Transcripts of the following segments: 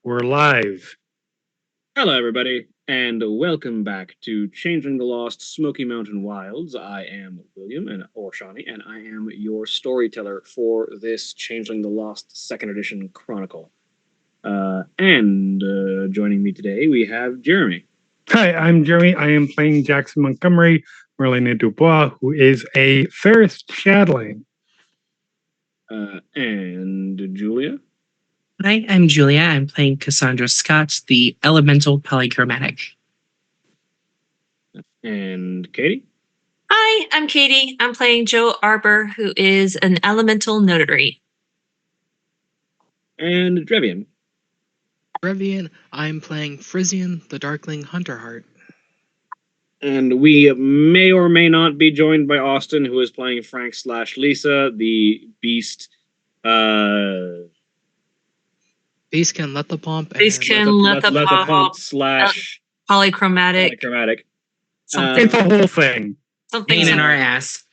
We're live. Hello, everybody, and welcome back to Changeling the Lost Smoky Mountain Wilds. I am William, or Shawnee, and I am your storyteller for this Changeling the Lost 2nd Edition Chronicle. And joining me today, we have Jeremy. Hi, I'm Jeremy. I am playing Jackson Montgomery, Merlin Dubois, who is a Ferris Changeling. And Julia. Hi, I'm Julia. I'm playing Cassandra Scott, the Elemental Polychromatic. And Katie. Hi, I'm Katie. I'm playing Jo Arbor, who is an Elemental Notary. And Drevian. Drevian, I'm playing Frisian, the Darkling Hunterheart. And we may or may not be joined by Austin, who is playing Frank/Lisa, the Beast. Beast can let the pump. Beast can let the pump slash polychromatic. It's a whole thing. Something Pain in our ass.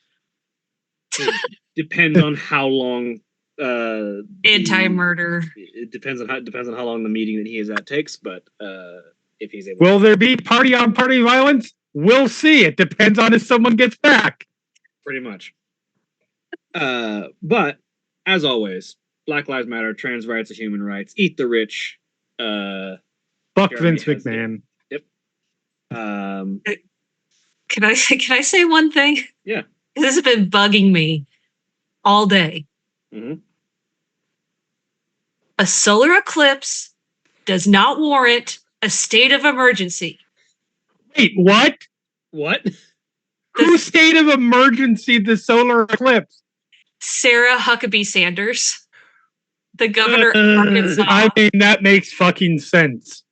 Depends on how long. Anti-murder. It depends on how long the meeting that he is at takes, but if he's able. Will there be party-on-party violence? We'll see. It depends on if someone gets back. Pretty much. But as always, Black Lives Matter, trans rights are human rights. Eat the rich. Fuck Jeremy Vince McMahon. Yep. Can I say one thing? Yeah. This has been bugging me all day. Mm-hmm. A solar eclipse does not warrant a state of emergency. Wait, what? What? Whose state of emergency the solar eclipse? Sarah Huckabee Sanders, the governor of Arkansas. I mean, that makes fucking sense.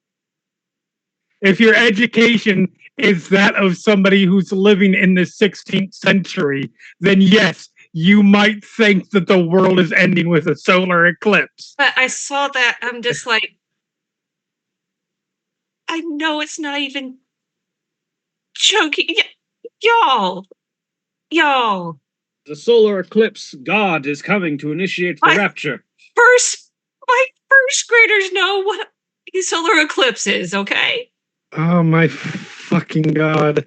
If your education is that of somebody who's living in the 16th century, then yes, you might think that the world is ending with a solar eclipse. But I saw that, I'm just like, I know it's not even joking. Y'all. The solar eclipse god is coming to initiate the rapture. My first graders know what a solar eclipse is, okay? Oh my fucking god.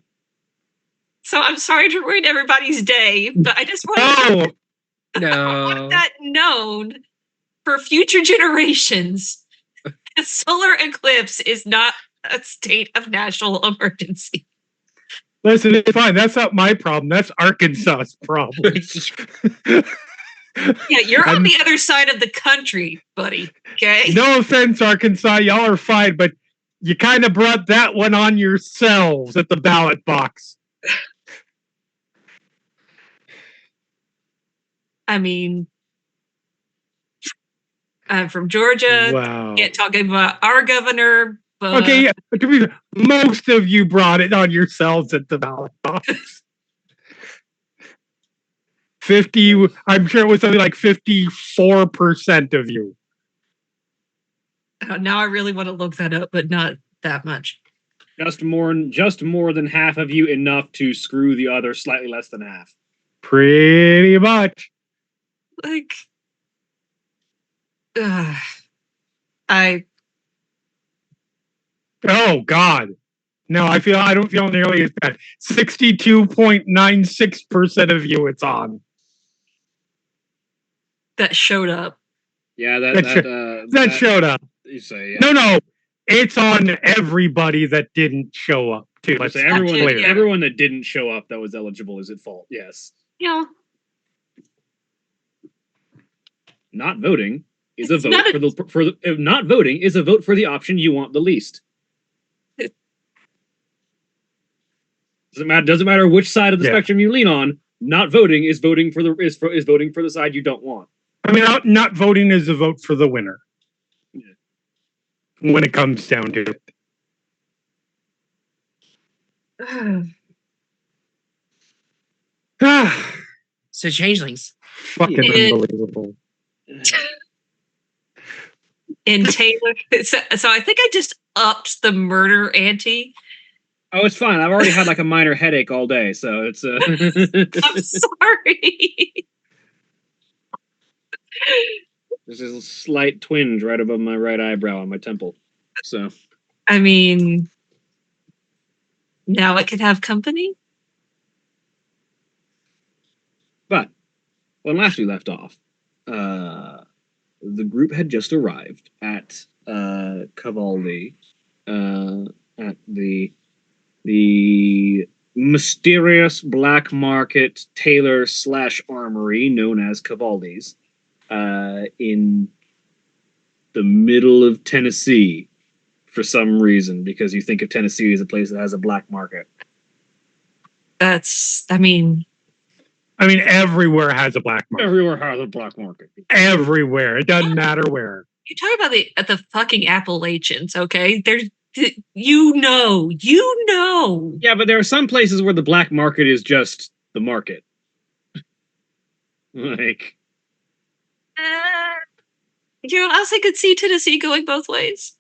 So I'm sorry to ruin everybody's day, but I just want No. want that known for future generations. A solar eclipse is not a state of national emergency. Listen, it's fine. That's not my problem. That's Arkansas's problem. Yeah, you're on the other side of the country, buddy. Okay? No offense, Arkansas. Y'all are fine, but you kind of brought that one on yourselves at the ballot box. I mean, I'm from Georgia. Wow. Can't talk about our governor, but Okay, yeah, but to be fair, most of you brought it on yourselves at the ballot box. 50, I'm sure it was something like 54% of you. now I really want to look that up, but not that much. Just more than half of you, enough to screw the other slightly less than half. Pretty much. Like, Oh God. No, I don't feel nearly as bad. 62.96% of you it's on. that showed up. Yeah, that showed up. You say yeah. No. It's on everybody that didn't show up too. Let's So everyone that didn't show up that was eligible is at fault. Yes. Yeah. Not voting is a vote not voting is a vote for the option you want the least. Doesn't matter which side of the spectrum you lean on. Not voting is voting for the side you don't want. I mean, not voting is a vote for the winner. Yeah. When it comes down to it. So changelings. Fucking unbelievable. In Taylor, so I think I just upped the murder ante. Oh, it's fine. I've already had like a minor headache all day, so it's. I'm sorry. There's a slight twinge right above my right eyebrow on my temple. So, I mean, now it could have company. but when last we left off, the group had just arrived at Cavalli, at the mysterious black market tailor / armory known as Cavalli's, in the middle of Tennessee for some reason, because you think of Tennessee as a place that has a black market. I mean, everywhere has a black market. Everywhere has a black market. Everywhere. It doesn't matter where. you talk about the fucking Appalachians, okay? There's, you know. Yeah, but there are some places where the black market is just the market. Like, You know, else I could see Tennessee going both ways.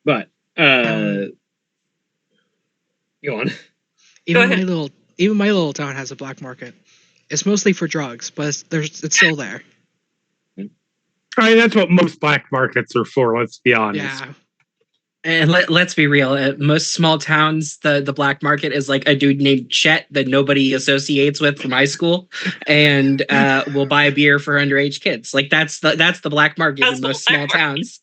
but go on. Even ahead. my little town has a black market. It's mostly for drugs, but it's still there. That's what most black markets are for, let's be honest. Yeah. And let's be real. At most small towns, the black market is like a dude named Chet that nobody associates with from high school, and will buy a beer for underage kids. Like that's the black market That's in the most black small market. towns.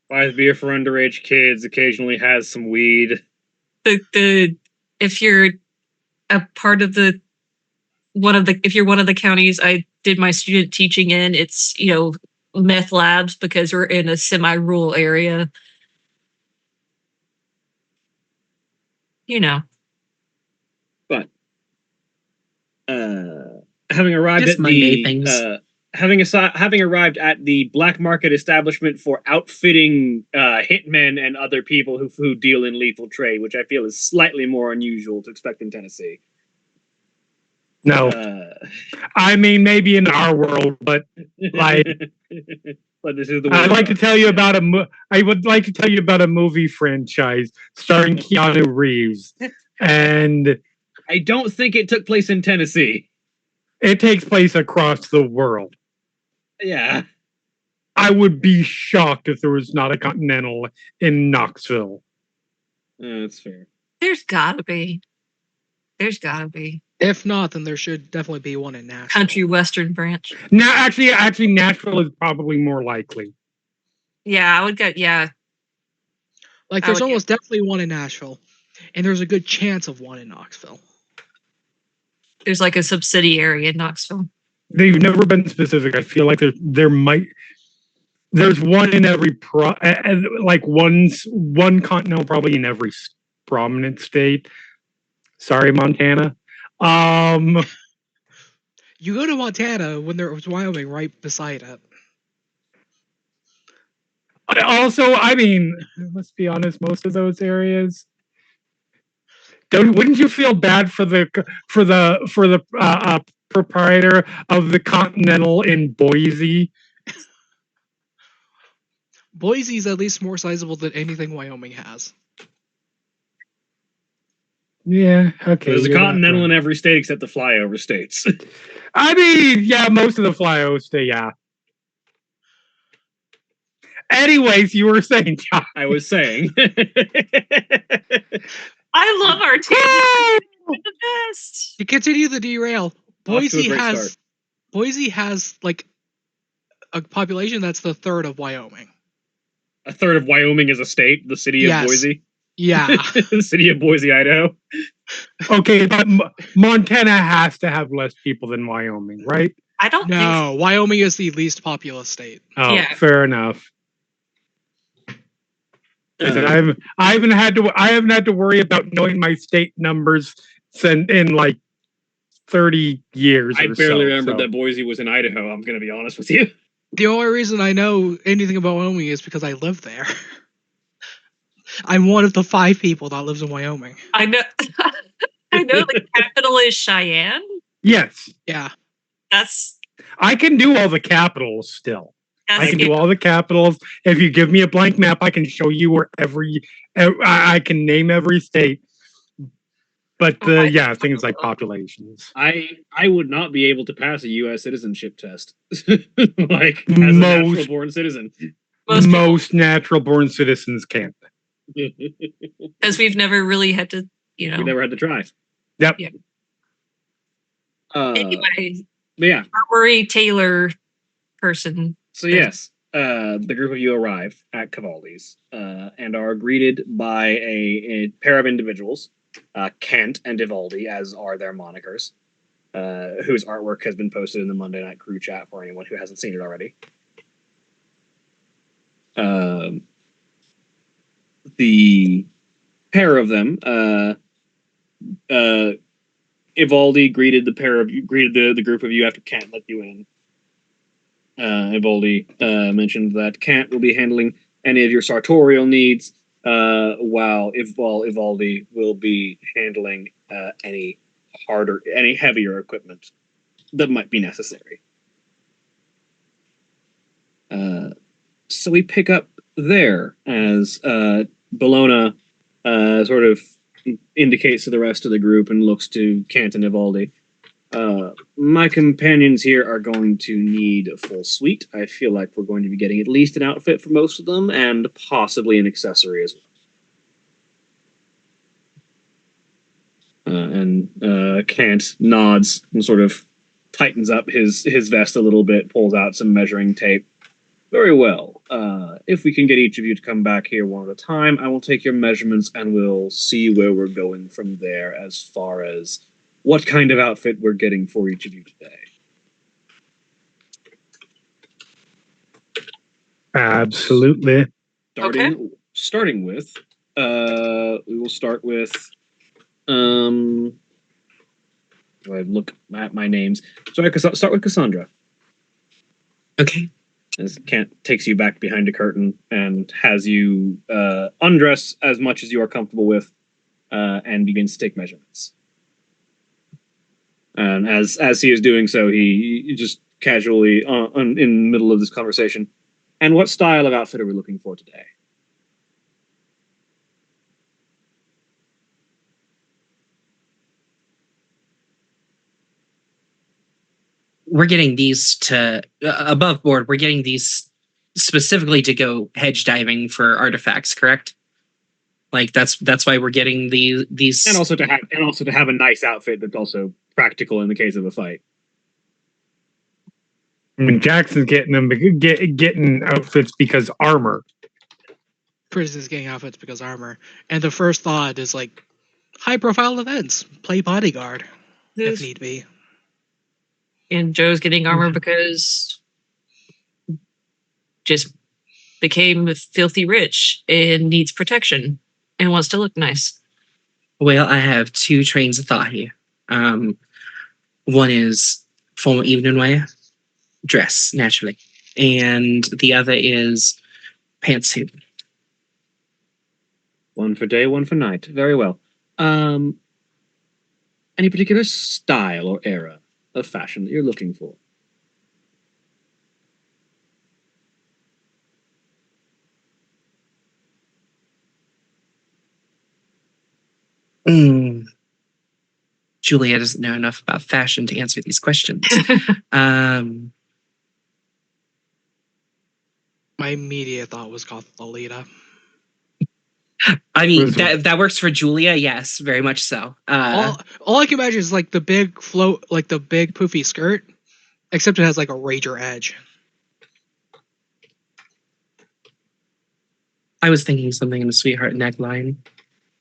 Buys beer for underage kids, occasionally has some weed. The if you're a part of if you're one of the counties I did my student teaching in, it's, you know, meth labs because we're in a semi-rural area. You know. But having arrived Just at Monday the things. having arrived at the black market establishment for outfitting hitmen and other people who deal in lethal trade, which I feel is slightly more unusual to expect in Tennessee. No. Maybe in our world, but like, but this is the. I would like to tell you about a movie franchise starring Keanu Reeves, and I don't think it took place in Tennessee. it takes place across the world. Yeah. I would be shocked if there was not a Continental in Knoxville. That's fair. There's gotta be. If not, then there should definitely be one in Nashville. Country Western branch. Now, actually, Nashville is probably more likely. Yeah, I would go. Yeah, Like, there's almost definitely one in Nashville, and there's a good chance of one in Knoxville. there's like a subsidiary in Knoxville. They've never been specific. I feel like there's one in every one Continental probably in every prominent state. Sorry, Montana. You go to Montana when there was Wyoming right beside it. Also, let's be honest, most of those areas. Wouldn't you feel bad for the proprietor of the Continental in Boise? Boise's at least more sizable than anything Wyoming has. Yeah, okay. There's a Continental in every state except the flyover states. Yeah, most of the flyover state, yeah. Anyways, you were saying, John. I was saying. I love our team. We're the best. To continue the derail, Boise start. has like a population that's the third of Wyoming. A third of Wyoming is a state, the city of Boise. Yeah. The city of Boise, Idaho. Okay, but Montana has to have less people than Wyoming, right? I don't think so. No, Wyoming is the least populous state. Oh, Yeah. fair enough. I haven't had to worry about knowing my state numbers in like 30 years. I barely remembered that Boise was in Idaho. I'm going to be honest with you. The only reason I know anything about Wyoming is because I live there. I'm one of the 5 people that lives in Wyoming. I know. I know the capital is Cheyenne. Yes, Yeah. I can do all the capitals still. I can do all the capitals. If you give me a blank map, I can show you where I can name every state. But Okay. yeah, things like populations. I would not be able to pass a U.S. citizenship test, like as a natural Most born citizen. most natural born citizens can't. Because we've never really had to, We never had to try. Yep. Yeah. Uh, Anyway, but yeah, Rory Taylor person. so yes, the group of you arrive at Cavaldi's and are greeted by a pair of individuals, Kent and Divaldi, as are their monikers, whose artwork has been posted in the Monday Night Crew chat for anyone who hasn't seen it already. The pair of them, Ivaldi greeted the group of you after Kent let you in. Ivaldi mentioned that Kent will be handling any of your sartorial needs, while Ivaldi will be handling any heavier equipment that might be necessary. So we pick up there as Bologna sort of indicates to the rest of the group and looks to Kent and Ivaldi. My companions here are going to need a full suite. I feel like we're going to be getting at least an outfit for most of them and possibly an accessory as well. And Kent nods and sort of tightens up his vest a little bit, pulls out some measuring tape. Very well. If we can get each of you to come back here one at a time, I will take your measurements and we'll see where we're going from there as far as what kind of outfit we're getting for each of you today. Absolutely. Starting with, we will start with, do I look at my names? So I start with Cassandra. Okay. As Kent takes you back behind a curtain and has you undress as much as you are comfortable with, and begins to take measurements. And as he is doing so, he just casually, in the middle of this conversation, and what style of outfit are we looking for today? We're getting these to above board. We're getting these specifically to go hedge diving for artifacts, correct? Like that's why we're getting these. And also to have a nice outfit that's also practical in the case of a fight. I mean, Jackson's getting them getting outfits because armor. Prison's getting outfits because armor. And the first thought is like high profile events. Play bodyguard if need be. And Joe's getting armor because just became filthy rich and needs protection and wants to look nice. Well, I have two trains of thought here. One is formal evening wear, dress naturally, and the other is pantsuit. One for day, one for night. Very well. Any particular style or era of fashion that you're looking for? Julia doesn't know enough about fashion to answer these questions. My immediate thought was called Lolita. I mean, that works for Julia, yes, very much so. All I can imagine is like the big float, like the big poofy skirt, except it has like a rager edge. I was thinking something in a sweetheart neckline,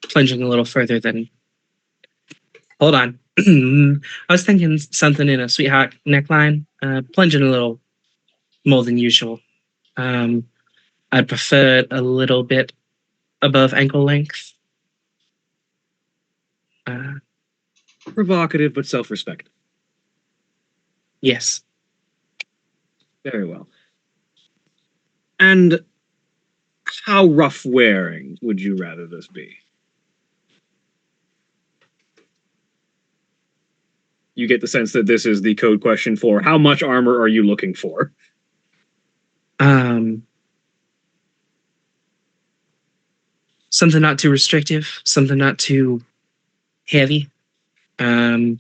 plunging a little further than. Hold on. I was thinking something in a sweetheart neckline, plunging a little more than usual. I'd prefer it a little bit above ankle length. Provocative but self-respecting. Yes. Very well. And how rough wearing would you rather this be? You get the sense that this is the code question for how much armor are you looking for? Something not too restrictive, something not too heavy, but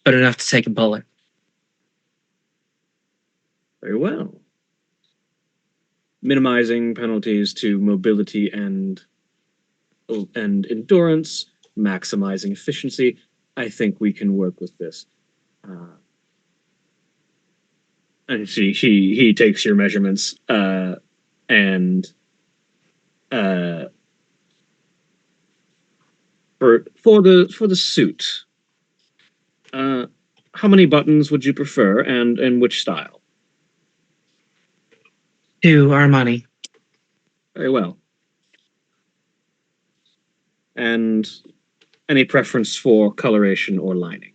enough to take a bullet. Very well. Minimizing penalties to mobility and endurance, maximizing efficiency. I think we can work with this. And he takes your measurements and for the suit. How many buttons would you prefer, and which style? 2 Armani. Very well. And any preference for coloration or lining?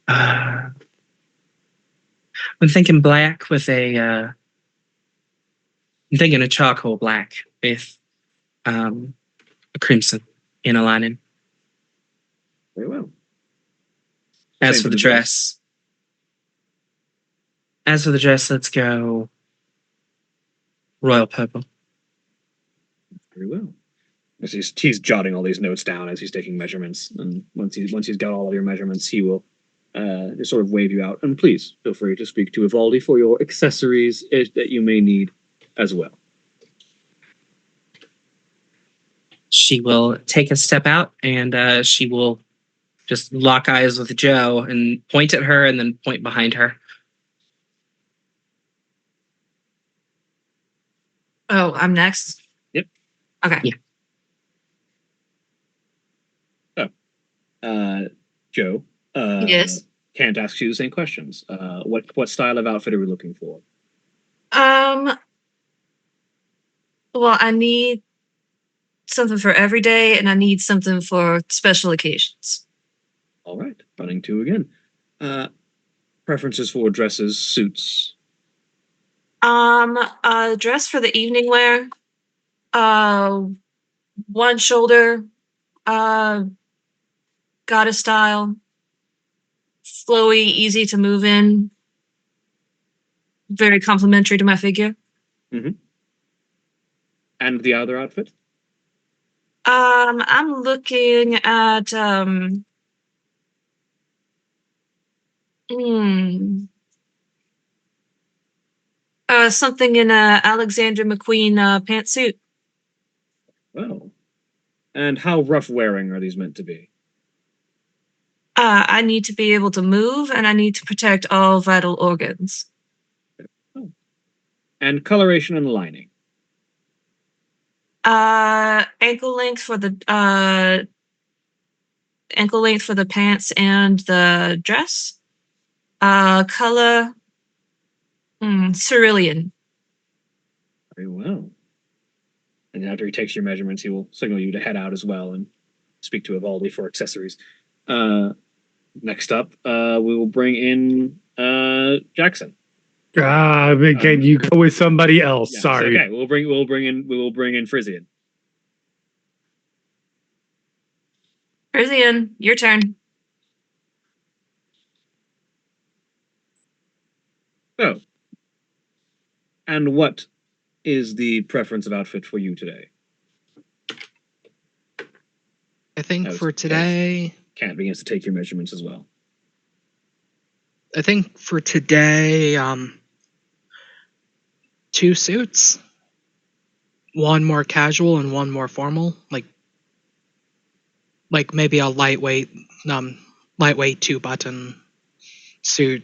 I'm thinking black with I'm thinking a charcoal black with a crimson in a lining. Very well. As Same for the dress, let's go royal purple. Very well. He's jotting all these notes down as he's taking measurements, and once he's got all of your measurements, he will just sort of wave you out. And please feel free to speak to Evaldi for your accessories that you may need as well. She will take a step out, and she will just lock eyes with Joe and point at her, and then point behind her. Oh, I'm next? Yep. Okay. Yeah. Joe. Yes. Can't ask you the same questions. What style of outfit are we looking for? Well, I need something for every day, and I need something for special occasions. All right, running 2 again. Preferences for dresses, suits. Dress for the evening wear. One shoulder. Goddess style. Flowy, easy to move in. Very complimentary to my figure. Mm-hmm. And the other outfit? I'm looking at something in a Alexander McQueen pantsuit. Oh. And how rough wearing are these meant to be? I need to be able to move, and I need to protect all vital organs. Oh. And coloration and lining? Ankle length for the pants and the dress. Color cerulean. Very well. And after he takes your measurements, he will signal you to head out as well and speak to Evaldi for accessories. Next up, we will bring in Jackson. Can you go with somebody else? Yes, Sorry. Okay, we will bring in Frisian. Frisian, your turn. Oh. And what is the preference of outfit for you today? I think for today, Can't begins to take your measurements as well. I think for today, 2 suits, one more casual and one more formal, like maybe a lightweight 2-button suit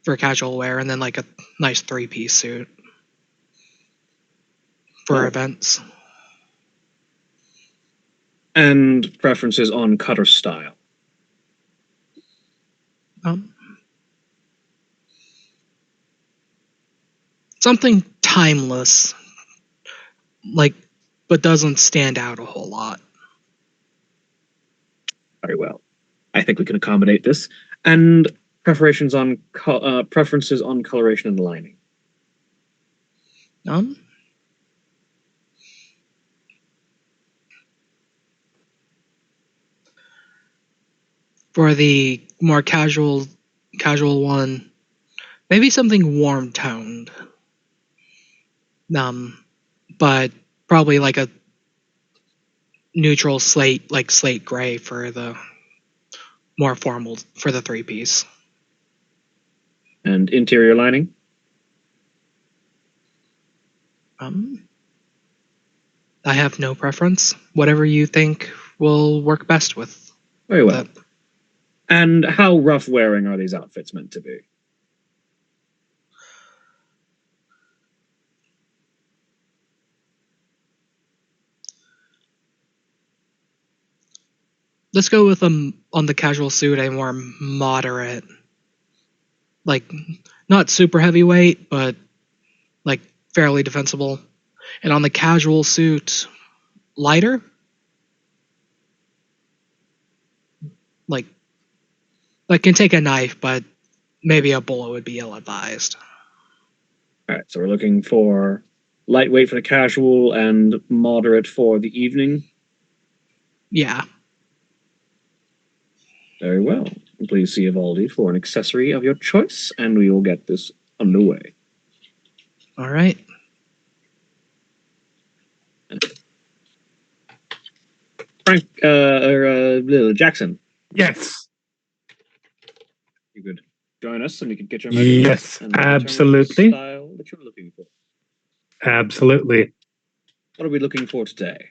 for casual wear, and then like a nice 3-piece suit for events. And preferences on cut or style? Something timeless, but doesn't stand out a whole lot. Very well. I think we can accommodate this. And preferences on coloration and lining? For the more casual one, maybe something warm toned. But probably like a neutral slate, like slate gray for the more formal, for the 3-piece. And interior lining? I have no preference. Whatever you think will work best with. Very well. that. And how rough wearing are these outfits meant to be? Let's go with on the casual suit, a more moderate, like not super heavyweight, but like fairly defensible. And on the casual suit, lighter. Like can take a knife, but maybe a bullet would be ill-advised. All right, so we're looking for lightweight for the casual and moderate for the evening. Yeah. Very well. Please see Evaldi for an accessory of your choice, and we will get this underway. All right. Frank, Jackson, Yes. you could join us, and we could get your Yes, and determine the absolutely. style that you're looking for. Absolutely. What are we looking for today?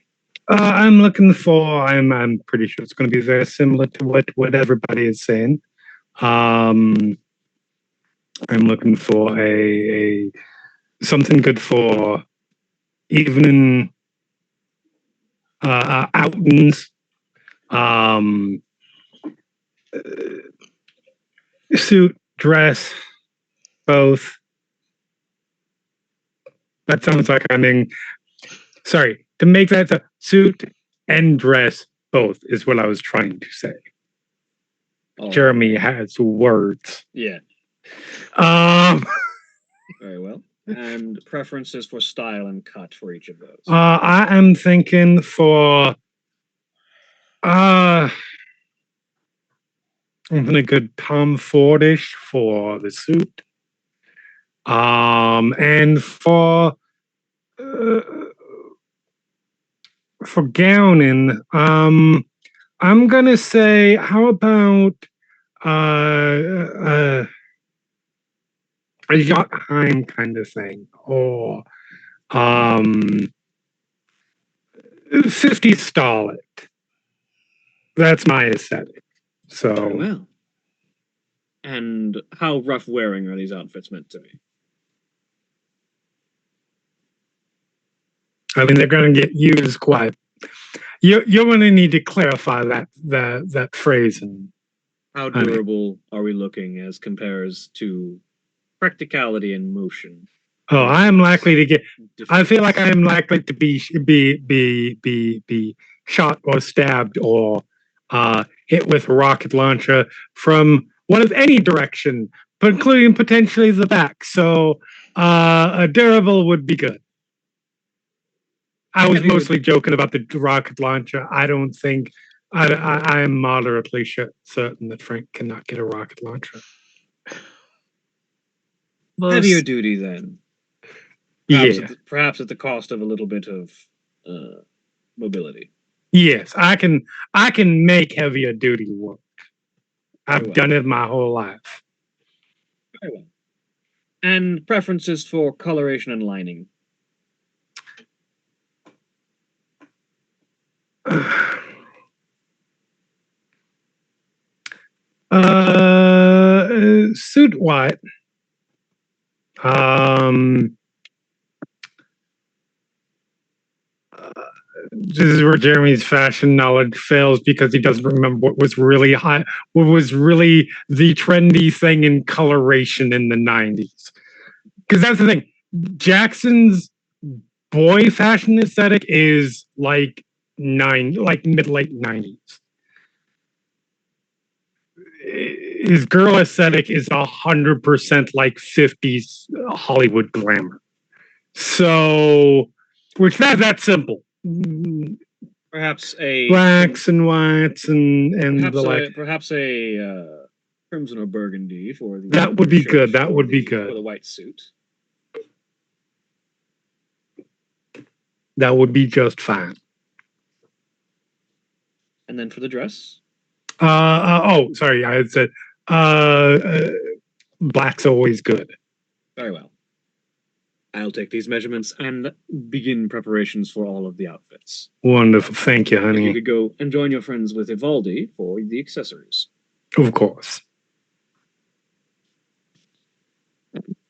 I'm looking for. I'm pretty sure it's going to be very similar to what everybody is saying. I'm looking for a something good for evening outings. Suit, dress, both. That sounds like sorry, to make that a suit and dress both is what I was trying to say. Oh, Jeremy has words. Yeah, Um, very well. And preferences for style and cut for each of those. I am thinking for something a good Tom Fordish for the suit. And for gowning, I'm gonna say, how about a Jotunheim kind of thing, or 50 Starlet. That's my aesthetic. Very So well. And how rough wearing are these outfits meant to be? I mean, they're going to get used quite. You're going to need to clarify that phrase. And How durable are we looking as compares to practicality and motion? I am likely to get. I feel like I am likely to be shot or stabbed or hit with a rocket launcher from one of any direction, but including potentially the back. So a durable would be good. I was mostly joking about the rocket launcher. I don't think I am moderately certain that Frank cannot get a rocket launcher. Heavier duty, then. Perhaps at the cost of a little bit of mobility. Yes, I can make heavier duty work. I've done it my whole life. Very well. And preferences for coloration and lining. Suit white. This is where Jeremy's fashion knowledge fails because he doesn't remember what was really the trendy thing in coloration in the 90s. Because that's the thing. Jackson's boy fashion aesthetic is like mid-late 90s. His girl aesthetic is 100% like 50s Hollywood glamour. So, which that's simple. Perhaps a blacks and whites and perhaps a crimson or burgundy for the. That would be good. That would be good for the white suit. That would be just fine. And then for the dress? Oh, sorry. I had said black's always good. Very well. I'll take these measurements and begin preparations for all of the outfits. Wonderful. Thank you, If you honey. could go and join your friends with Ivaldi for the accessories. Of course.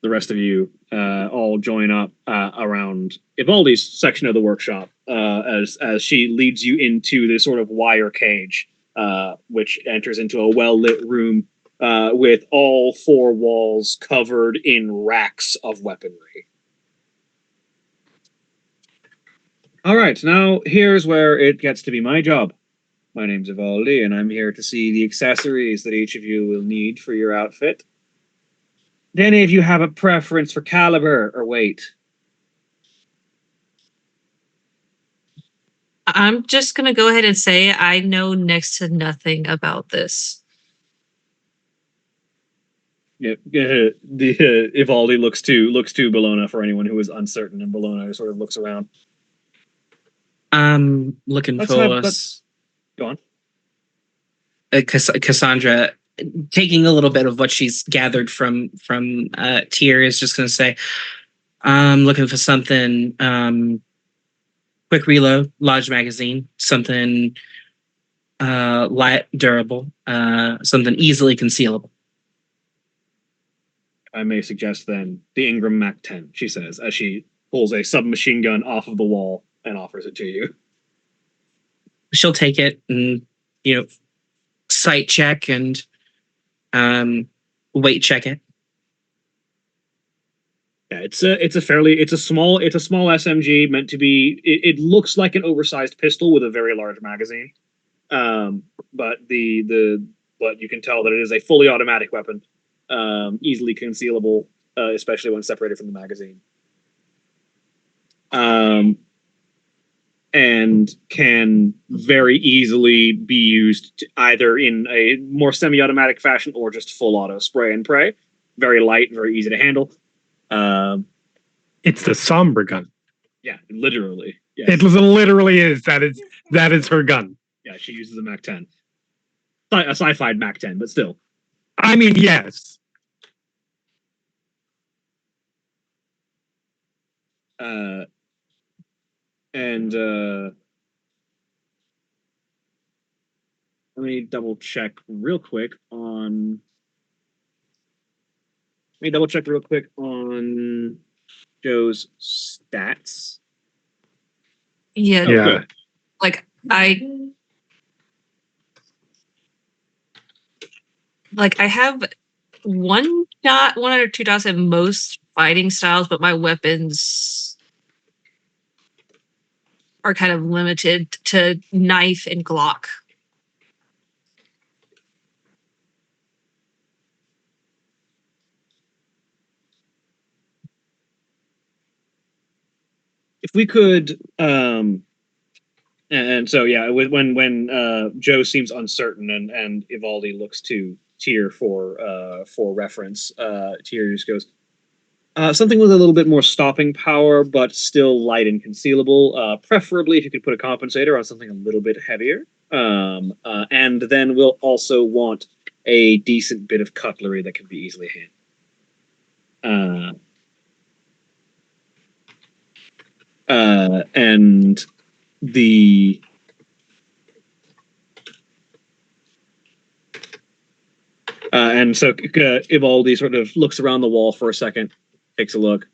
The rest of you all join up around Ivaldi's section of the workshop as she leads you into this sort of wire cage, which enters into a well-lit room with all four walls covered in racks of weaponry. All right, now here's where it gets to be my job. My name's Ivaldi, and I'm here to see the accessories that each of you will need for your outfit. Do any of you have a preference for caliber or weight? I'm just going to go ahead and say I know next to nothing about this. Yeah, Ivaldi looks to Bologna for anyone who is uncertain, and Bologna sort of looks around. I'm looking Let's for have- us. let's- Go on. Cassandra, taking a little bit of what she's gathered from Tyr, is just going to say, I'm looking for something quick reload, large magazine, something light, durable, something easily concealable. I may suggest then the Ingram Mac 10, she says, as she pulls a submachine gun off of the wall and offers it to you. She'll take it and, sight check and weight check it. Yeah, it's a small SMG meant to be. It looks like an oversized pistol with a very large magazine, but but you can tell that it is a fully automatic weapon, easily concealable, especially when separated from the magazine, and can very easily be used either in a more semi-automatic fashion or just full auto spray and pray. Very light, very easy to handle. It's the Sombra gun. Yeah, literally. Yes. It literally is. That is her gun. Yeah, she uses a Mac 10. A sci-fi Mac 10, but still. I mean, yes. Let me double check real quick on Joe's stats. Yeah, Oh, Yeah. good. like I have one or two dots in most fighting styles, but my weapons are kind of limited to knife and Glock. If we could, and so yeah, when Joe seems uncertain and Ivaldi looks to Tyr for reference, Tyr just goes, something with a little bit more stopping power, but still light and concealable. Preferably if you could put a compensator on something a little bit heavier. And then we'll also want a decent bit of cutlery that can be easily handled. And the and so Ivaldi sort of looks around the wall for a second, takes a look.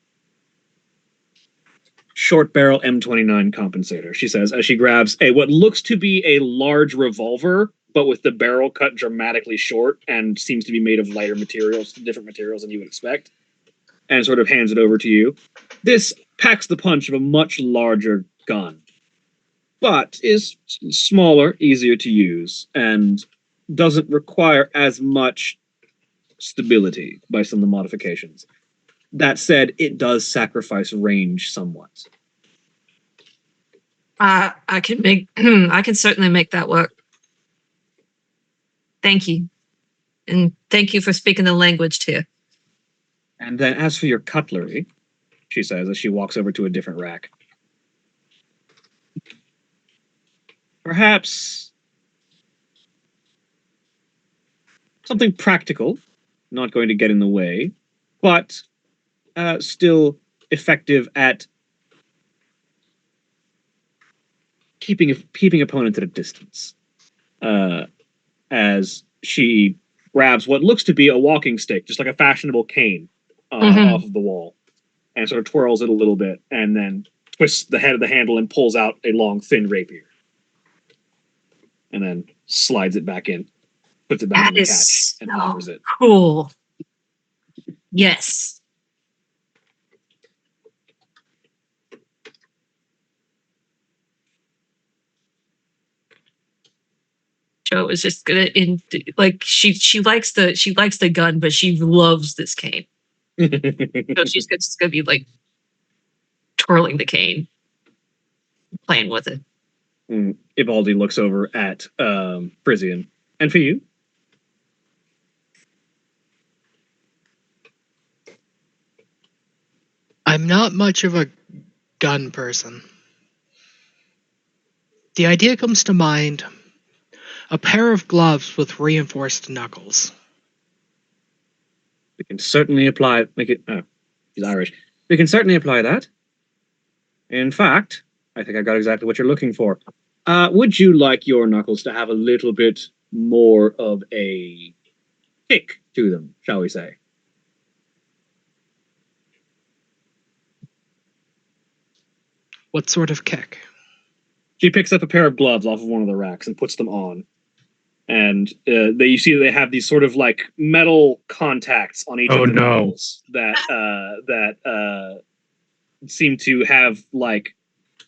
Short barrel M29 compensator, she says, as she grabs what looks to be a large revolver, but with the barrel cut dramatically short and seems to be made of lighter materials, different materials than you would expect, and sort of hands it over to you. This packs the punch of a much larger gun, but is smaller, easier to use, and doesn't require as much stability by some of the modifications. That said, it does sacrifice range somewhat. I can make I can certainly make that work. Thank you. And thank you for speaking the language too. And then as for your cutlery, she says as she walks over to a different rack, perhaps something practical, not going to get in the way, but still effective at keeping opponents at a distance. As she grabs what looks to be a walking stick, just like a fashionable cane, off of the wall, and sort of twirls it a little bit, and then twists the head of the handle and pulls out a long, thin rapier, and then slides it back in, puts it back in the catch, and offers it. Cool. Yes. Joe is just gonna she likes the gun, but she loves this cane. So she's just gonna be like twirling the cane, playing with it. Ivaldi looks over at Frisian. And for you? I'm not much of a gun person. The idea comes to mind: a pair of gloves with reinforced knuckles. We can certainly apply. He's Irish. We can certainly apply that. In fact, I think I got exactly what you're looking for. Would you like your knuckles to have a little bit more of a kick to them, shall we say? What sort of kick? She picks up a pair of gloves off of one of the racks and puts them on. And you see they have these sort of like metal contacts on each of the knuckles that seem to have like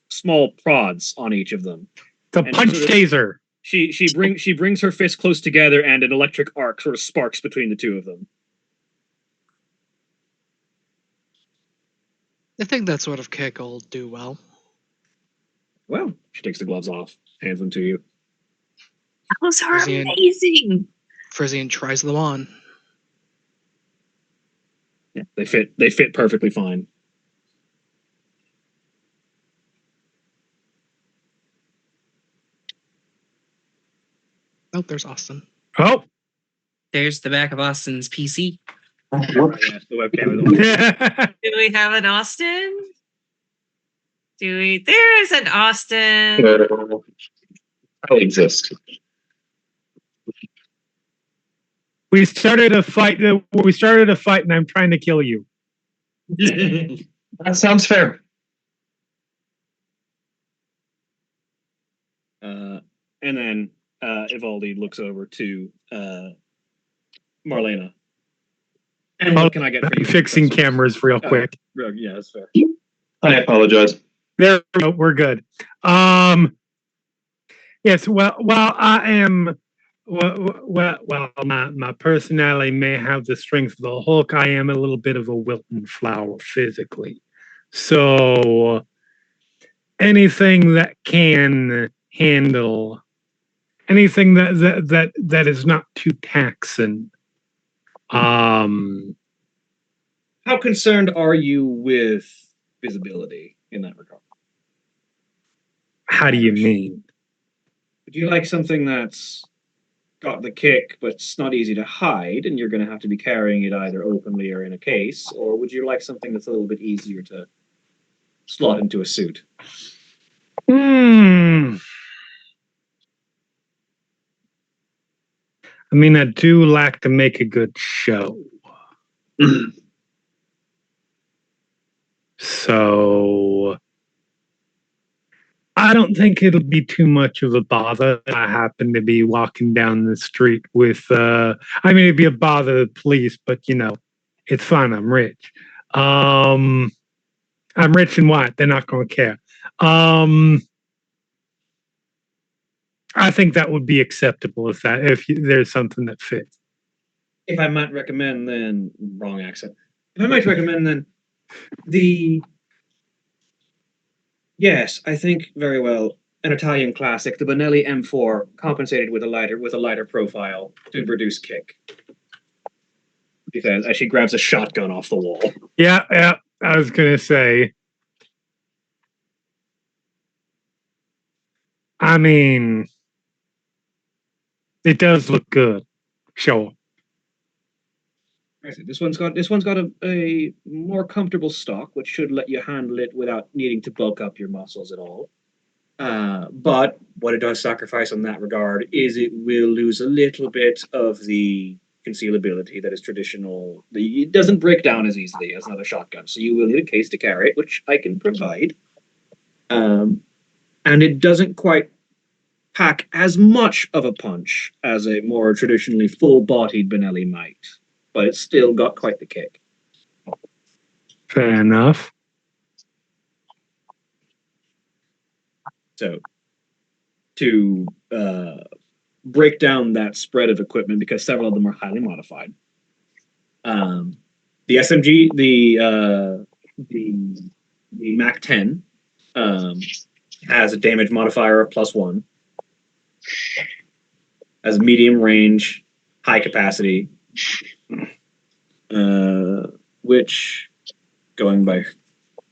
small prods on each of them. The punch taser. She brings her fists close together, and an electric arc sort of sparks between the two of them. I think that sort of kick will do well. Well, she takes the gloves off, hands them to you. Those are amazing. Frisian tries them on. Yeah, they fit perfectly fine. Oh, there's Austin. Oh, There's the back of Austin's PC. Yeah, the webcam is on. Do we have an Austin? There is an Austin. I exist. we started a fight, and I'm trying to kill you. That sounds fair. And then Ivaldi looks over to Marlena. And what can I get for I'm you? fixing cameras real quick. Yeah, that's fair. I apologize. There we go. We're good. Yes. Well, I am. Well, my personality may have the strength of the Hulk. I am a little bit of a Wilton flower physically. So anything that can handle anything that is not too taxing. How concerned are you with visibility in that regard? How do you mean? Would you like something that's got the kick, but it's not easy to hide, and you're going to have to be carrying it either openly or in a case, or would you like something that's a little bit easier to slot into a suit? I mean, I do like to make a good show. So I don't think it'll be too much of a bother. I happen to be walking down the street with, I mean, it'd be a bother to the police, but you know, it's fine. I'm rich. I'm rich and white. They're not going to care. I think that would be acceptable if there's something that fits. If I might recommend, then wrong accent. If I might recommend, then yes, I think very well an Italian classic, the Bonelli M4, compensated with a lighter profile to reduce kick. She says as she grabs a shotgun off the wall. Yeah. I was gonna say. I mean, it does look good. Sure. I see. This one's got a more comfortable stock, which should let you handle it without needing to bulk up your muscles at all. But what it does sacrifice on that regard is it will lose a little bit of the concealability that is traditional. It doesn't break down as easily as another shotgun, so you will need a case to carry it, which I can provide. And it doesn't quite pack as much of a punch as a more traditionally full-bodied Benelli might, but it's still got quite the kick. Fair enough. So, to break down that spread of equipment, because several of them are highly modified. The SMG, the Mac 10, has a damage modifier of +1, has medium range, high capacity, which, going by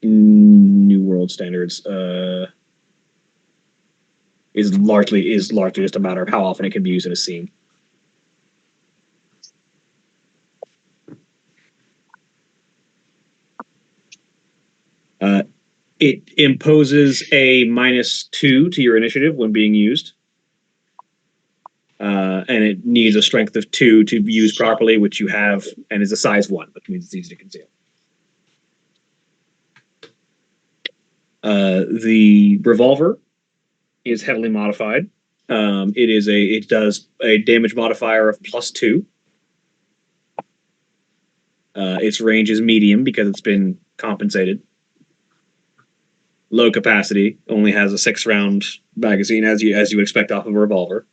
New World standards, is largely just a matter of how often it can be used in a scene. It imposes a -2 to your initiative when being used. And it needs a strength of 2 to be used properly, which you have, and is a size 1, which means it's easy to conceal. The revolver is heavily modified. It does a damage modifier of +2. Its range is medium because it's been compensated. Low capacity, only has a 6-round magazine, as you would expect off of a revolver.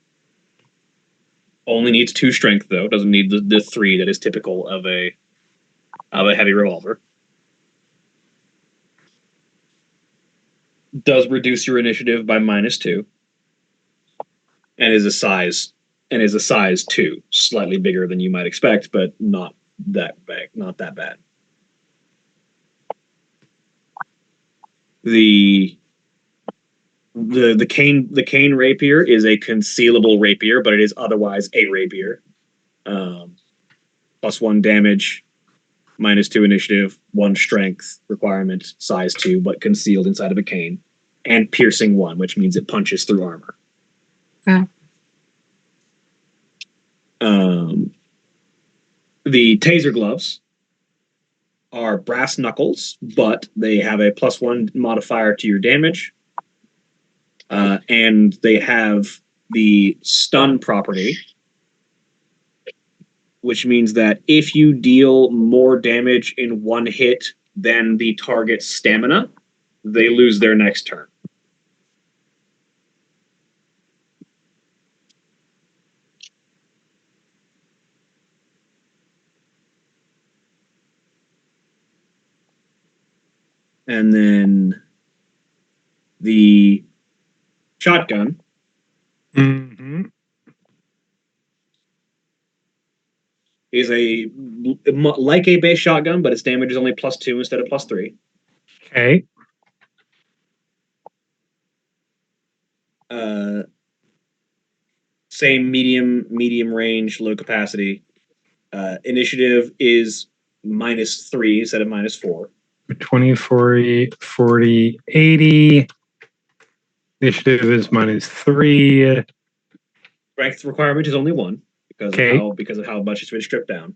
Only needs 2 strength, though. Doesn't need the 3 that is typical of a heavy revolver. Does reduce your initiative by -2, and is a size 2, slightly bigger than you might expect, but not that big, not that bad. The cane rapier is a concealable rapier, but it is otherwise a rapier. +1 damage, -2 initiative, 1 strength requirement, size 2, but concealed inside of a cane, and piercing 1, which means it punches through armor. Okay. The taser gloves are brass knuckles, but they have a +1 modifier to your damage, and they have the stun property, which means that if you deal more damage in 1 hit than the target's stamina, they lose their next turn. And then the shotgun Mm-hmm. is like a base shotgun, but its damage is only +2 instead of +3. Okay. Same medium range, low capacity. Initiative is -3 instead of -4. 20, 40, 40, 80. Initiative is -3. Strength requirement is only 1 Okay. because of how much it's been stripped down.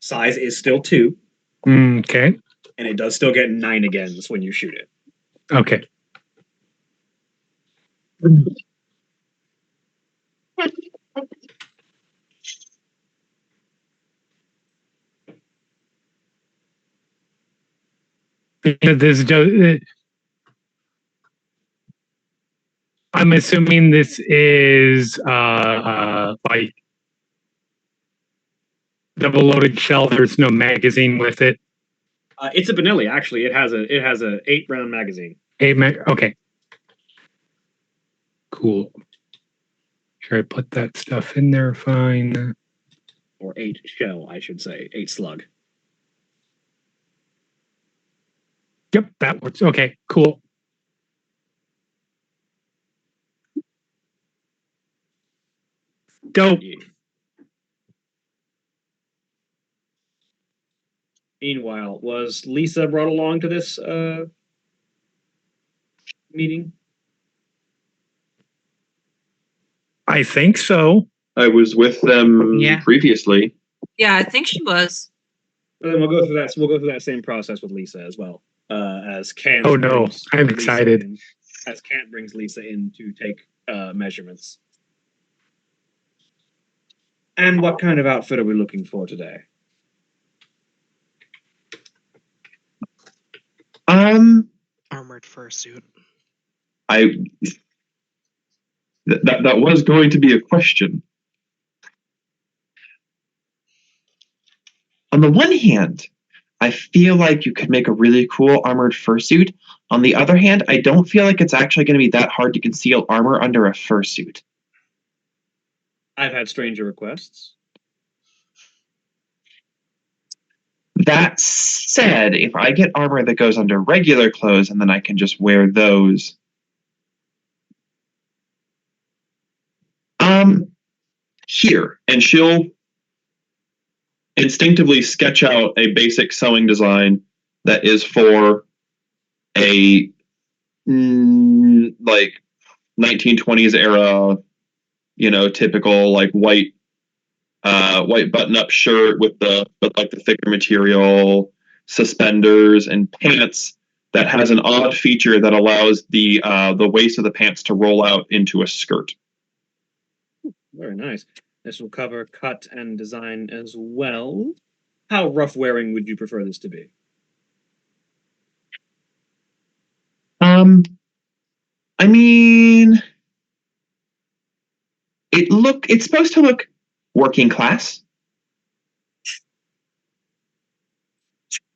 Size is still 2, Okay. and it does still get 9 agains when you shoot it. Okay. This I'm assuming this is like double loaded shell. There's no magazine with it. It's a Benelli, actually. It has a 8-round magazine. Okay. Cool. Sure, I put that stuff in there. Fine. Or 8 shell, I should say. 8 slug. Yep, that works. Okay, cool. Dope. Meanwhile, was Lisa brought along to this meeting? I think so. I was with them Yeah. previously. Yeah, I think she was. Well, then we'll go through that. We'll go through that same process with Lisa as well. As Kant. Oh, no. brings I'm Lisa excited. as Kant brings Lisa in to take measurements. And what kind of outfit are we looking for today? Armored fursuit. That was going to be a question. On the one hand, I feel like you could make a really cool armored fursuit. On the other hand, I don't feel like it's actually going to be that hard to conceal armor under a fursuit. I've had stranger requests. That said, if I get armor that goes under regular clothes and then I can just wear those. Here, and she'll instinctively sketch out a basic sewing design that is for a like 1920s era, typical like white button-up shirt with the thicker material, suspenders, and pants that has an odd feature that allows the waist of the pants to roll out into a skirt. Very nice. This will cover cut and design as well. How rough wearing would you prefer this to be? I mean, it's supposed to look working class.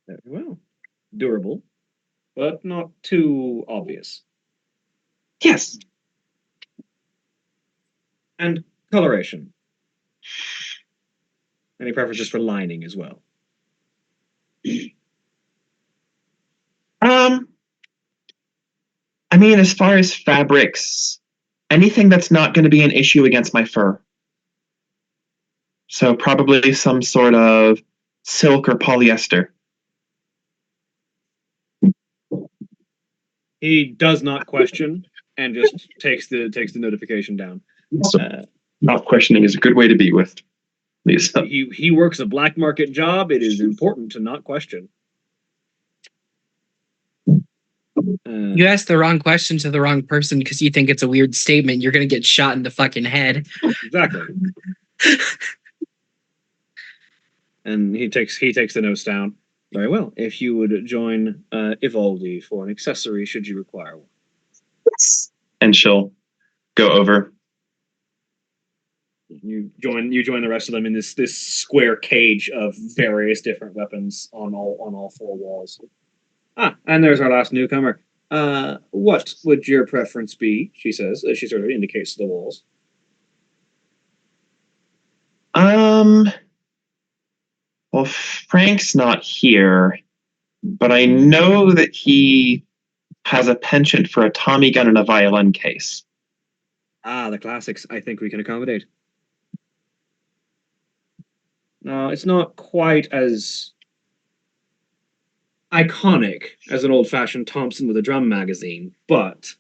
Very well. Durable, but not too obvious. Yes. And coloration. Any preferences for lining as well? I mean, as far as fabrics, anything that's not going to be an issue against my fur. So probably some sort of silk or polyester. He does not question and just takes the notification down. Not questioning is a good way to be with Lisa. He works a black market job. It is important to not question. You asked the wrong question to the wrong person because you think it's a weird statement. You're gonna get shot in the fucking head. Exactly. And he takes the notes down. Very well. If you would join Ivaldi for an accessory, should you require one. Yes. And she'll go over. You join the rest of them in this square cage of various different weapons on all four walls. And there's our last newcomer. What would your preference be? She says, as she sort of indicates to the walls. Well, Frank's not here, but I know that he has a penchant for a Tommy gun and a violin case. The classics. I think we can accommodate. No, it's not quite as iconic as an old-fashioned Thompson with a drum magazine, but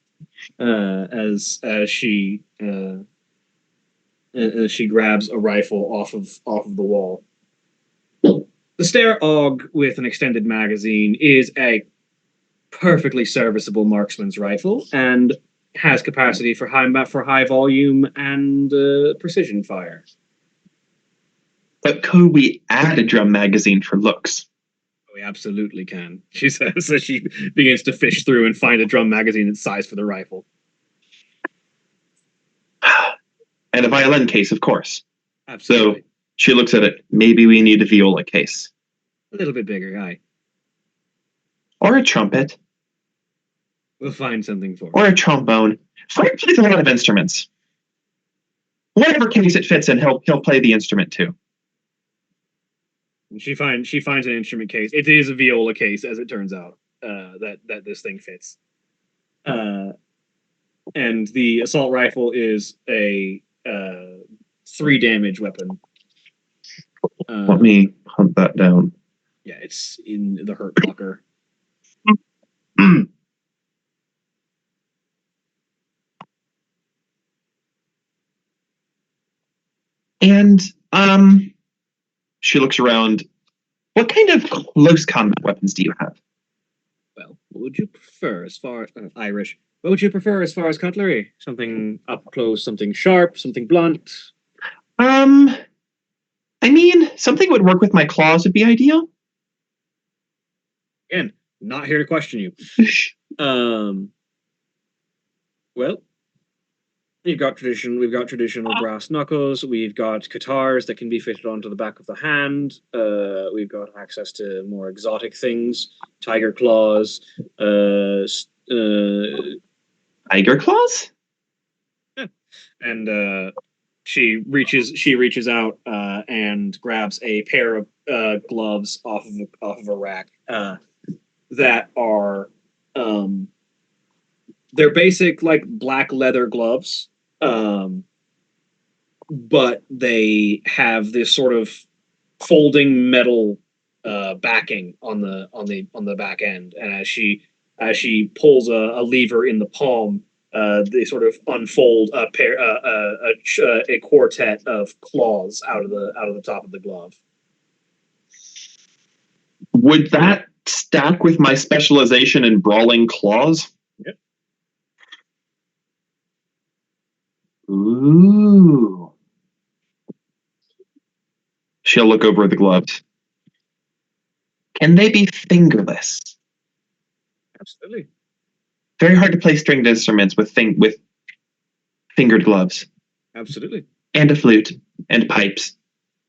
as she grabs a rifle off of the wall, the Stare Og with an extended magazine is a perfectly serviceable marksman's rifle and has capacity for high volume and precision fire. But could we add a drum magazine for looks? We absolutely can, she says as she begins to fish through and find a drum magazine that's sized for the rifle. And a violin case, of course. Absolutely. So she looks at it. Maybe we need a viola case. A little bit bigger, aye. Or a trumpet. We'll find something for Or a trombone. Frank plays a lot of instruments. Whatever case it fits in, he'll play the instrument too. She finds an instrument case. It is a viola case, as it turns out. That this thing fits. And the assault rifle is a 3 damage weapon. Let me hunt that down. Yeah, it's in the hurt locker. And she looks around. What kind of close combat weapons do you have? Well, what would you prefer as far Irish? What would you prefer as far as cutlery? Something up close, something sharp, something blunt? I mean, something would work with my claws would be ideal. Again, not here to question you. Well, we've got traditional brass knuckles. We've got katars that can be fitted onto the back of the hand. We've got access to more exotic things, tiger claws. Tiger claws? And she reaches out and grabs a pair of gloves off of a rack that are they're basic like black leather gloves, but they have this sort of folding metal backing on the back end, and as she pulls a lever in the palm, they sort of unfold a quartet of claws out of the top of the glove. Would that stack with my specialization in brawling claws? Yep. Ooh. She'll look over at the gloves. Can they be fingerless? Absolutely. Very hard to play stringed instruments with fingered gloves. Absolutely. And a flute and pipes.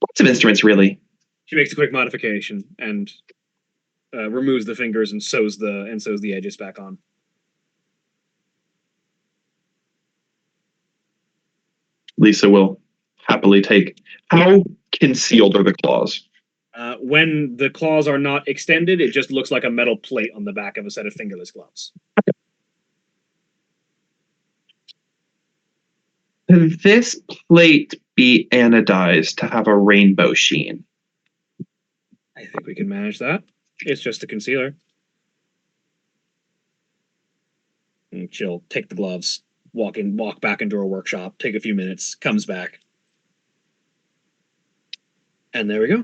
Lots of instruments, really. She makes a quick modification and removes the fingers and sews the edges back on. Lisa will happily take. How concealed are the claws? When the claws are not extended, it just looks like a metal plate on the back of a set of fingerless gloves. Could this plate be anodized to have a rainbow sheen? I think we can manage that. It's just a concealer. And she'll take the gloves, walk back into her workshop, take a few minutes, comes back. And there we go.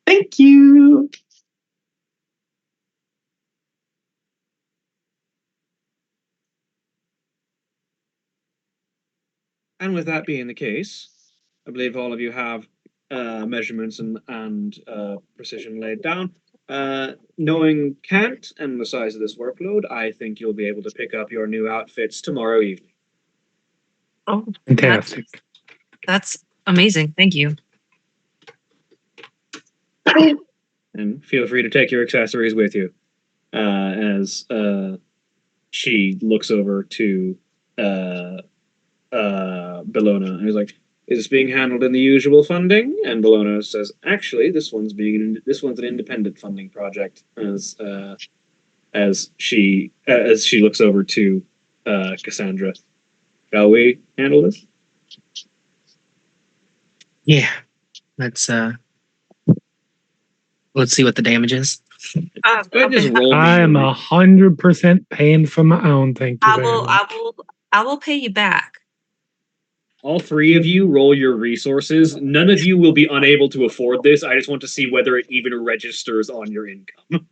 Thank you. And with that being the case, I believe all of you have measurements and precision laid down. Knowing Kant and the size of this workload, I think you'll be able to pick up your new outfits tomorrow evening. Oh, Fantastic. that's amazing. Thank you. And feel free to take your accessories with you. As she looks over to Bellona and is like, "Is this being handled in the usual funding?" And Bellona says, "Actually, this one's an independent funding project." As she looks over to Cassandra, "Shall we handle this?" Yeah. Let's see what the damage is. Go ahead and just roll me I am your- 100% paying for my own. Thank you. Very much. I will pay you back. All three of you roll your resources. None of you will be unable to afford this. I just want to see whether it even registers on your income.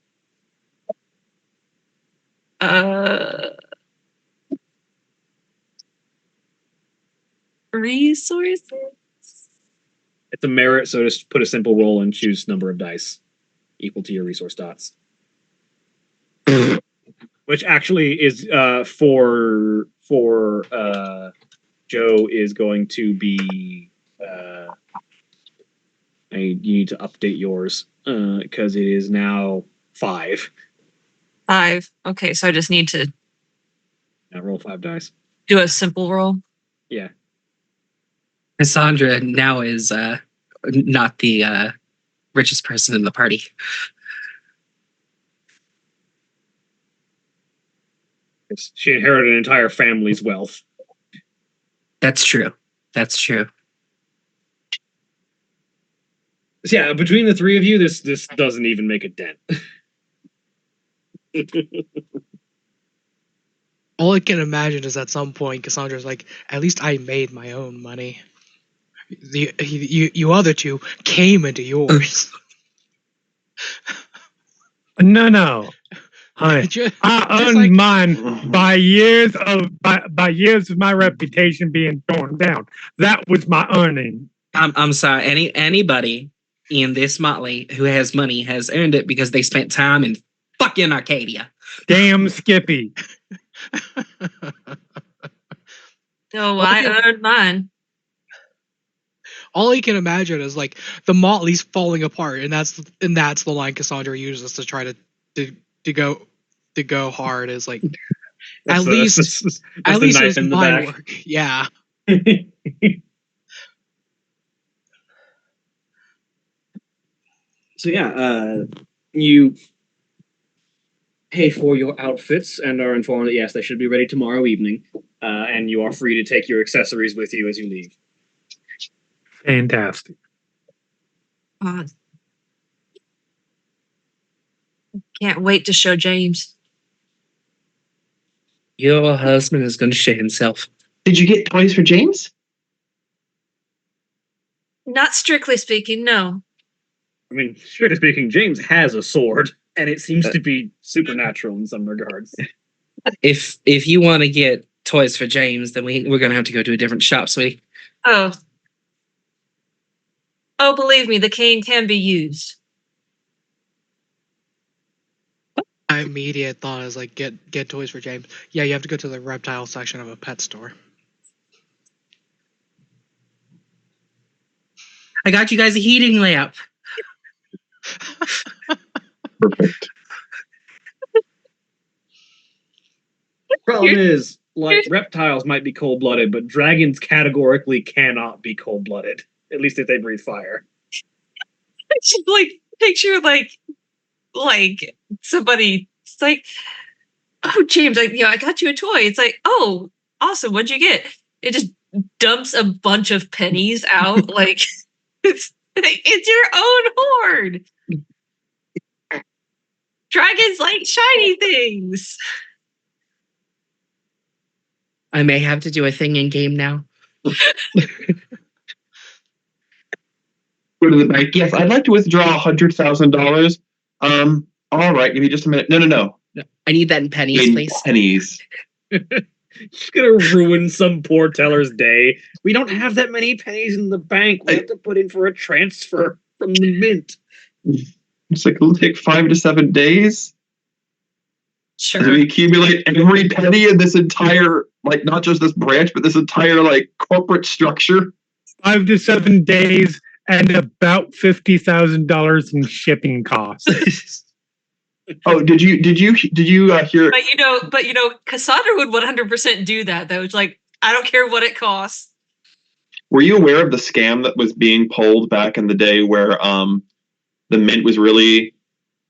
Resources? It's a merit, so just put a simple roll and choose number of dice equal to your resource dots. Which actually is for Joe is going to be you need to update yours because it is now 5. 5. Okay, so I just need to Now roll 5 dice. do a simple roll. Yeah. Cassandra now is not the richest person in the party. She inherited an entire family's wealth. That's true. That's true. So yeah, between the three of you, this doesn't even make a dent. All I can imagine is at some point Cassandra's like, at least I made my own money. You other two came into yours. No. Honey, I earned like, mine by years of my reputation being torn down. That was my earning. I'm sorry. Anybody in this motley who has money has earned it because they spent time in fucking Arcadia. Damn Skippy. No, I earned mine. all I can imagine is like the Motley's falling apart, and that's the line Cassandra uses to try to go hard. Is like at least it's my work. Yeah. So yeah, you pay for your outfits and are informed that yes, they should be ready tomorrow evening, and you are free to take your accessories with you as you leave. Fantastic. Can't wait to show James. Your husband is going to shit himself. Did you get toys for James? Not strictly speaking, no. I mean, strictly speaking, James has a sword, and it seems to be supernatural in some regards. If you want to get toys for James, then we're going to have to go to a different shop, sweetie. Oh, believe me, the cane can be used. My immediate thought is like get toys for James. Yeah, you have to go to the reptile section of a pet store. I got you guys a heating lamp. Perfect. Problem is, like, reptiles might be cold-blooded, but dragons categorically cannot be cold-blooded. At least if they breathe fire. I should picture somebody. It's like, oh, James, I got you a toy. It's like, oh, awesome. What'd you get? It just dumps a bunch of pennies out. Like, it's your own hoard. Dragons like shiny things. I may have to do a thing in game now. Go to the bank. Yes, I'd like to withdraw $100,000. All right, give me just a minute. No. I need that in pennies, please. Pennies. Just gonna ruin some poor teller's day. We don't have that many pennies in the bank. We have to put in for a transfer from the mint. It's like it'll take 5 to 7 days. Sure. As we accumulate every penny in this entire, like, not just this branch, but this entire, like, corporate structure. 5 to 7 days and about $50,000 in shipping costs. Oh, did you hear? But Cassandra would 100% do that though. It's like, I don't care what it costs. Were you aware of the scam that was being pulled back in the day where the mint was really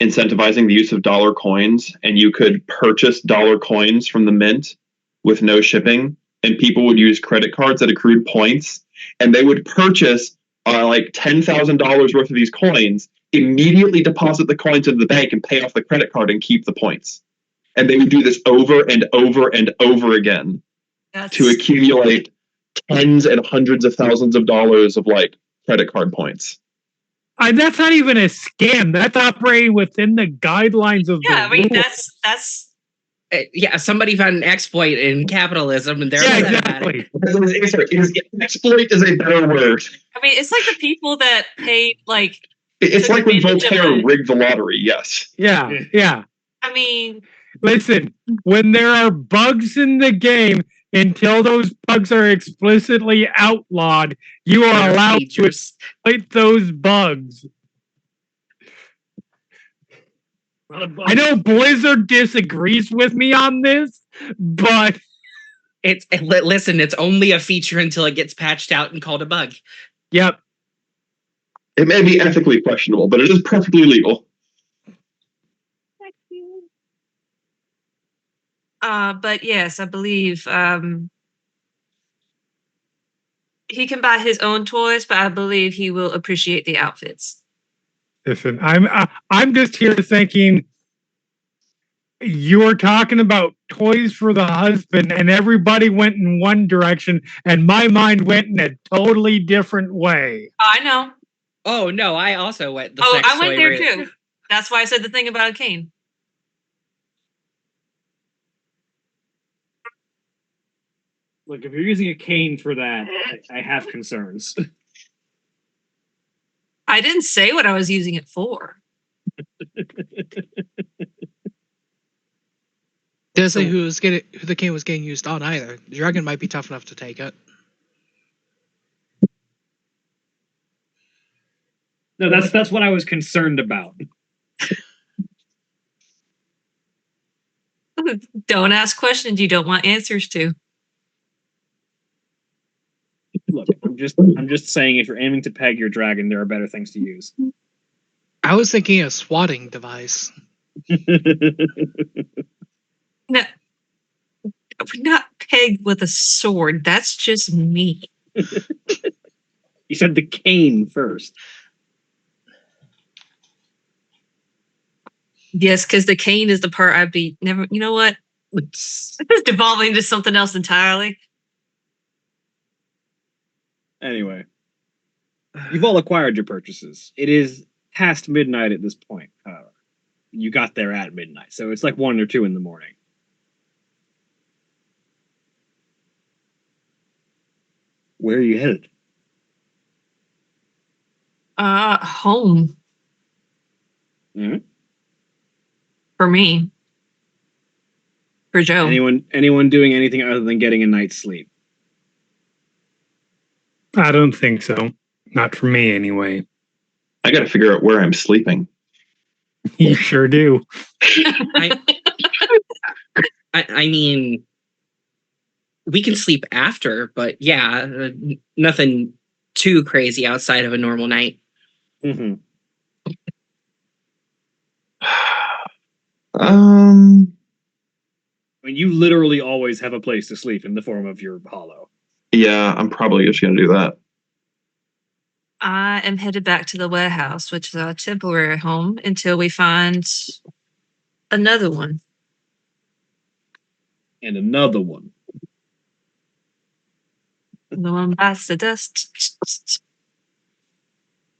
incentivizing the use of dollar coins, and you could purchase dollar coins from the mint with no shipping, and people would use credit cards that accrued points, and they would purchase like $10,000 worth of these coins, immediately deposit the coins into the bank and pay off the credit card and keep the points. And they would do this over and over and over again to accumulate tens and hundreds of thousands of dollars of like credit card points. That's not even a scam. That's operating within the guidelines of Yeah, the I mean, rules. that's Yeah, somebody found an exploit in capitalism, and they're Yeah, upset about it. exactly. Exploit is a better word. I mean, it's like the people that paid like It's took like when advantage of Voltaire the- rigged the lottery. Yes. Yeah. I mean, Listen, when there are bugs in the game, until those bugs are explicitly outlawed, you are allowed to exploit those bugs. I know Blizzard disagrees with me on this, but Listen, it's only a feature until it gets patched out and called a bug. yep. It may be ethically questionable, but it is perfectly legal. but yes, I believe he can buy his own toys, but I believe he will appreciate the outfits. Listen, I'm just here thinking you're talking about toys for the husband, and everybody went in one direction, and my mind went in a totally different way. I know. Oh no, I also went the Oh, sex I went toy there route. too. That's why I said the thing about a cane. Look, if you're using a cane for that, I have concerns. I didn't say what I was using it for. Didn't say who the cane was getting used on either. The dragon might be tough enough to take it. No, that's what I was concerned about. Don't ask questions you don't want answers to. Look, I'm just saying, if you're aiming to peg your dragon, there are better things to use. I was thinking a swatting device. No, we're not pegged with a sword. That's just me. You said the cane first. Yes, because the cane is the part I'd be never. You know what? It's devolving into something else entirely. Anyway, you've all acquired your purchases. It is past midnight at this point. You got there at midnight, so it's like 1 or 2 in the morning. Where are you headed? Home Mhm. for me. For Joe. Anyone doing anything other than getting a night's sleep? I don't think so. Not for me, anyway. I got to figure out where I'm sleeping. You sure do. I mean, we can sleep after, but yeah, nothing too crazy outside of a normal night. Mm-hmm. Um, I mean, you literally always have a place to sleep in the form of your hollow. yeah, I'm probably just gonna do that. I am headed back to the warehouse, which is our temporary home, until we find another one. And another one. The one bites the dust.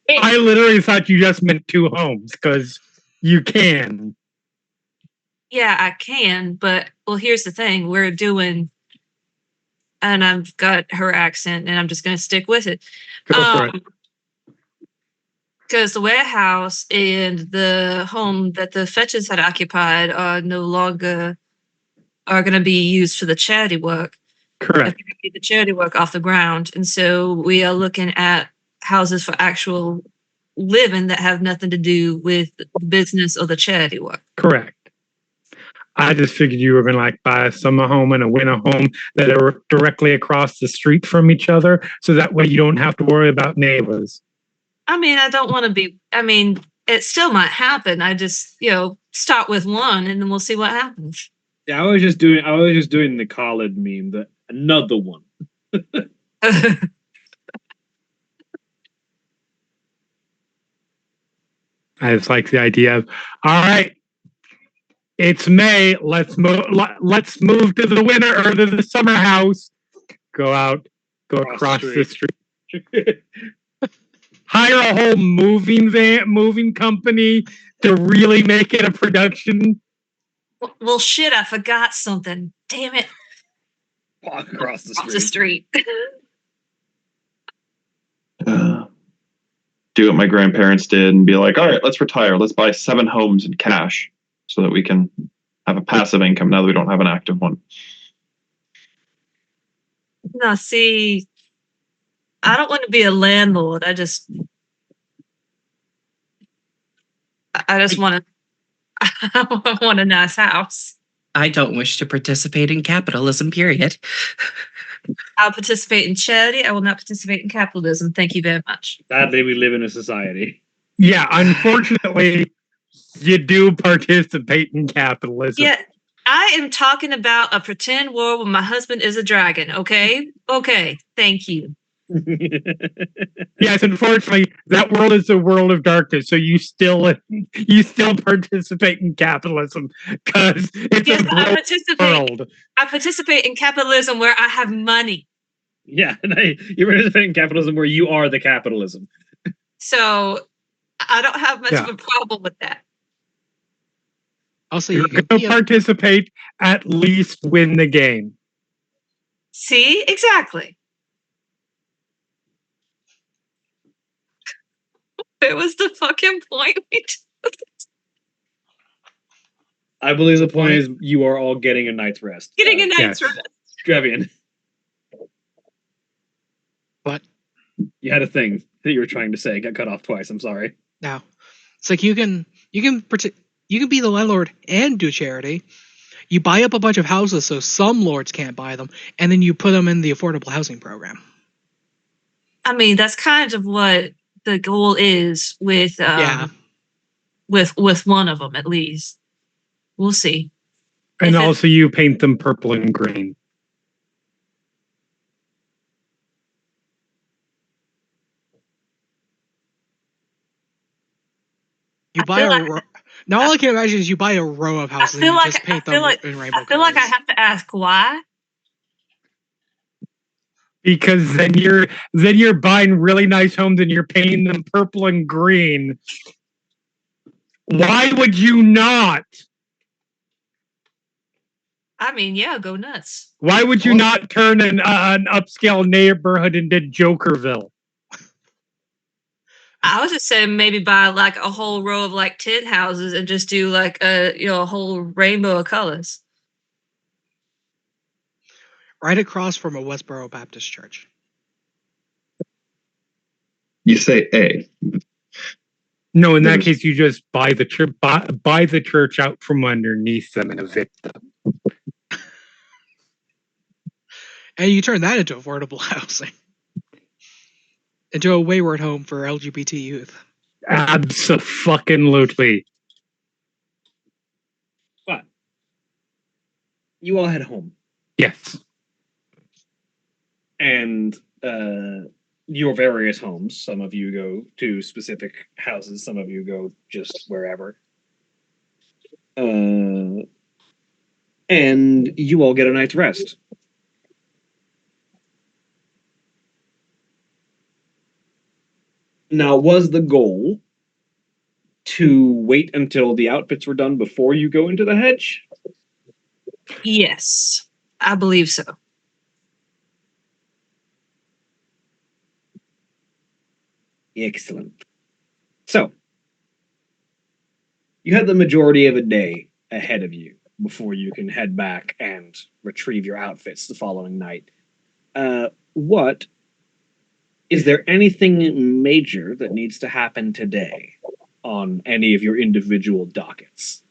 I literally thought you just meant 2 homes, because you can. Yeah, I can, but well, here's the thing: we're doing, and I've got her accent, and I'm just going to stick with it. Go for it. Because the warehouse and the home that the fetches had occupied are no longer going to be used for the charity work. Correct. Get the charity work off the ground, and so we are looking at houses for actual living that have nothing to do with the business or the charity work. Correct. I just figured you were going to like buy a summer home and a winter home that are directly across the street from each other, so that way you don't have to worry about neighbors. I mean, I don't want to be. I mean, it still might happen. I just, start with one, and then we'll see what happens. Yeah, I was just doing the Khalid meme, the another one. I just like the idea of, all right, it's May. Let's move to the winter or to the summer house. Go across the street. Hire a whole moving company to really make it a production. Well, shit! I forgot something. Damn it! Walk across the Off the street. Do what my grandparents did and be like, all right, let's retire. Let's buy 7 homes in cash so that we can have a passive income now that we don't have an active one. No, see, I don't want to be a landlord. I just want to. I want a nice house. I don't wish to participate in capitalism, period. I'll participate in charity. I will not participate in capitalism. Thank you very much. Sadly, we live in a society. Yeah, unfortunately, you do participate in capitalism. Yeah, I am talking about a pretend world where my husband is a dragon. Okay, thank you. Yes, unfortunately, that world is a world of darkness. So you still participate in capitalism because it's Yes, a broke world. I participate in capitalism where I have money. Yeah, you participate in capitalism where you are the capitalism. So I don't have much of a problem with that. Also, You're you could going be to participate, at least win the game. See, exactly. It was the fucking point. I believe the point is you are all getting a night's rest. Getting a night's rest. Drevian. What? You had a thing that you were trying to say. Got cut off twice. I'm sorry. No, it's like you can be the landlord and do charity. You buy up a bunch of houses so some lords can't buy them, and then you put them in the affordable housing program. I mean, that's kind of what the goal is with with one of them at least. We'll see. And also, you paint them purple and green. You buy now all I can imagine is you buy a row of houses and you just paint them in rainbow colors. I feel like I have to ask why. Because then you're buying really nice homes and you're painting them purple and green. Why would you not? I mean, yeah, go nuts. Why would you not turn an upscale neighborhood into Jokerville? I was just saying maybe buy like a whole row of like 10 houses and just do like a whole rainbow of colors. Right across from a Westboro Baptist church. You say A. No, in that case, you just buy the church out from underneath them and evict them. And you turn that into affordable housing. Into a wayward home for LGBT youth. Abso-fucking-lutely. But you all head home. Yes. And your various homes. Some of you go to specific houses. Some of you go just wherever. And you all get a night's rest. Now, was the goal to wait until the outfits were done before you go into the hedge? Yes, I believe so. Excellent. So, you have the majority of a day ahead of you before you can head back and retrieve your outfits the following night. Is there anything major that needs to happen today on any of your individual dockets?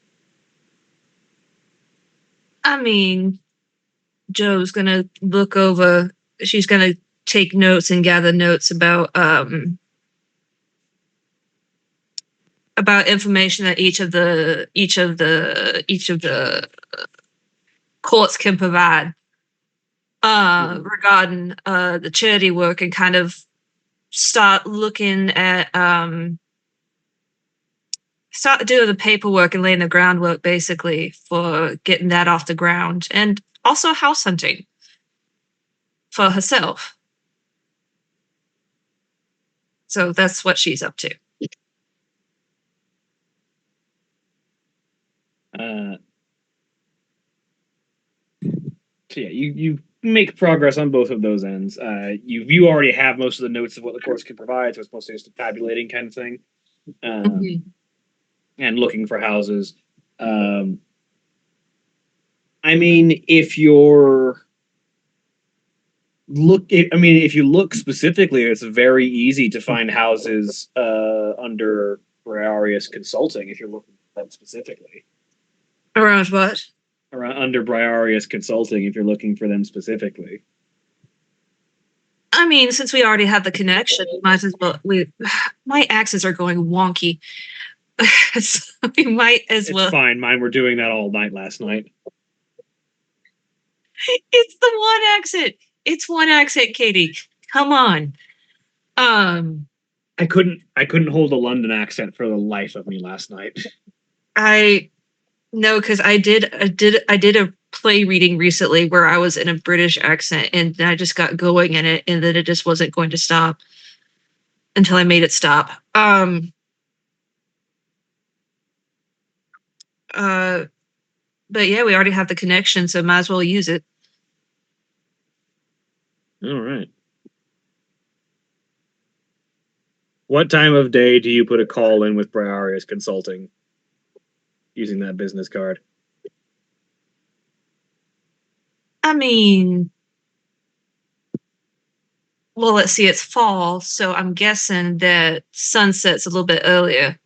I mean, Joe's gonna look over. She's gonna take notes and gather notes about information that each of the courts can provide regarding the charity work, and kind of start looking at start doing the paperwork and laying the groundwork basically for getting that off the ground, and also house hunting for herself. So that's what she's up to. So yeah, you make progress on both of those ends. You already have most of the notes of what the courts can provide, so it's mostly just a tabulating kind of thing, and looking for houses. I mean, if you look specifically, it's very easy to find houses under Briarius Consulting if you're looking for them specifically. Around what? Under Briarius Consulting if you're looking for them specifically. I mean, since we already have the connection, might as well. My axes are going wonky. So we might as well. It's fine. Mine were doing that all night last night. It's the one accent. It's one accent, Katie. Come on. I couldn't hold a London accent for the life of me last night. I no, because I did a play reading recently where I was in a British accent and I just got going in it and then it just wasn't going to stop until I made it stop. But yeah, we already have the connection, so might as well use it. All right. What time of day do you put a call in with Briarius Consulting using that business card? I mean, well, let's see, it's fall, so I'm guessing that sunset's a little bit earlier.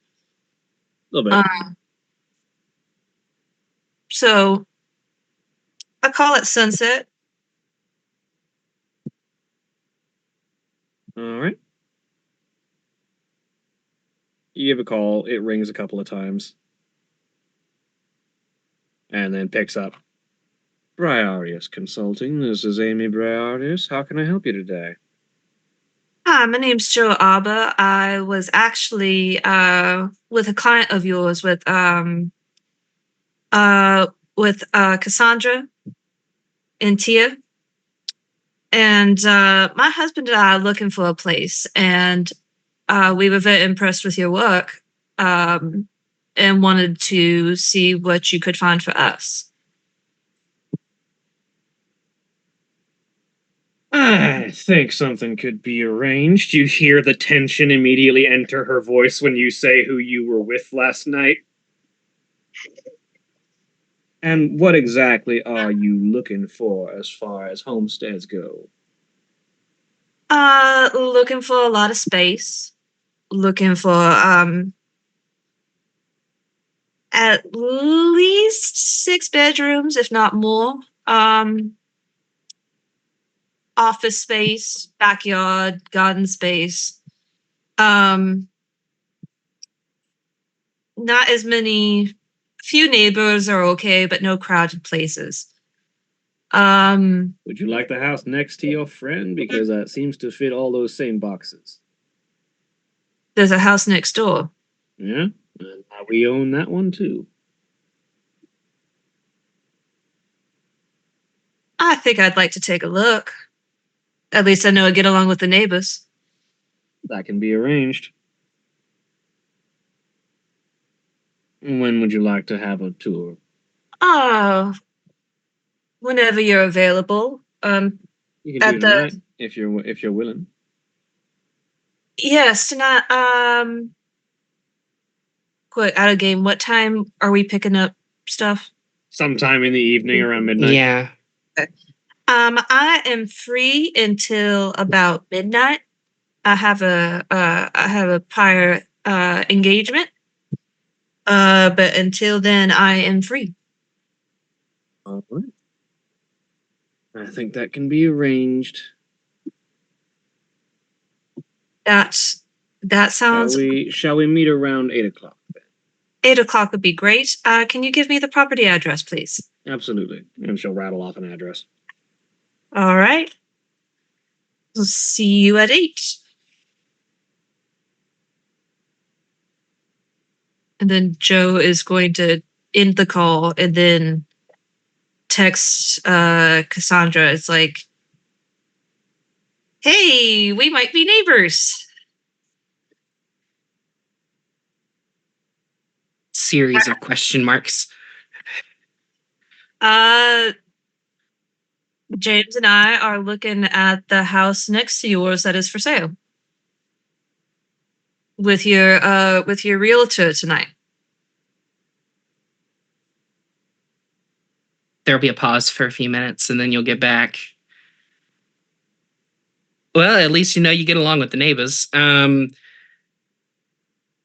A little bit. So I call it sunset. All right. You give a call. It rings a couple of times. And then picks up. Briarius Consulting. This is Amy Briarius. How can I help you today? Hi, my name's Joe Abba. I was actually with a client of yours with Cassandra and Tia. And my husband and I are looking for a place, and we were very impressed with your work and wanted to see what you could find for us. I think something could be arranged. You hear the tension immediately enter her voice when you say who you were with last night. And what exactly are you looking for as far as homesteads go? Looking for a lot of space. Looking for at least 6 bedrooms, if not more. Office space, backyard, garden space. Not as many, few neighbors are okay, but no crowded places. Would you like the house next to your friend? Because that seems to fit all those same boxes. There's a house next door. Yeah? And we own that one too. I think I'd like to take a look. At least I know I get along with the neighbors. That can be arranged. When would you like to have a tour? Oh, whenever you're available. You can At do the- tonight if you're willing. Yes, tonight. Quick, out of game. What time are we picking up stuff? Sometime in the evening around midnight. Yeah. I am free until about midnight. I have a prior engagement. But until then, I am free. All right. I think that can be arranged. That sounds. Shall we meet around 8:00? 8 o'clock would be great. Can you give me the property address, please? Absolutely. And she'll rattle off an address. All right. We'll see you at 8. And then Joe is going to end the call and then text Cassandra. It's like, hey, we might be neighbors. Series of question marks. James and I are looking at the house next to yours that is for sale. With your realtor tonight. There'll be a pause for a few minutes and then you'll get back. Well, at least you know you get along with the neighbors.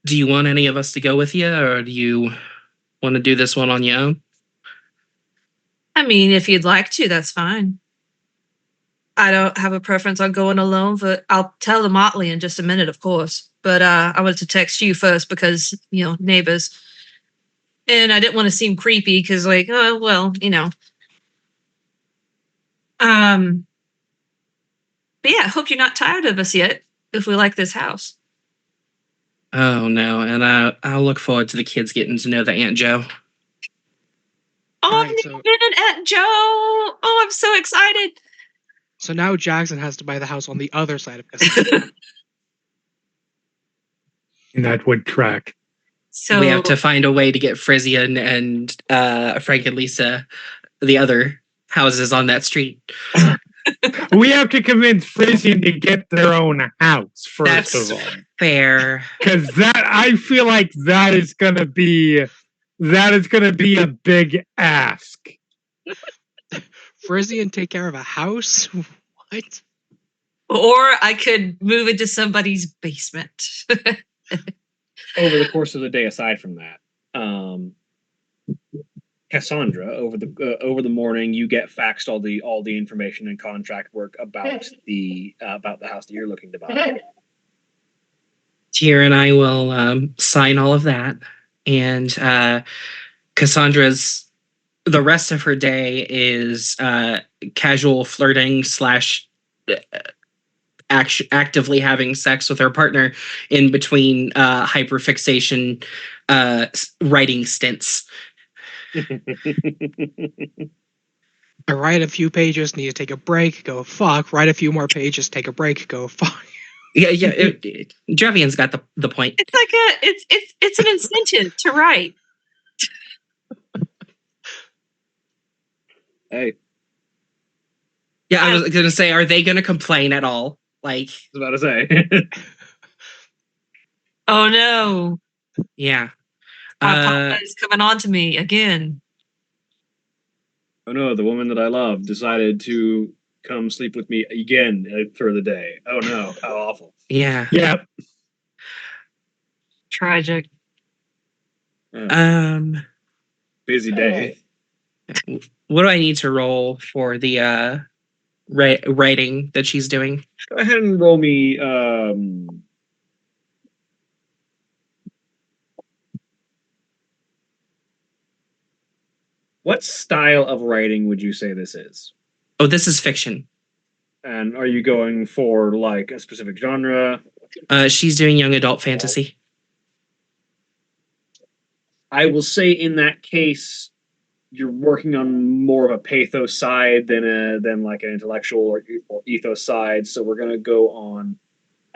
Do you want any of us to go with you, or do you want to do this one on your own? I mean, if you'd like to, that's fine. I don't have a preference on going alone, but I'll tell the Motley in just a minute, of course. But I wanted to text you first because, neighbors. And I didn't want to seem creepy because, like, oh, well, But yeah, I hope you're not tired of us yet. If we like this house. Oh no, and I'll look forward to the kids getting to know the Aunt Joe. Oh, All I've right, never been an Aunt Joe. Oh, I'm so excited. So now Jackson has to buy the house on the other side of Cassandra. And that would track. So We have to find a way to get Frisian and Frank and Lisa, the other houses on that street. We have to convince Frisian to get their own house first That's of all, fair. because that I feel like that is gonna be a big ask. Frisian take care of a house? What? or I could move into somebody's basement. Over the course of the day, aside from that, Cassandra, over the morning, you get faxed all the information and contract work about the house that you're looking to buy. Tyr and I will sign all of that, and Cassandra's the rest of her day is casual flirting / actively having sex with her partner in between hyperfixation writing stints. I write a few pages, need to take a break, go fuck. Write a few more pages, take a break, go fuck. Yeah, Dravian's got the point. It's like it's an incentive to write. Hey, Yeah, I was gonna say, are they gonna complain at all? Like, I was about to say. Oh no, yeah. my papa is coming on to me again. Oh no, the woman that I love decided to come sleep with me again for the day. Oh no, how awful. Yeah. Yeah. Tragic. Busy day. What do I need to roll for the writing that she's doing? Go ahead and roll me. What style of writing would you say this is? Oh, this is fiction. And are you going for like a specific genre? She's doing young adult fantasy. I will say in that case, you're working on more of a pathos side than like an intellectual or ethos side. So we're gonna go on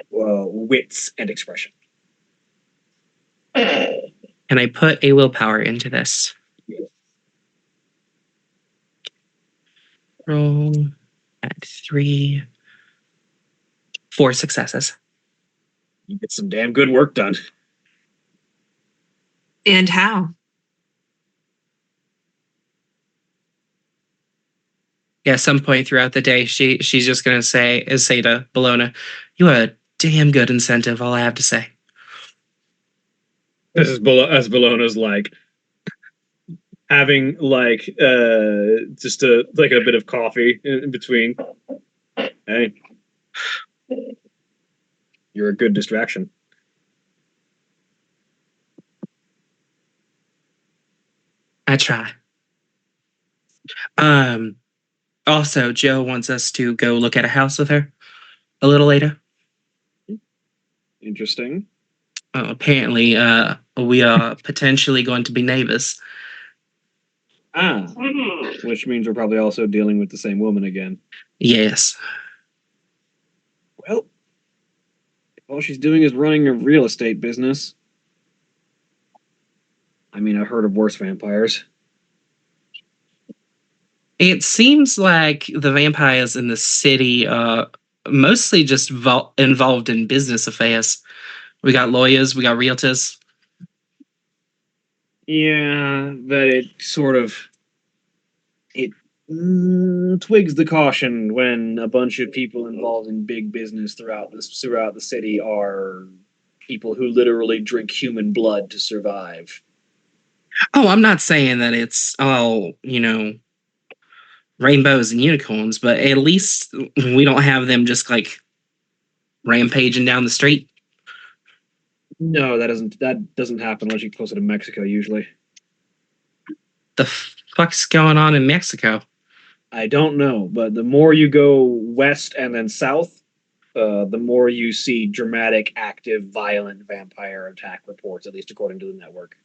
wits and expression. Can I put a willpower into this? Roll at 3, 4 successes. You get some damn good work done. And how? Yeah, at some point throughout the day, she's just gonna say to Bologna, "You are a damn good incentive." All I have to say. This is as Bologna's like having like just a bit of coffee in between. Hey, you're a good distraction. I try. Also, Joe wants us to go look at a house with her a little later. Interesting. Apparently, we are potentially going to be neighbors. Which means we're probably also dealing with the same woman again. Yes. Well, if all she's doing is running a real estate business. I mean, I've heard of worse vampires. It seems like the vampires in the city are mostly just involved in business affairs. We got lawyers, we got realtors. Yeah, but it sort of twigs the caution when a bunch of people involved in big business throughout the city are people who literally drink human blood to survive. Oh, I'm not saying that it's all, rainbows and unicorns, but at least we don't have them just like rampaging down the street. No, that doesn't happen unless you get closer to Mexico usually. The fuck's going on in Mexico? I don't know, but the more you go west and then south, the more you see dramatic, active, violent vampire attack reports, at least according to the network.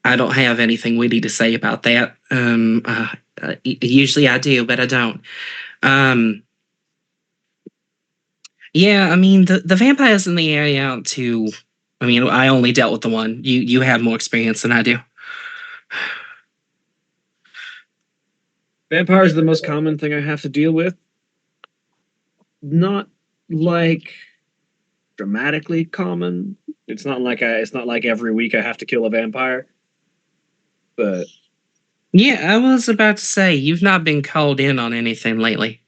I don't have anything witty to say about that. Usually I do, but I don't. Yeah, I mean the vampires in the area aren't too. I mean, I only dealt with the one. You have more experience than I do. Vampires are the most common thing I have to deal with. Not like dramatically common. It's not like every week I have to kill a vampire. But Yeah, I was about to say you've not been called in on anything lately.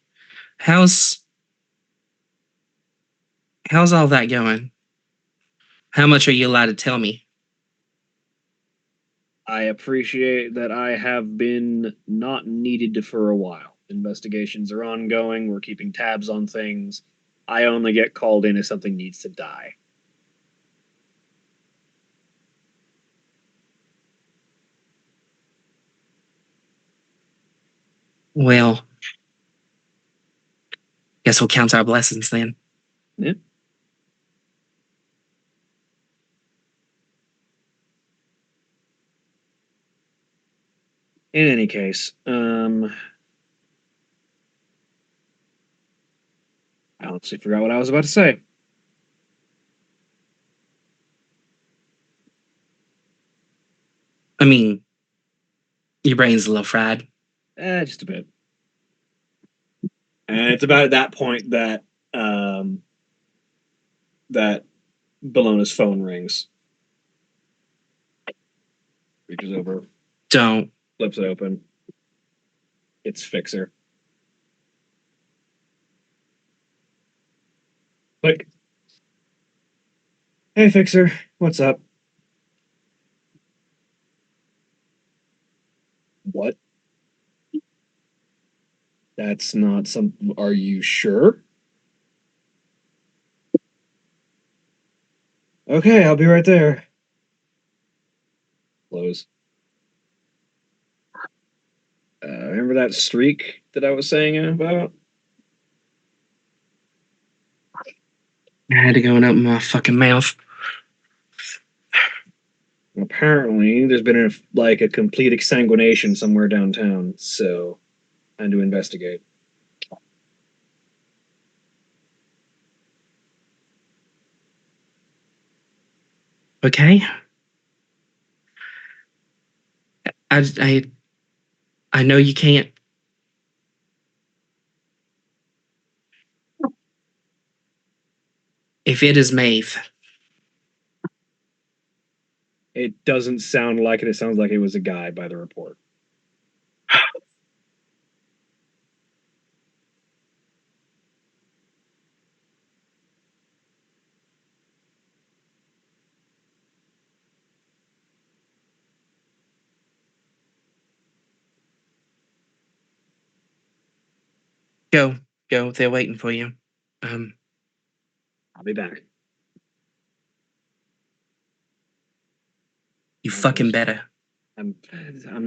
How's all that going? How much are you allowed to tell me? I appreciate that I have been not needed for a while. Investigations are ongoing. We're keeping tabs on things. I only get called in if something needs to die. Well, guess we'll count our blessings then. Yeah. In any case, I honestly forgot what I was about to say. I mean, your brain's a little fried. Just a bit. And it's about at that point that that Bellona's phone rings. Reaches over, Don't. flips it open. It's Fixer. Click. Hey, Fixer. What's up? What? That's not some. Are you sure? Okay, I'll be right there. Close. Remember that streak that I was saying about? I had to go and open my fucking mouth. Apparently, there's been a complete exsanguination somewhere downtown, so time to investigate. Okay. I know you can't. If it is Maeve, It doesn't sound like it. It sounds like it was a guy by the report. go. They're waiting for you. I'll be back. You fucking better. I'm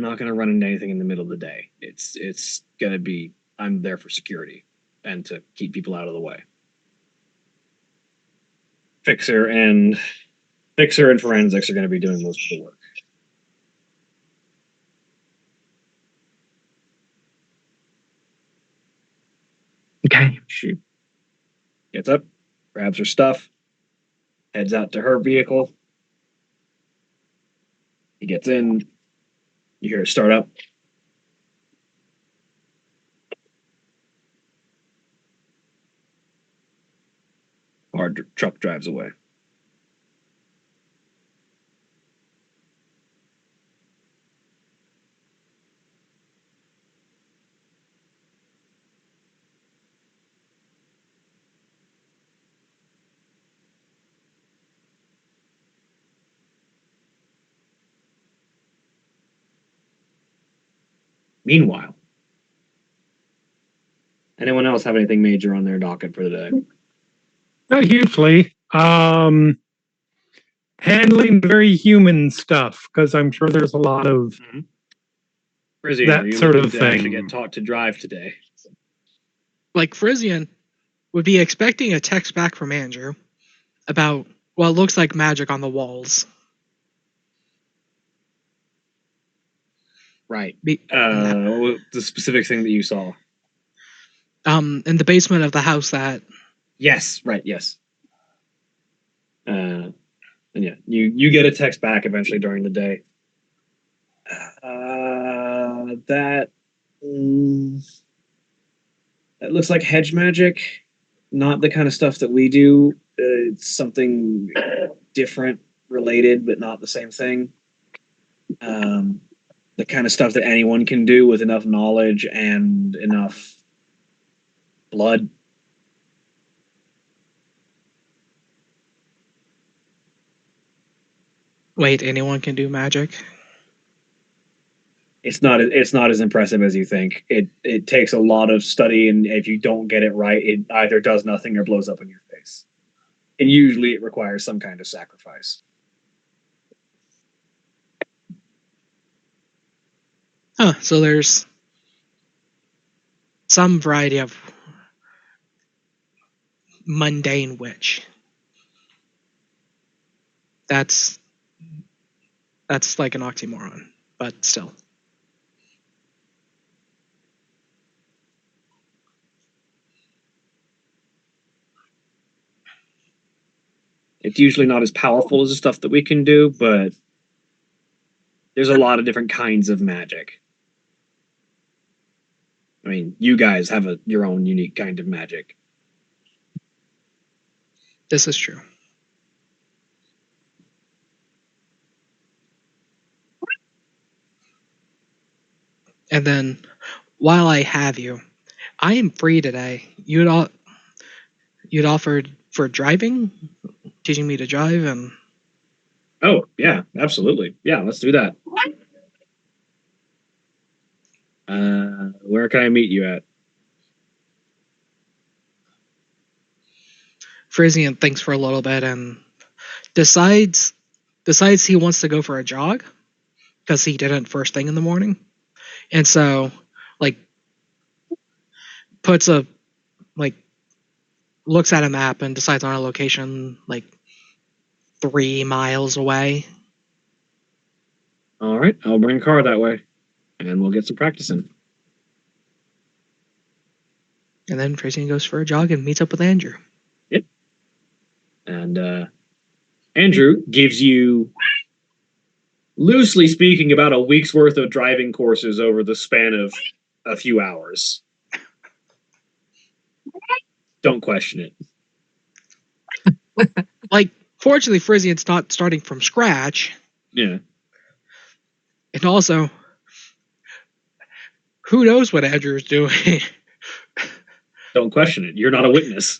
not gonna run into anything in the middle of the day. It's gonna be. I'm there for security and to keep people out of the way. Fixer and forensics are going to be doing most of the work. Okay. She gets up, grabs her stuff, heads out to her vehicle. He gets in. You hear it start up. Our truck drives away. Meanwhile, anyone else have anything major on their docket for the day? Not hugely. handling very human stuff, because I'm sure there's a lot of Frisian, that are you sort of looking to actually thing. get taught to drive today? Like Frisian would be expecting a text back from Andrew about what looks like magic on the walls. Right. Be- What the specific thing that you saw? in the basement of the house that Yes. Right. Yes. And yeah, you get a text back eventually during the day. That that looks like hedge magic, not the kind of stuff that we do. It's something different, related, but not the same thing. The kind of stuff that anyone can do with enough knowledge and enough blood. wait, anyone can do magic? It's not as impressive as you think. It takes a lot of study, and if you don't get it right, it either does nothing or blows up in your face. And usually, it requires some kind of sacrifice. Huh, so there's some variety of mundane witch. That's like an oxymoron, but still. It's usually not as powerful as the stuff that we can do, but there's a lot of different kinds of magic. I mean, you guys have your own unique kind of magic. This is true. And then, while I have you, I am free today. You'd offered for driving, teaching me to drive, and Oh, yeah, absolutely. Yeah, let's do that. Where can I meet you at? Frisian thinks for a little bit and decides he wants to go for a jog because he didn't first thing in the morning, and so like puts a like looks at a map and decides on a location like 3 miles away. All right, I'll bring a car that way, and we'll get some practice in. And then Frisian goes for a jog and meets up with Andrew. Yep. And Andrew gives you, loosely speaking, about a week's worth of driving courses over the span of a few hours. Don't question it. Like, fortunately, Frisian's not starting from scratch. Yeah. And also, who knows what Andrew's doing? Don't question it. You're not a witness.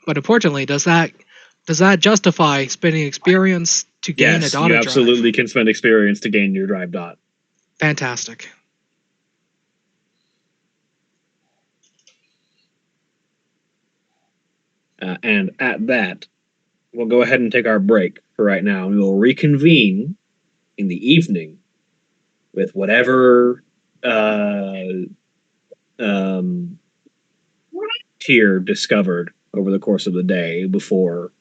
But importantly, does that justify spending experience to gain a Yes, dot you of absolutely drive? can spend experience to gain your drive dot. Fantastic. And at that, we'll go ahead and take our break for right now. We will reconvene in the evening with whatever tier discovered over the course of the day before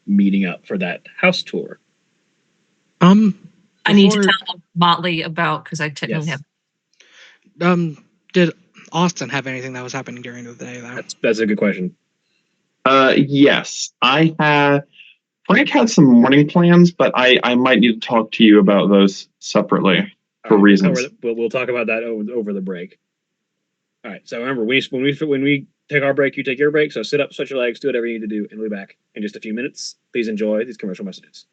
meeting up for that house tour. I need to before- tell Motley about because I technically Yes. have. Did Austin have anything that was happening during the day though? That's a good question. Yes, I had. Frank had some morning plans, but I might need to talk to you about those separately for reasons. We'll talk about that over the break. All right. So remember, when we take our break, you take your break. So sit up, stretch your legs, do whatever you need to do, and we'll be back in just a few minutes. Please enjoy these commercial messages.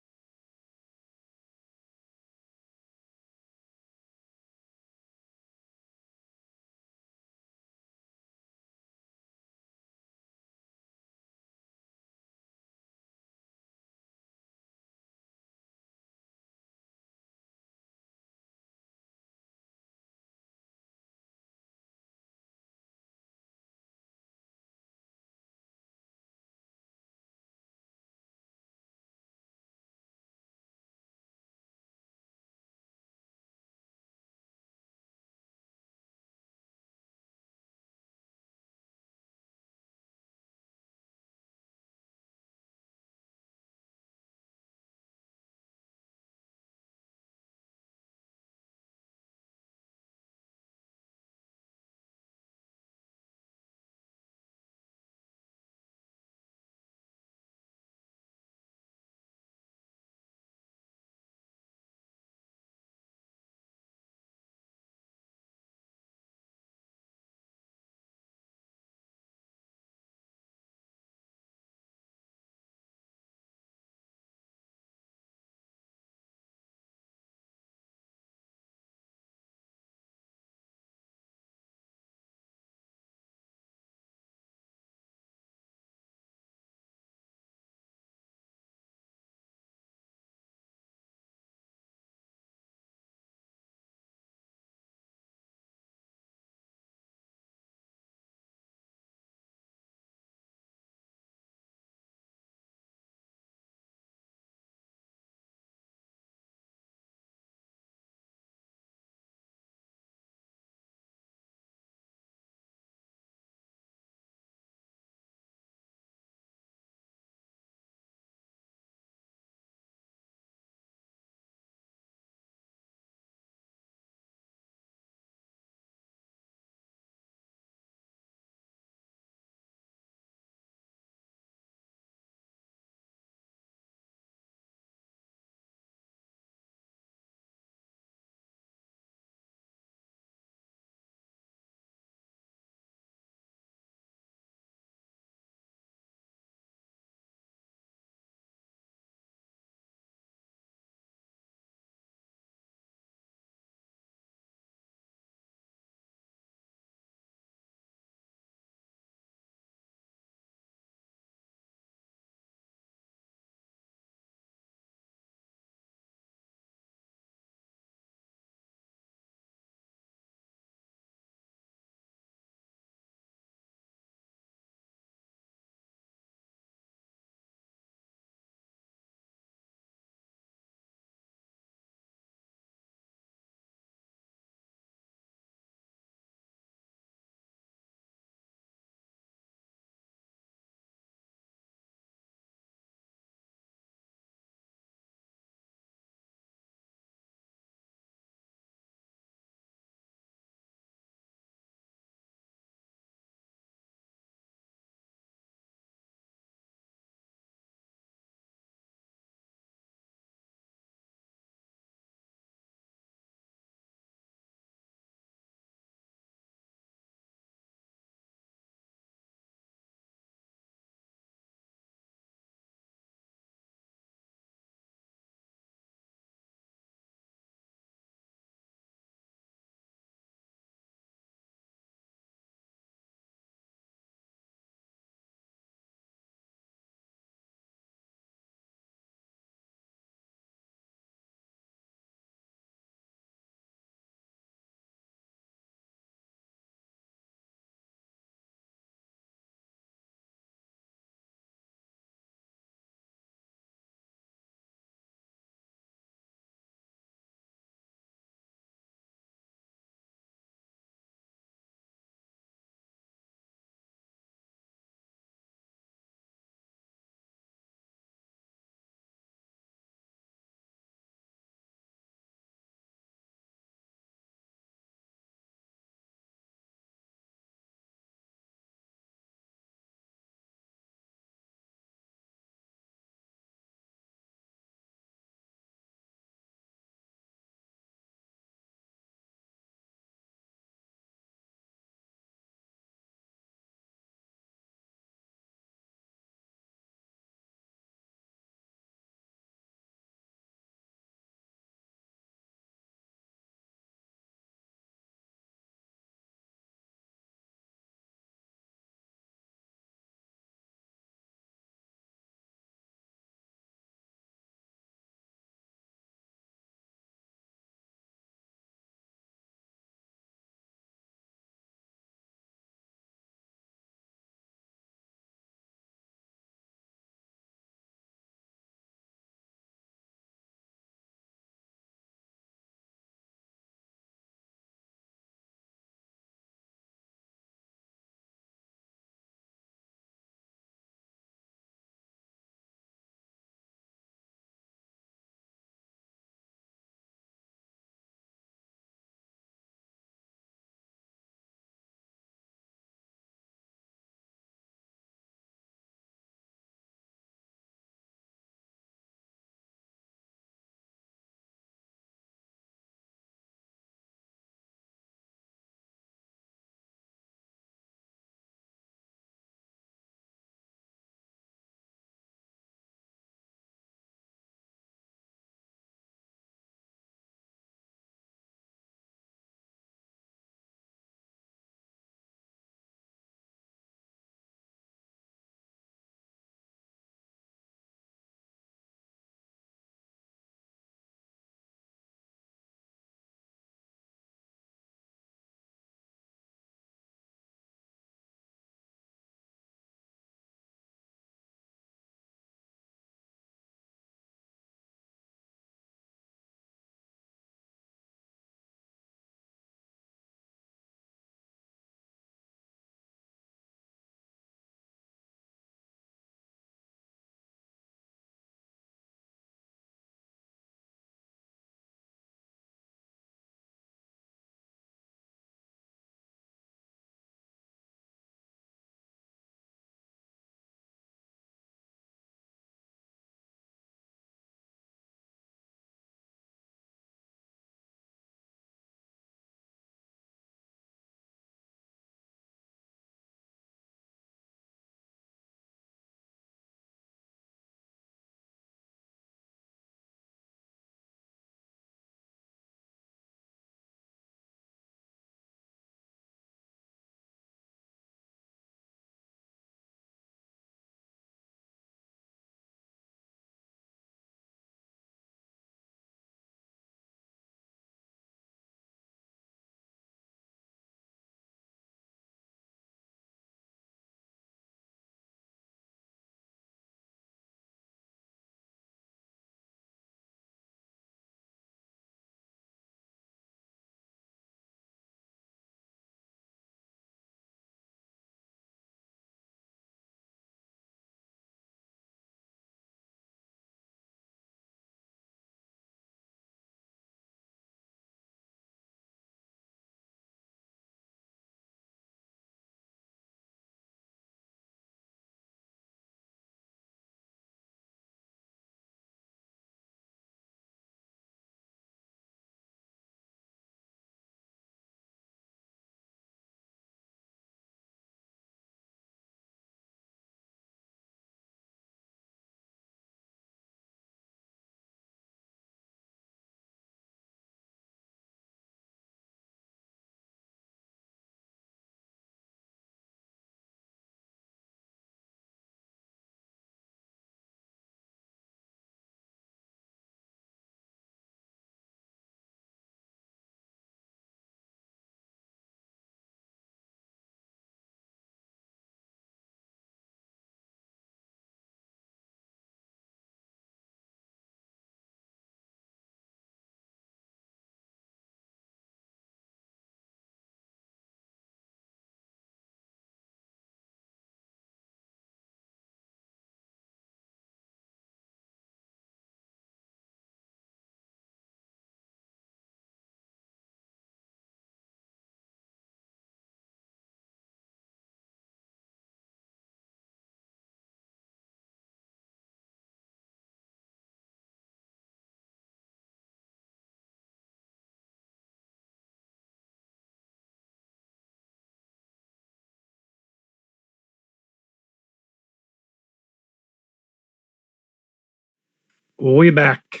We back.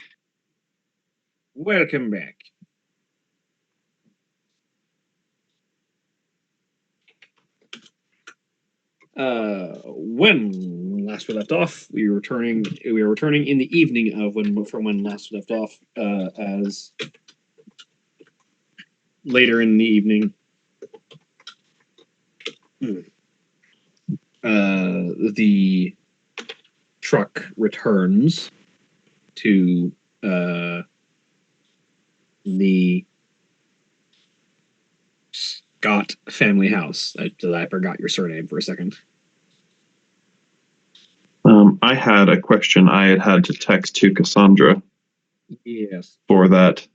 Welcome back. When last we left off, we were returning in the evening of when last we left off, as later in the evening. The truck returns to the Scott family house. I forgot your surname for a second. I had a question I had to text to Cassandra Yes. for that.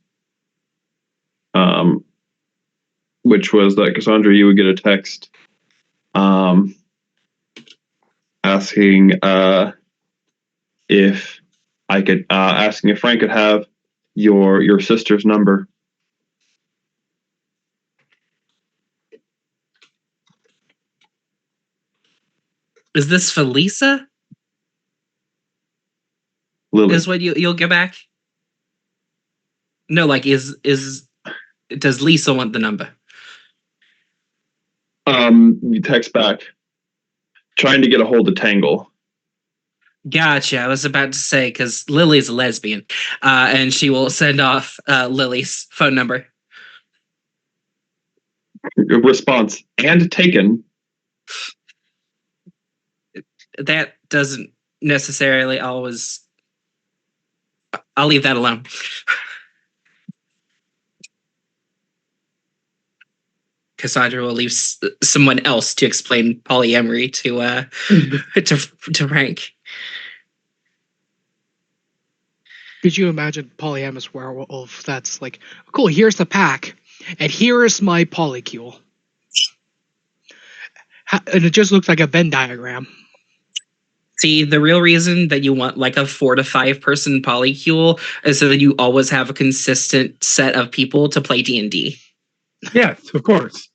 Which was that Cassandra, you would get a text asking if I could asking if Frank could have your sister's number. Is this for Lisa? Lily. Is what you'll get back? No, like is does Lisa want the number? You text back trying to get a hold of Tangle. Gotcha. I was about to say because Lily's a lesbian, and she will send off Lily's phone number. Response and taken. That doesn't necessarily always. I'll leave that alone. Cassandra will leave someone else to explain polyamory to Frank. Could you imagine polyamorous werewolf that's like, cool, here's the pack, and here is my polycule. And it just looks like a Venn diagram. See, the real reason that you want like a 4 to 5 person polycule is so that you always have a consistent set of people to play D&D. Yes, of course.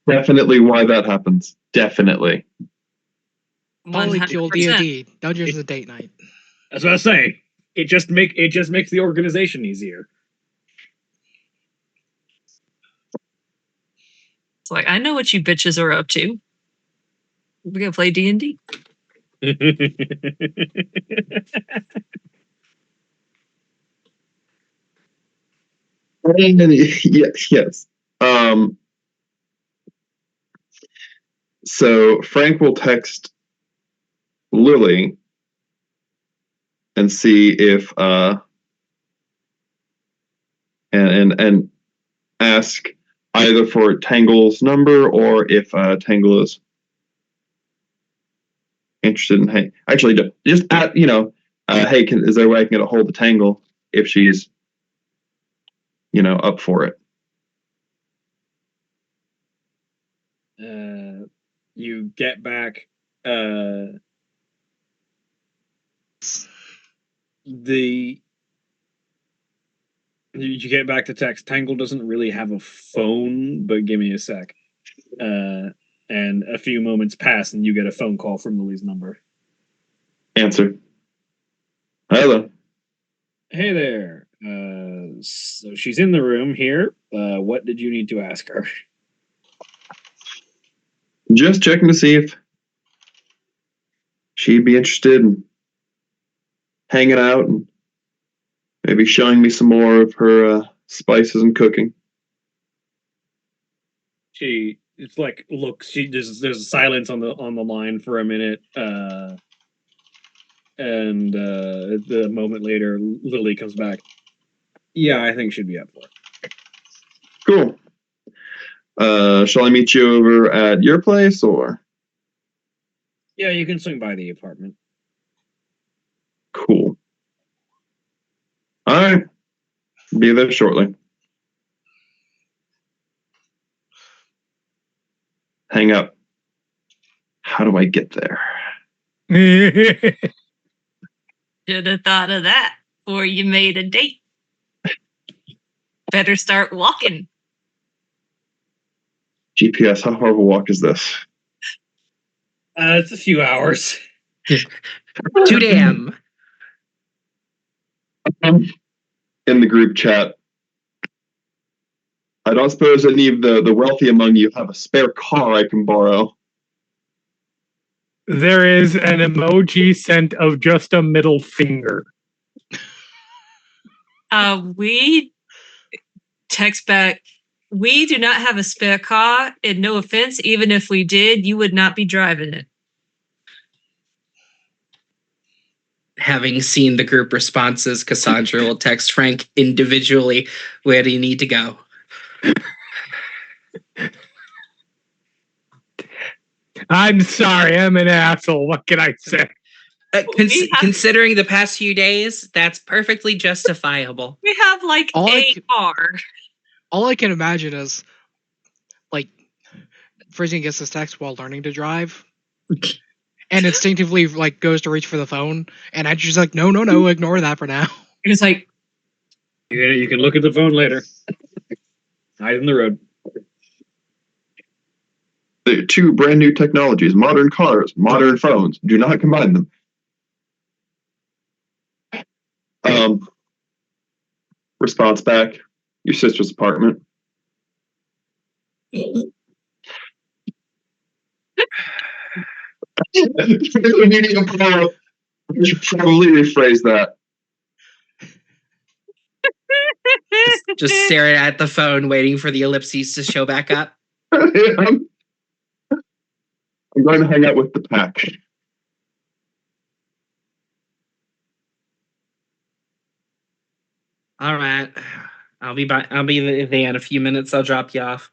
Definitely why that happens. Definitely. Polycule 100%. D&D, Dungeons and Date Night. That's what I was saying. It just makes the organization easier. It's like, I know what you bitches are up to. We're gonna play D&D. Yes. So Frank will text Lily and see if and ask either for Tangle's number or if Tangle is interested in. Hey, actually, just at hey, is there a way I can get a hold of Tangle if she's up for it? You get back you get back the text. Tangle doesn't really have a phone, but give me a sec. And a few moments pass, and you get a phone call from Lily's number. Answer. Hello. Hey there. So she's in the room here. What did you need to ask her? Just checking to see if she'd be interested in hanging out and maybe showing me some more of her spices and cooking. There's a silence on the line for a minute, and the moment later, Lily comes back. Yeah, I think she'd be up for it. Cool. Shall I meet you over at your place or? Yeah, you can swing by the apartment. Cool. All right. Be there shortly. Hang up. How do I get there? Should have thought of that before you made a date. Better start walking. GPS, how far of a walk is this? It's a few hours. Too damn. In the group chat, I don't suppose any of the wealthy among you have a spare car I can borrow. There is an emoji sent of just a middle finger. We text back, we do not have a spare car, and no offense, even if we did, you would not be driving it. Having seen the group responses, Cassandra will text Frank individually, where do you need to go? I'm sorry, I'm an asshole. What can I say? Considering the past few days, that's perfectly justifiable. We have like a car. All I can imagine is like Frisian gets this text while learning to drive and instinctively like goes to reach for the phone, and I'm just like, no, ignore that for now. It's like, You can look at the phone later. Hide in the road. They're two brand new technologies, modern cars, modern phones. Do not combine them. Response back, your sister's apartment. Maybe you should probably rephrase that. Just staring at the phone, waiting for the ellipses to show back up. I'm going to hang out with the pack. All right, I'll be there in a few minutes. I'll drop you off.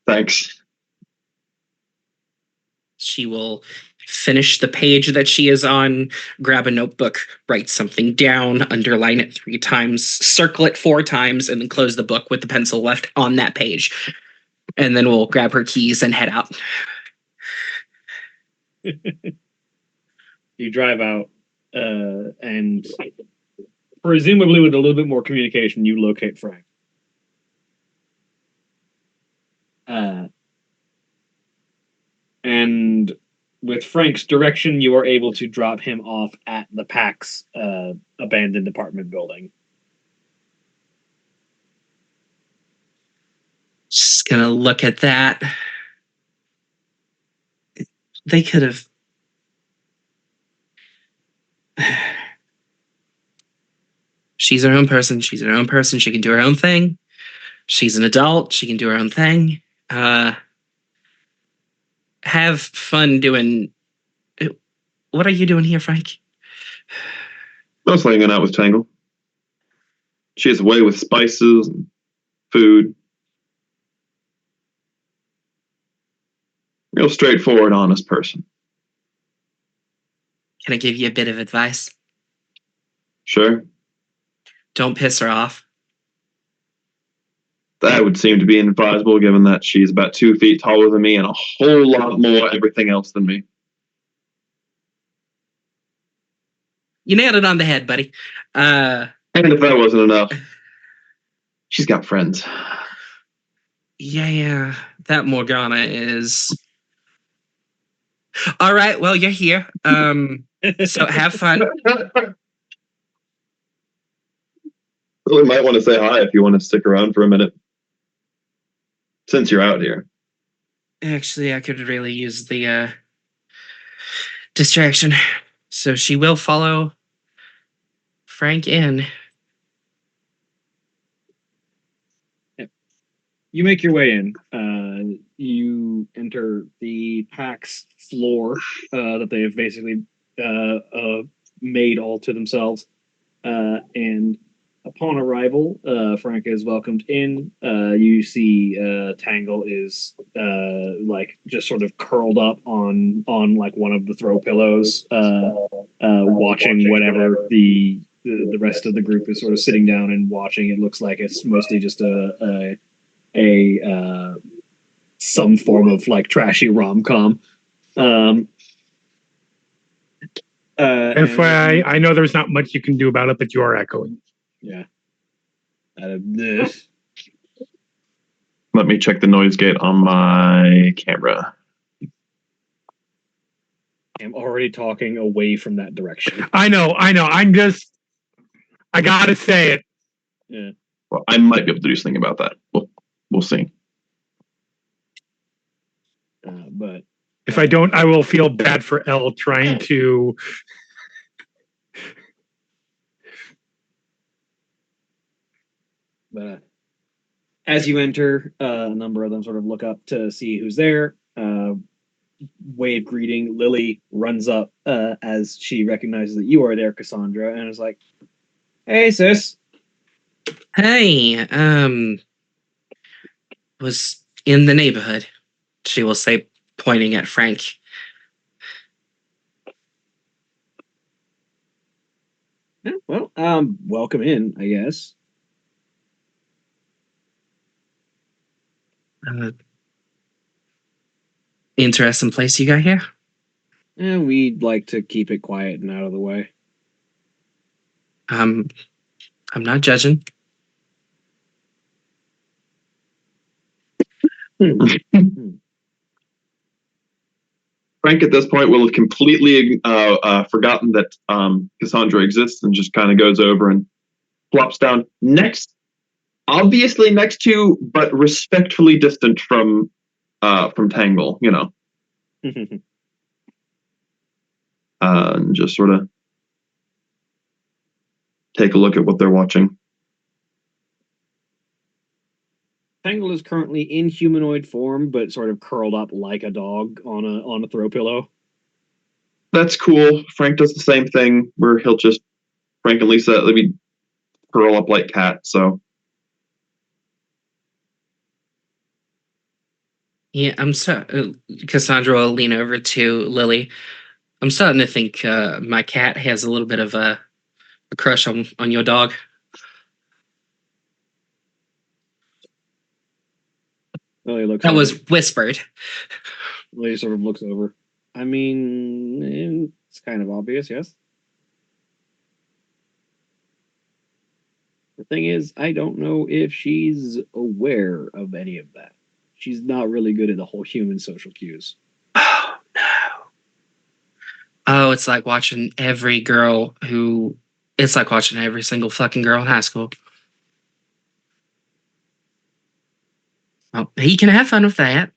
Thanks. She will finish the page that she is on, grab a notebook, write something down, underline it 3 times, circle it 4 times, and then close the book with the pencil left on that page. And then we'll grab her keys and head out. You drive out, and presumably with a little bit more communication, you locate Frank. And with Frank's direction, you are able to drop him off at the PAC's abandoned apartment building. Just gonna look at that. They could have. She's her own person. She's her own person. She can do her own thing. She's an adult. She can do her own thing. Have fun doing. What are you doing here, Frank? Mostly hanging out with Tangle. She has a way with spices and food. Real straightforward, honest person. Can I give you a bit of advice? Sure. Don't piss her off. That would seem to be inadvisable given that she's about 2 feet taller than me and a whole lot more everything else than me. You nailed it on the head, buddy. And if that wasn't enough, she's got friends. Yeah, that Morgana is. All right, well, you're here. So have fun. Really might want to say hi if you want to stick around for a minute. Since you're out here. Actually, I could really use the distraction. So she will follow Frank in. You make your way in. You enter the PAC's floor that they have basically made all to themselves. And upon arrival, Frank is welcomed in. You see Tangle is like just sort of curled up on like one of the throw pillows, watching whatever the rest of the group is sort of sitting down and watching. It looks like it's mostly just a some form of like trashy rom-com. FYI, I know there's not much you can do about it, but you are echoing. Yeah. Let me check the noise gate on my camera. am already talking away from that direction. I know. I gotta say it. Yeah. Well, I might be able to do something about that. We'll see. But If I don't, I will feel bad for Elle trying to. But as you enter, a number of them sort of look up to see who's there. Wave greeting. Lily runs up as she recognizes that you are there, Cassandra, and is like, "Hey, sis." Hey, was in the neighborhood, she will say, pointing at Frank. Yeah, well, welcome in, I guess. Interesting place you got here. We'd like to keep it quiet and out of the way. I'm not judging. Frank at this point will have completely forgotten that Cassandra exists and just kind of goes over and plops down obviously next to, but respectfully distant from Tangle, and just sort of take a look at what they're watching. Tangle is currently in humanoid form, but sort of curled up like a dog on a throw pillow. That's cool. Frank does the same thing where he'll just Frank and Lisa maybe curl up like cats. So Yeah, Cassandra will lean over to Lily. I'm starting to think my cat has a little bit of a crush on your dog. Lily looks. That over. was whispered. Lily sort of looks over. I mean, it's kind of obvious, yes. The thing is, I don't know if she's aware of any of that. She's not really good at the whole human social cues. Oh no. Oh, it's like watching every girl who. It's like watching every single fucking girl in high school. Well, he can have fun with that.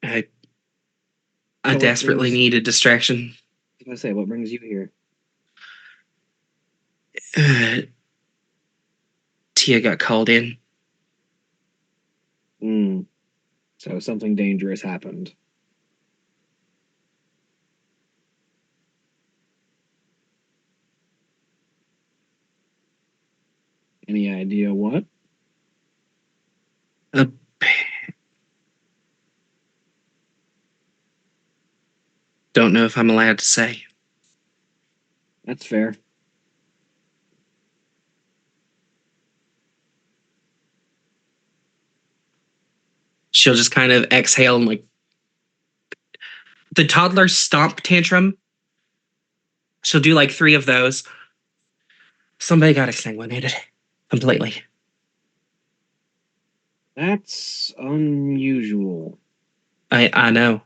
I So desperately need a distraction. I was gonna say, what brings you here? Tia got called in. So something dangerous happened. Any idea what? Don't know if I'm allowed to say. That's fair. She'll just kind of exhale and like the toddler stomp tantrum. She'll do like 3 of those. Somebody got exsanguinated completely. That's unusual. I know.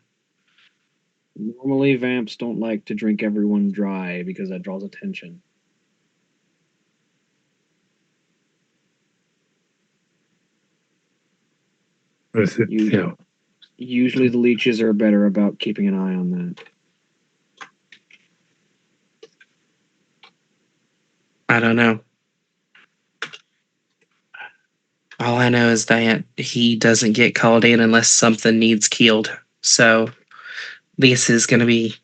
Normally, vamps don't like to drink everyone dry because that draws attention. Usually the leeches are better about keeping an eye on that. I don't know. All I know is that he doesn't get called in unless something needs killed. So this is going to be...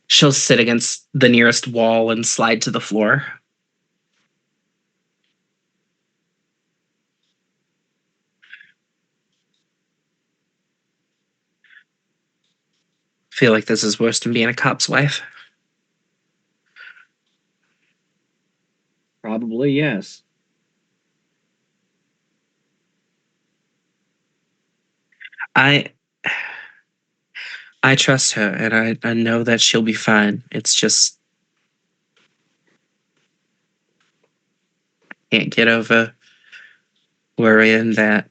She'll sit against the nearest wall and slide to the floor. Feel like this is worse than being a cop's wife. Probably, yes. I trust her, and I know that she'll be fine. It's just can't get over worrying that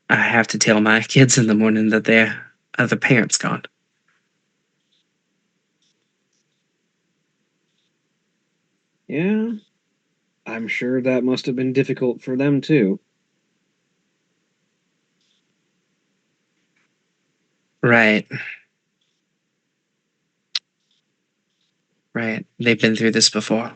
I have to tell my kids in the morning that their other parent's gone. Yeah, I'm sure that must have been difficult for them too. Right. Right. They've been through this before.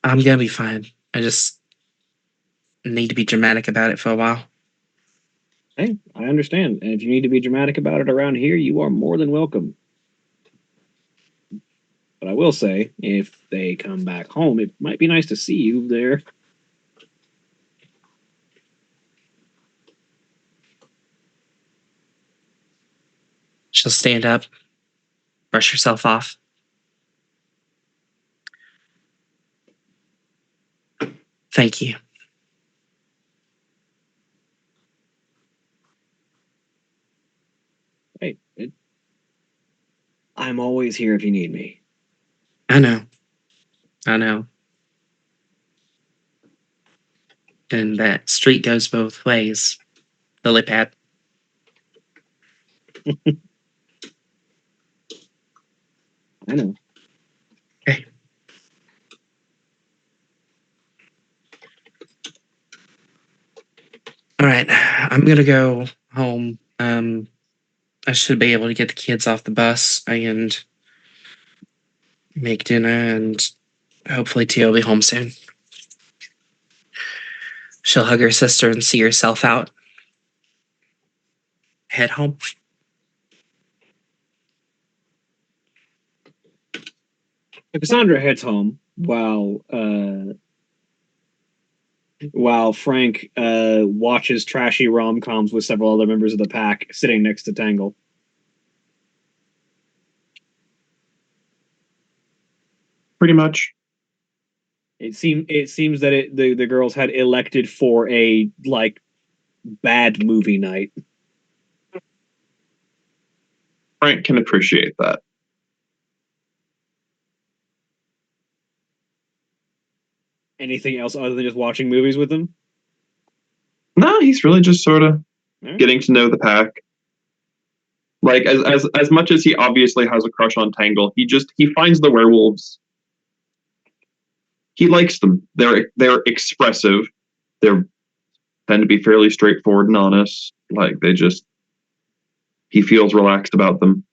I'm gonna be fine. I just need to be dramatic about it for a while. Hey, I understand. And if you need to be dramatic about it around here, you are more than welcome. But I will say, if they come back home, it might be nice to see you there. She'll stand up, brush herself off. Thank you. Hey, I'm always here if you need me. I know. I know. And that street goes both ways. Lily pad. I know. Okay. All right. I'm gonna go home. I should be able to get the kids off the bus and make dinner, and hopefully Tia will be home soon. She'll hug her sister and see herself out. Head home. Cassandra heads home while Frank watches trashy rom-coms with several other members of the pack sitting next to Tangle. Pretty much. It seems that the girls had elected for a bad movie night. Frank can appreciate that. Anything else other than just watching movies with them? No, he's really just sort of All right. getting to know the pack. Like as much as he obviously has a crush on Tangle, he finds the werewolves. He likes them. They're expressive. They tend to be fairly straightforward and honest. Like he feels relaxed about them,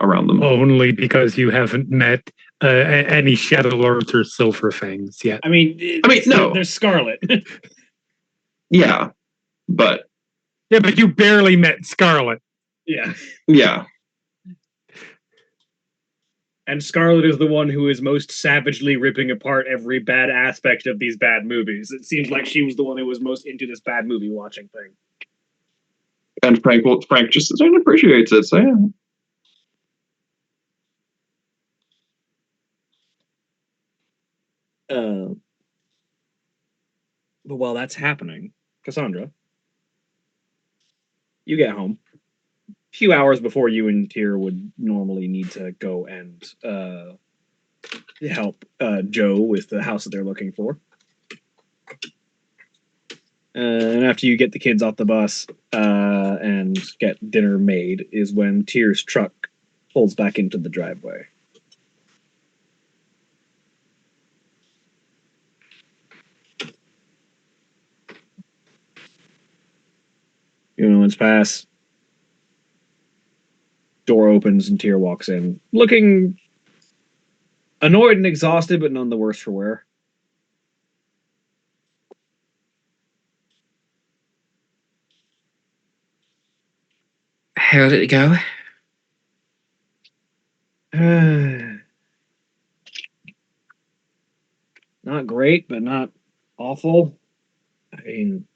around them. Only because you haven't met any Shadow Lords or Silver Fangs yet. I mean, no. There's Scarlet. Yeah, but Yeah, but you barely met Scarlet. Yeah. And Scarlet is the one who is most savagely ripping apart every bad aspect of these bad movies. It seems like she was the one who was most into this bad movie watching thing. And Frank just appreciates it. So yeah. But while that's happening, Cassandra, you get home a few hours before you and Tyr would normally need to go and help Joe with the house that they're looking for. And after you get the kids off the bus and get dinner made is when Tyr's truck pulls back into the driveway. few moments pass. Door opens and Tyr walks in, looking annoyed and exhausted, but none the worse for wear. How did it go? Not great, but not awful. I mean,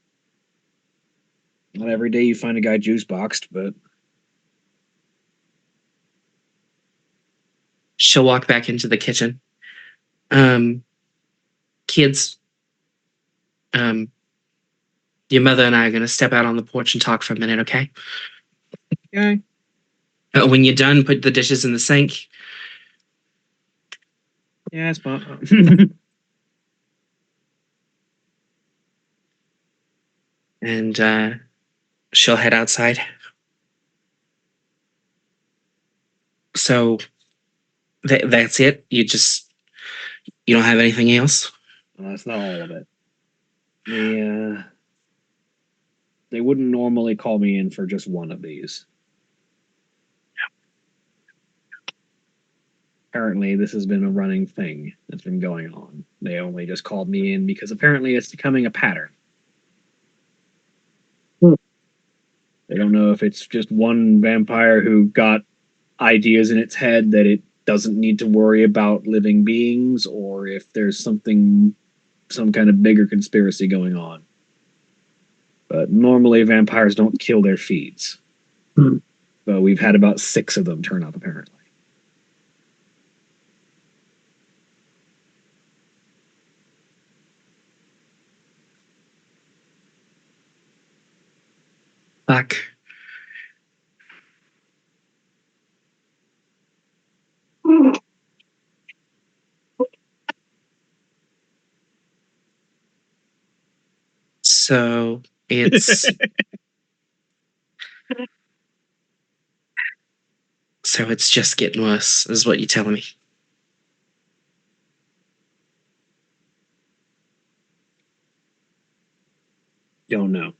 not every day you find a guy juice boxed, but She'll walk back into the kitchen. Kids, Your mother and I are going to step out on the porch and talk for a minute, okay? Okay. When you're done, put the dishes in the sink. Yeah, it's fine. And she'll head outside. So that's it? You don't have anything else? Well, that's not all of it. They wouldn't normally call me in for just one of these. Apparently, this has been a running thing that's been going on. They only just called me in because apparently it's becoming a pattern. They don't know if it's just one vampire who got ideas in its head that it doesn't need to worry about living beings, or if there's some kind of bigger conspiracy going on. But normally vampires don't kill their feeds. But we've had about 6 of them turn up, apparently. Fuck. So it's so it's just getting worse, is what you're telling me. Don't know.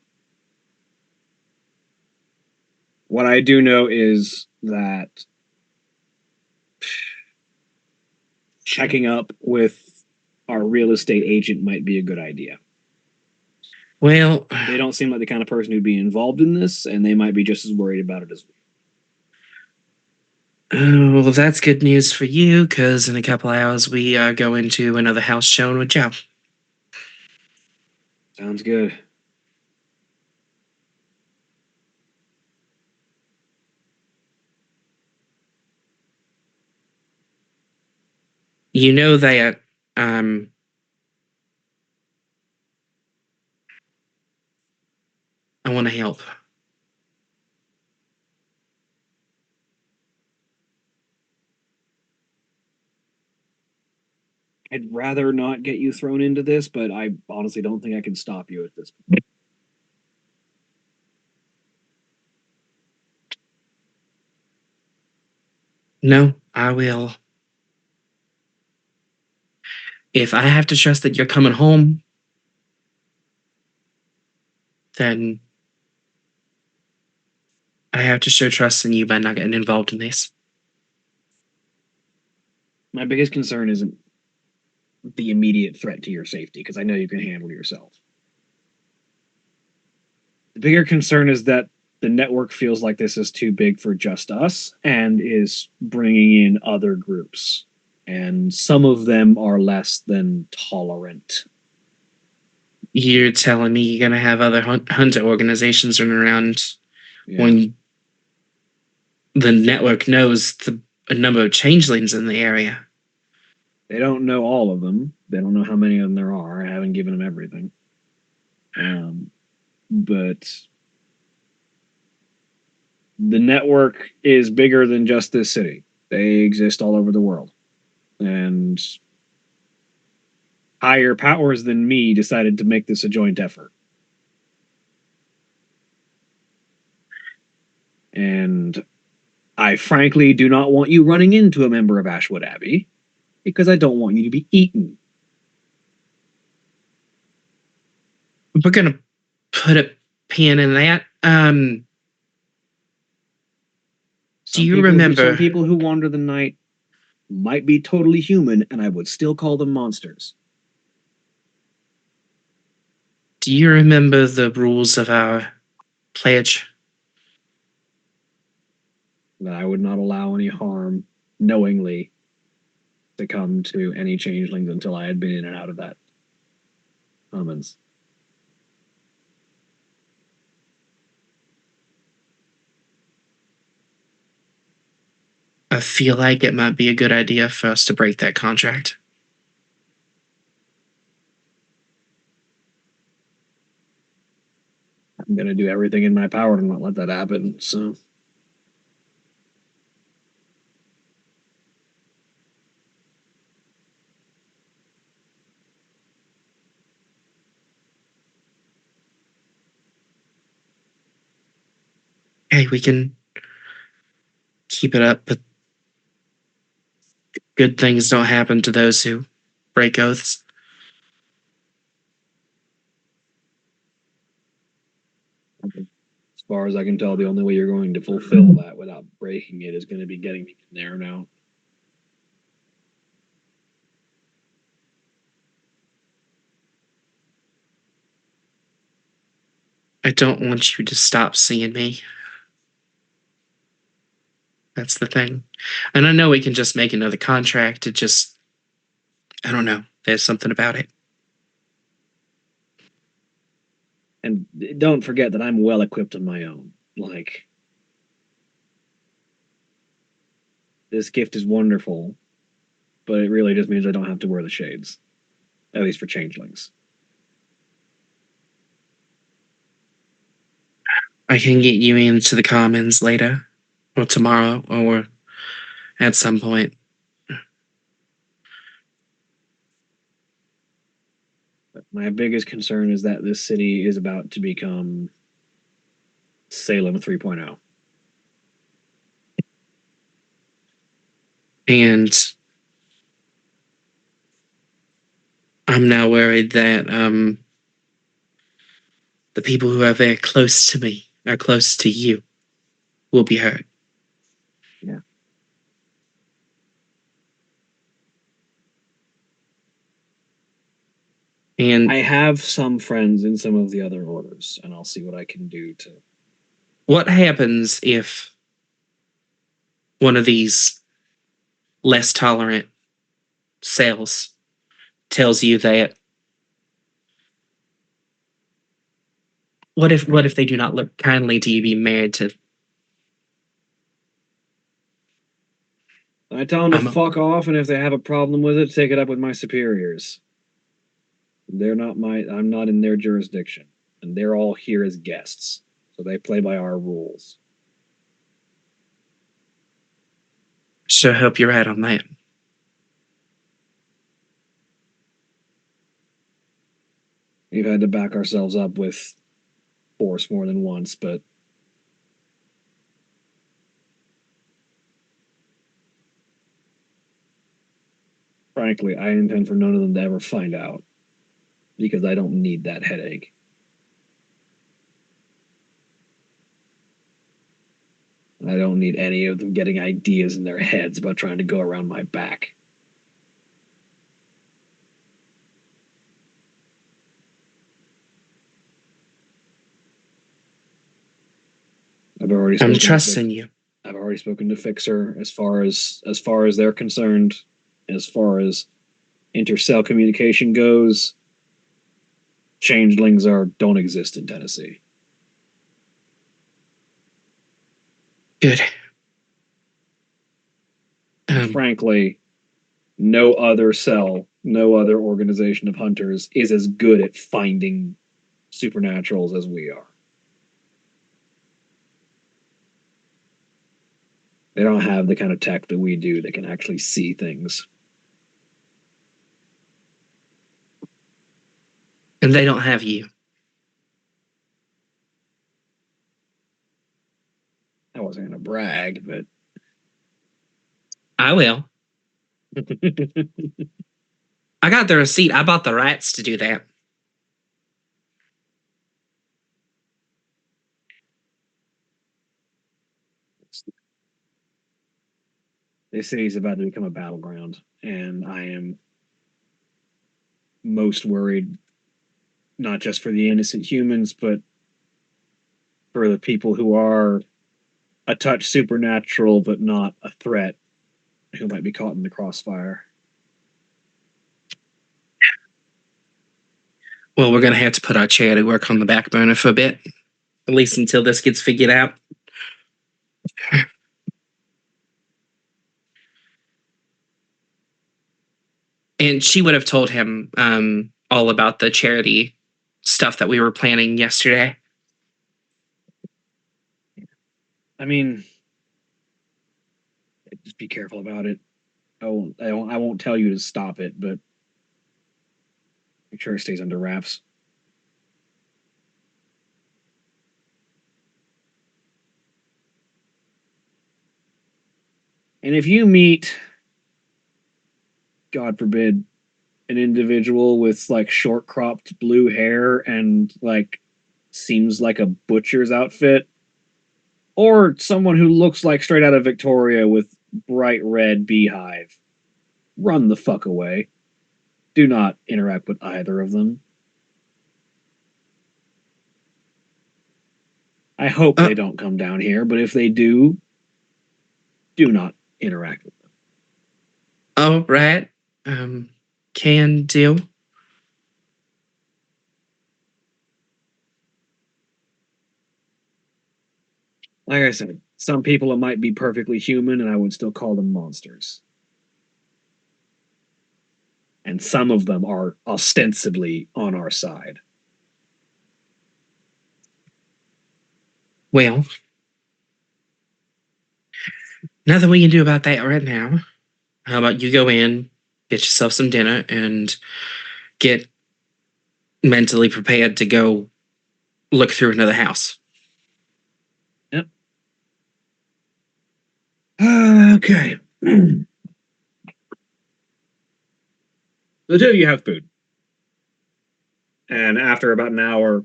What I do know is that checking up with our real estate agent might be a good idea. Well, They don't seem like the kind of person who'd be involved in this, and they might be just as worried about it as we. well, that's good news for you, because in a couple hours we are going to another house showing with Joe. Sounds good. You know that I want to help. I'd rather not get you thrown into this, but I honestly don't think I can stop you at this point. No, I will. If I have to trust that you're coming home, then I have to show trust in you by not getting involved in this. My biggest concern isn't the immediate threat to your safety, because I know you can handle yourself. The bigger concern is that the network feels like this is too big for just us and is bringing in other groups. And some of them are less than tolerant. You're telling me you're going to have other hunter organizations running around when the network knows a number of changelings in the area. They don't know all of them. They don't know how many of them there are. I haven't given them everything. But the network is bigger than just this city. They exist all over the world. And higher powers than me decided to make this a joint effort. And I frankly do not want you running into a member of Ashwood Abbey, because I don't want you to be eaten. We're going to put a pin in that. Do you remember... Some people who wander the night might be totally human, and I would still call them monsters. Do you remember the rules of our pledge? That I would not allow any harm knowingly to come to any changelings until I had been in and out of that commons. I feel like it might be a good idea for us to break that contract. I'm gonna do everything in my power to not let that happen. So. Hey, we can keep it up, but good things don't happen to those who break oaths. As far as I can tell, the only way you're going to fulfill that without breaking it is going to be getting me in there now. I don't want you to stop seeing me. That's the thing. And I know we can just make another contract. It just, I don't know. There's something about it. And don't forget that I'm well equipped on my own. Like, this gift is wonderful, but it really just means I don't have to wear the shades. At least for changelings. I can get you into the commons later, or tomorrow, or at some point. But my biggest concern is that this city is about to become Salem 3.0. And I'm now worried that the people who are very close to me, are close to you, will be hurt. Yeah. And I have some friends in some of the other orders, and I'll see what I can do to. what happens if one of these less tolerant cells tells you that what if they do not look kindly to you being married to I tell them to I'm a- fuck off, and if they have a problem with it, take it up with my superiors. I'm not in their jurisdiction, and they're all here as guests, so they play by our rules. sure hope you're right on that. We've had to back ourselves up with force more than once, but frankly, I intend for none of them to ever find out, because I don't need that headache. I don't need any of them getting ideas in their heads about trying to go around my back. I'm trusting you. I've already spoken to Fixer as far as they're concerned, as far as intercell communication goes. Changelings don't exist in Tennessee. Good. Frankly, no other cell, no other organization of hunters is as good at finding supernaturals as we are. They don't have the kind of tech that we do that can actually see things. And they don't have you. I wasn't going to brag, but I will. I got the receipt. I bought the rights to do that. this city's about to become a battleground, and I am most worried not just for the innocent humans, but for the people who are a touch supernatural but not a threat, who might be caught in the crossfire. Well, we're going to have to put our charity work on the back burner for a bit, at least until this gets figured out. And she would have told him all about the charity stuff that we were planning yesterday. I mean, just be careful about it. I won't tell you to stop it, but make sure it stays under wraps. And if you meet, God forbid, an individual with like short cropped blue hair and like seems like a butcher's outfit, or someone who looks like straight out of Victoria with bright red beehive, run the fuck away. Do not interact with either of them. I hope they don't come down here, but if they do not interact with them. All right. Can do. Like I said, some people it might be perfectly human, and I would still call them monsters. And some of them are ostensibly on our side. Well, nothing we can do about that right now. How about you go in, get yourself some dinner, and get mentally prepared to go look through another house. Yep. Okay. The two of you have food. And after about an hour,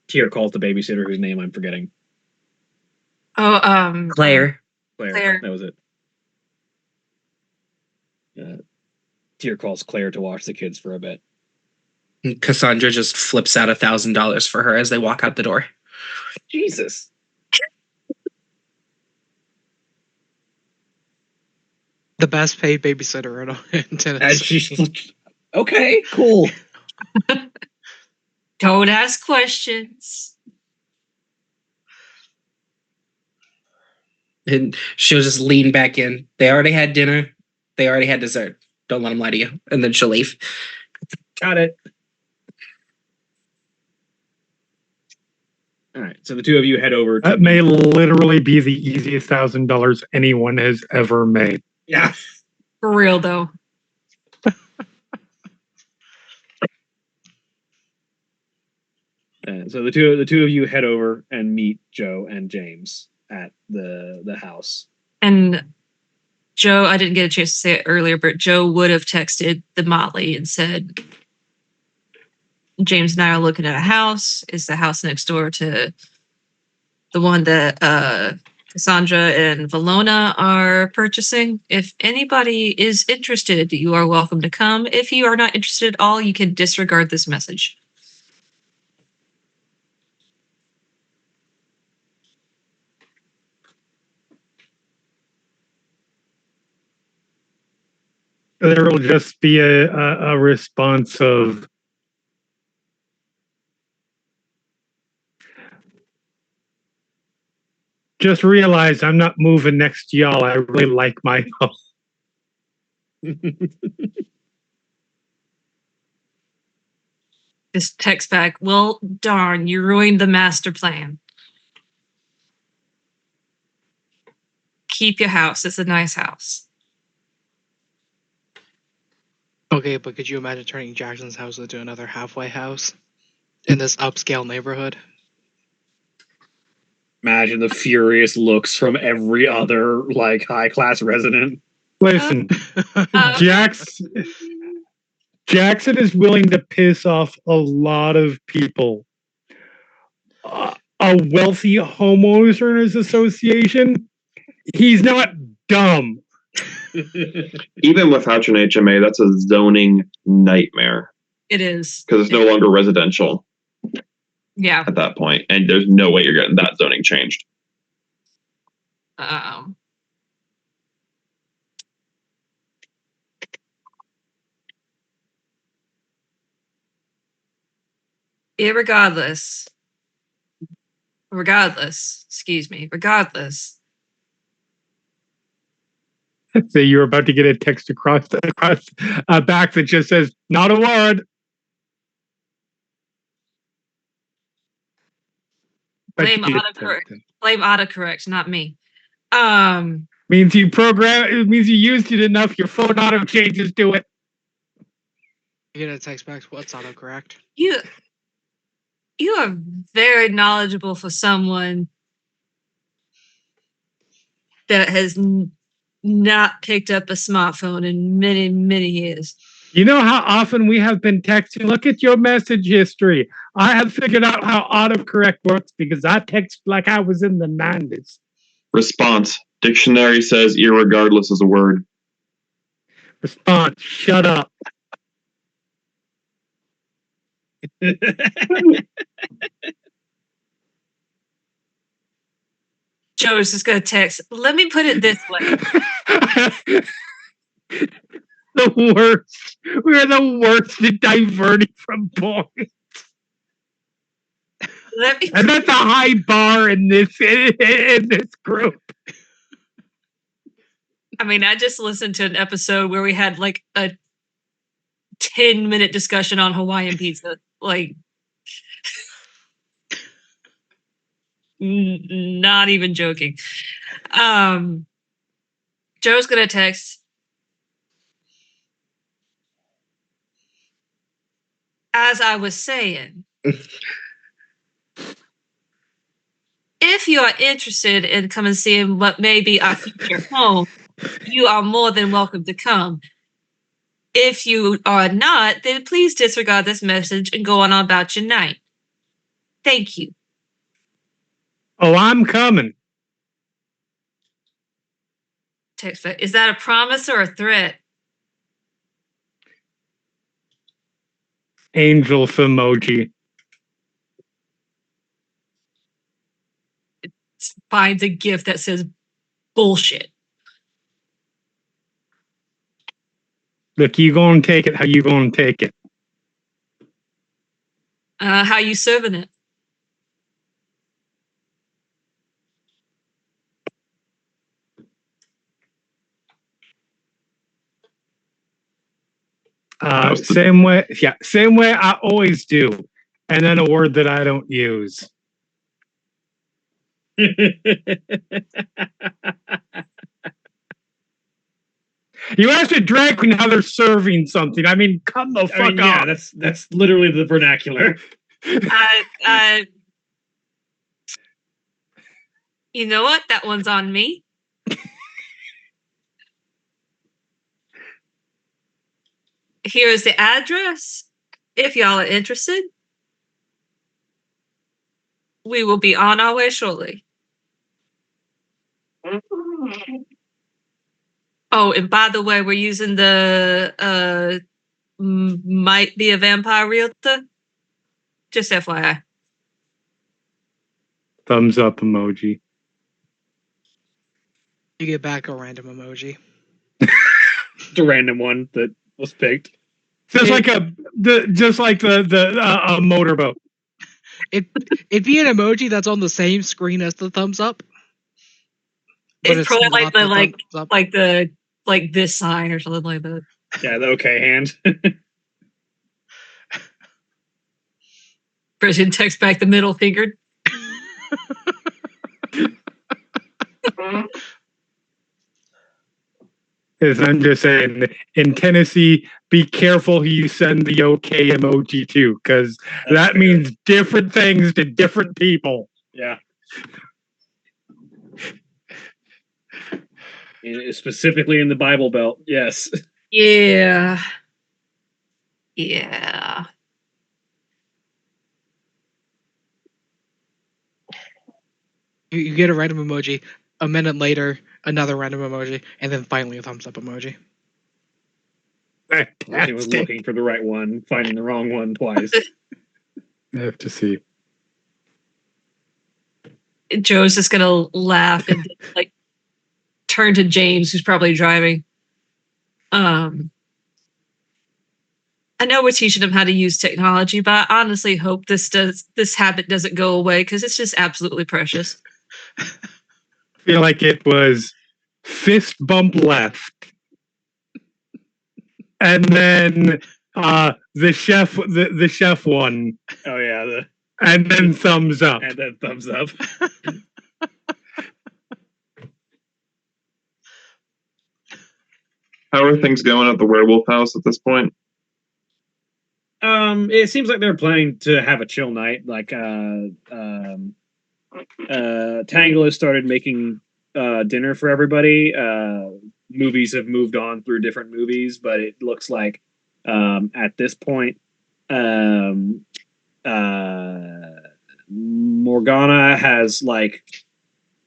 Tier calls the babysitter whose name I'm forgetting. Oh, Claire. Claire. That was it. Tier calls Claire to watch the kids for a bit. Cassandra just flips out $1,000 for her as they walk out the door. Jesus. The best paid babysitter in Tennessee. Okay, cool. Don't ask questions. And she'll just lean back in. They already had dinner. They already had dessert. Don't let them lie to you. And then she'll leave. Got it. All right, so the two of you head over to... That may literally be the easiest $1,000 anyone has ever made. Yeah. For real, though. So the two of you head over and meet Joe and James at the house. And Joe, I didn't get a chance to say it earlier, but Joe would have texted the Motley and said, James and I are looking at a house. It's the house next door to the one that Cassandra and Valona are purchasing. If anybody is interested, you are welcome to come. If you are not interested at all, you can disregard this message. There will just be a response of, just realize I'm not moving next to y'all. I really like my house. Just text back, well, darn, you ruined the master plan. Keep your house. It's a nice house. Okay, but could you imagine turning Jackson's house into another halfway house in this upscale neighborhood? Imagine the furious looks from every other like high class resident. Listen, Jackson is willing to piss off a lot of people. A wealthy homeowners association, he's not dumb. Even without an HMA, that's a zoning nightmare It is. because it's no longer residential Yeah. at that point, and there's no way you're getting that zoning changed. Regardless, So you're about to get a text across back that just says, not a word. But Blame you autocorrect. didn't. Blame autocorrect, not me. Means you program. It means you used it enough. Your phone auto changes to it. You get a text back. What's autocorrect? You are very knowledgeable for someone that has not picked up a smartphone in many, many years. You know how often we have been texting? Look at your message history. I have figured out how autocorrect works because I text like I was in the 90s. Response. Dictionary says irregardless is a word. Response, shut up. Joe is just going to text. Let me put it this way. The worst. We're the worst at diverting from points. Let me. And that's a high bar in this group. I mean, I just listened to an episode where we had like a 10-minute discussion on Hawaiian pizza. Like, not even joking. Joe's gonna text. As I was saying, if you are interested in coming and seeing what may be our future home, you are more than welcome to come. If you are not, then please disregard this message and go on about your night. Thank you. Oh, I'm coming. Text back. Is that a promise or a threat? Angel emoji. Finds a gift that says bullshit. Look, you gonna take it how you gonna take it. How you serving it? Same way I always do. And then a word that I don't use. You asked a drag queen how they're serving something. I mean, come the fuck yeah, off. that's literally the vernacular. You know what? That one's on me. Here is the address. If y'all are interested, we will be on our way shortly. Oh, and by the way, we're using the might be a vampire realtor. Just FYI. Thumbs up emoji. You get back a random emoji. The random one that was picked. Just like the motorboat. It'd be an emoji that's on the same screen as the thumbs up. But It's probably like not the thumbs up. like this sign or something like that. Yeah, the okay hand. Person texts back the middle finger. Is I'm just saying, in Tennessee, be careful who you send the okay emoji to, because that fair. means different things to different people. Yeah. Specifically in the Bible Belt, yes. Yeah. Yeah. You get a random emoji. A minute later, another random emoji, and then finally a thumbs up emoji. He was looking for the right one, finding the wrong one twice. I have to see. Joe's just gonna laugh and like turn to James, who's probably driving. I know we're teaching him how to use technology, but I honestly hope this habit doesn't go away because it's just absolutely precious. I feel like it was fist bump left. And then the chef one. Oh yeah, And then thumbs up. And then thumbs up. How are things going at the werewolf house at this point? It seems like they're planning to have a chill night. Like, Tangle has started making dinner for everybody. Movies have moved on through different movies, but it looks like at this point, Morgana has like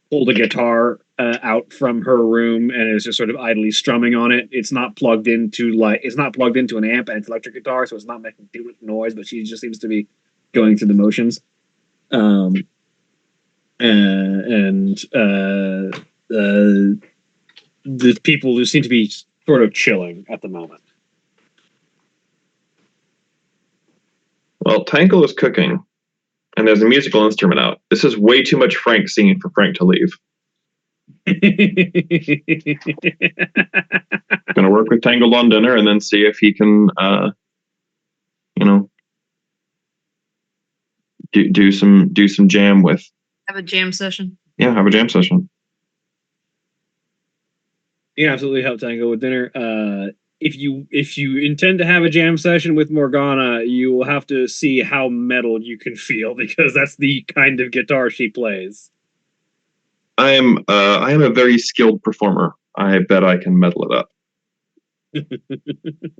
pulled a guitar out from her room and is just sort of idly strumming on it. It's not plugged into an amp, and it's electric guitar, so it's not making too much noise. But she just seems to be going through the motions. The people who seem to be sort of chilling at the moment. Well, Tangle is cooking, and there's a musical instrument out. This is way too much Frank singing for Frank to leave. Gonna work with Tangle on dinner and then see if he can, do some jam with. Have a jam session. Yeah, have a jam session. Yeah, absolutely help Tango with dinner. If you intend to have a jam session with Morgana, you will have to see how metal you can feel, because that's the kind of guitar she plays. I am a very skilled performer. I bet I can metal it up.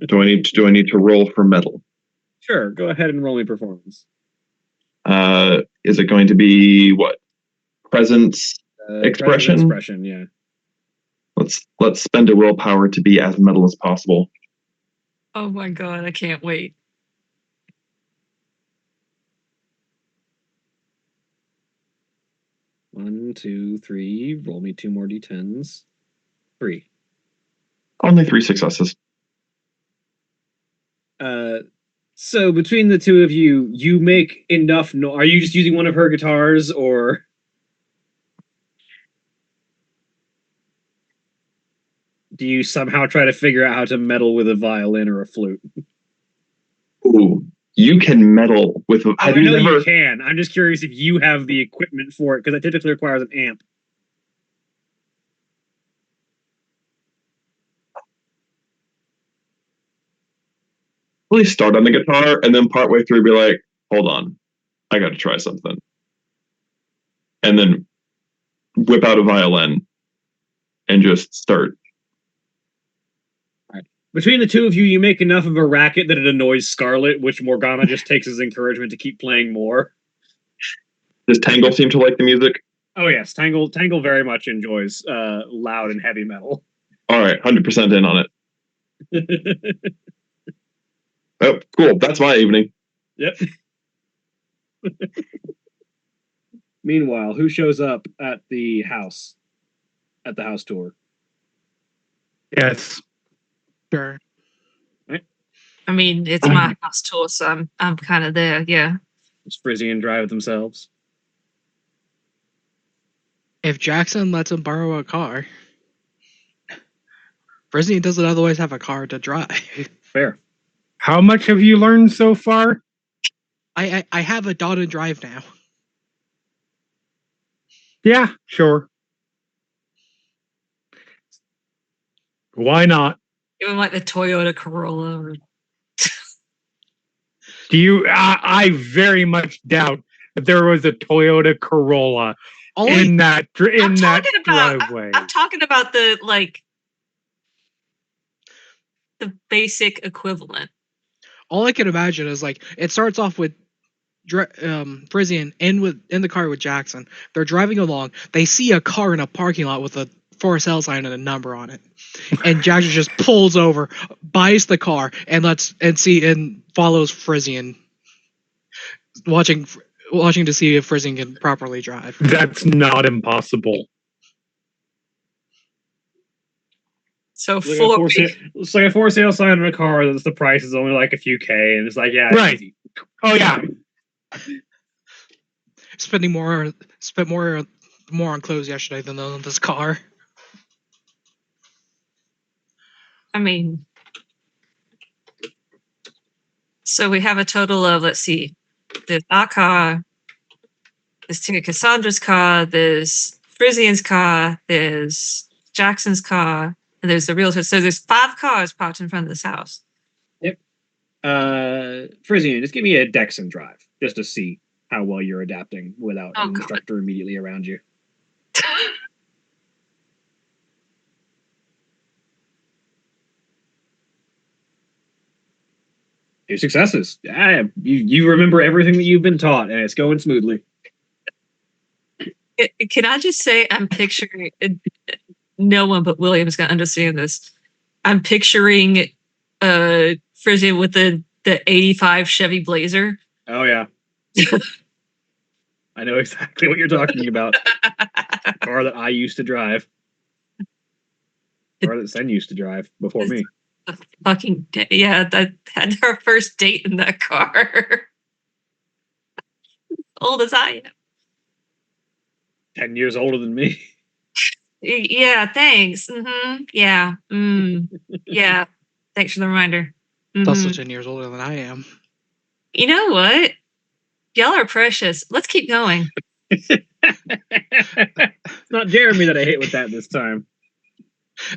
Do I need to roll for metal? Sure, go ahead and roll me performance. Is it going to be what? Presence, expression? Presence expression, yeah. Let's spend a willpower to be as metal as possible. Oh my god, I can't wait. One, 2, 3. Roll me 2 more d10s. 3. Only 3 successes. So between the two of you, you make enough are you just using one of her guitars, or do you somehow try to figure out how to meddle with a violin or a flute? Ooh, you can meddle with. I know you can. I'm just curious if you have the equipment for it, because it typically requires an amp. Really start on the guitar and then partway through be like, hold on, I got to try something, and then whip out a violin and just start. Between the two of you, you make enough of a racket that it annoys Scarlet, which Morgana just takes as encouragement to keep playing more. Does Tangle seem to like the music? Oh yes, Tangle very much enjoys loud and heavy metal. All right, 100% in on it. Oh, cool. That's my evening. Yep. Meanwhile, who shows up at the house? At the house tour? Yes. Sure. I mean, it's my house tour, so I'm kind of there. Yeah. Does Frisian drive themselves? If Jackson lets him borrow a car, Frisian doesn't otherwise have a car to drive. Fair. How much have you learned so far? I have a dot and drive now. Yeah, sure. Why not? Even like the Toyota Corolla. Or... Do you? I very much doubt that there was a Toyota Corolla in that driveway. I'm talking about the basic equivalent. All I can imagine is like it starts off with Frisian in the car with Jackson. They're driving along. They see a car in a parking lot with a for sale sign and a number on it. And Jackson just pulls over, buys the car, and follows Frisian, watching to see if Frisian can properly drive. That's not impossible. So it's like a for sale sign on a car that's the price is only like a few K, and it's like, yeah, right. Easy. Oh yeah. Spent more on clothes yesterday than on this car. I mean, so we have a total of, let's see, there's our car, there's Tina Cassandra's car, there's Frisian's car, there's Jackson's car, and there's the realtor. So there's 5 cars parked in front of this house. Frisian, just give me a Dexon drive, just to see how well you're adapting without Oh, an God. instructor immediately around you. 2 successes. Yeah, you remember everything that you've been taught, and it's going smoothly. Can I just say I'm picturing no one but William is going to understand this. I'm picturing Frisian with the 85 Chevy Blazer. Oh yeah. I know exactly what you're talking about. The car that I used to drive. The car that Sen used to drive before me. Fucking yeah, that had our first date in that car. Old as I am. 10 years older than me. Yeah, thanks. Yeah. Yeah. Thanks for the reminder. It's also 10 years older than I am. You know what? Y'all are precious. Let's keep going. It's not Jeremy that I hit with that this time.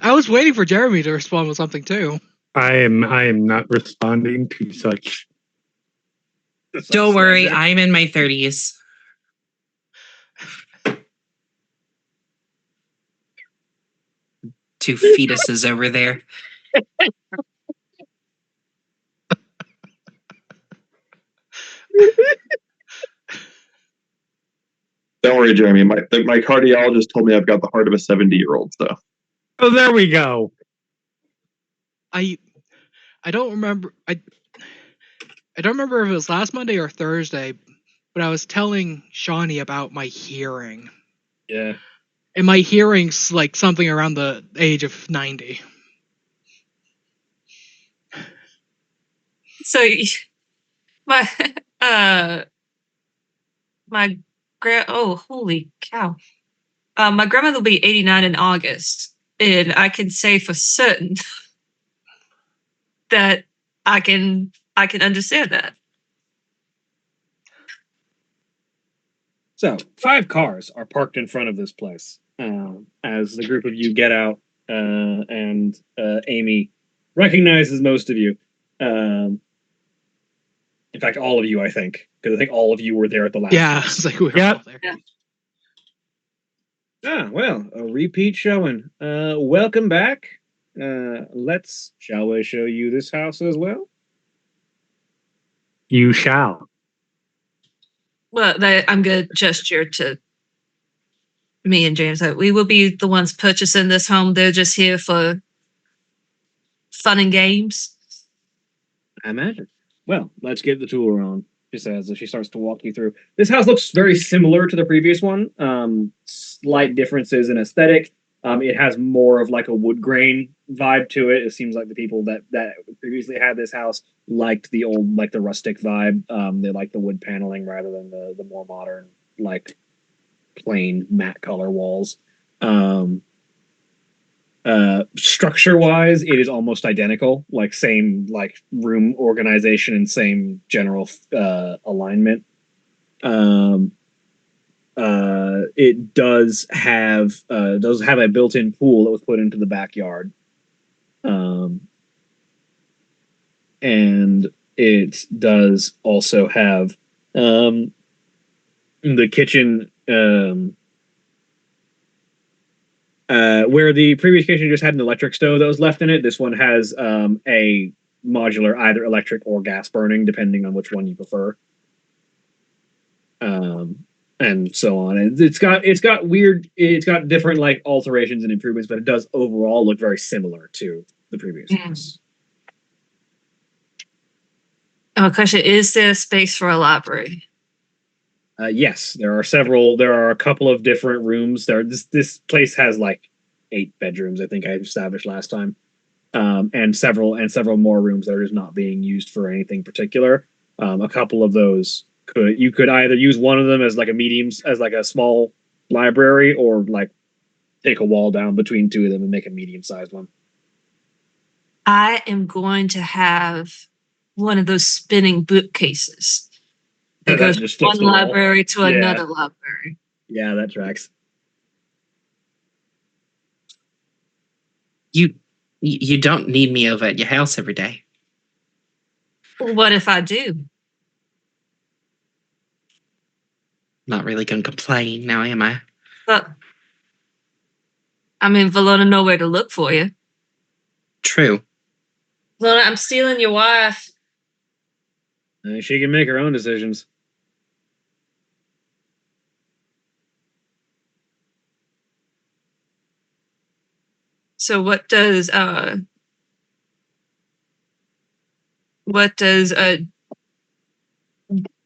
I was waiting for Jeremy to respond with something too. I am not responding to such. Don't worry, I'm in my 30s. Two fetuses over there. Don't worry, Jeremy. My cardiologist told me I've got the heart of a 70-year-old. So. Oh, there we go. I don't remember. I don't remember if it was last Monday or Thursday, but I was telling Shawnee about my hearing. Yeah. And my hearing's like something around the age of 90. So my holy cow. My grandmother will be 89 in August, and I can say for certain that I can understand that. So 5 cars are parked in front of this place as the group of you get out, and Amy recognizes most of you. In fact, all of you, I think, because I think all of you were there at the last. Yeah, it's like we were all there. Yeah. Ah, well, a repeat showing. Welcome back. Shall we show you this house as well? You shall. Well, I'm going to gesture to me and James that we will be the ones purchasing this home. They're just here for fun and games. I imagine. Well, let's get the tour on, she says as she starts to walk you through. This house looks very similar to the previous one. Slight differences in aesthetic. It has more of like a wood grain vibe to it. It seems like the people that previously had this house liked the old, like the rustic vibe. They like the wood paneling rather than the more modern, like plain matte color walls. Structure wise, it is almost identical, like same like room organization and same general alignment. It does have a built-in pool that was put into the backyard, and it does also have the kitchen. Where the previous kitchen just had an electric stove that was left in it, this one has a modular, either electric or gas burning, depending on which one you prefer. And so on. And it's got different like alterations and improvements, but it does overall look very similar to the previous ones. Question: is there space for a library? Yes, there are a couple of different rooms. This place has like 8 bedrooms, I think I established last time, and several more rooms that are just not being used for anything particular. A couple of those you could either use one of them as like a small library, or like take a wall down between 2 of them and make a medium-sized one. I am going to have one of those spinning bookcases. It That goes just from flips one the wall. library to Yeah. another library. Yeah, that tracks. You don't need me over at your house every day. What if I do? Not really gonna complain now, am I? But I mean, Valona know where to look for you. True. Valona, I'm stealing your wife. She can make her own decisions. So what does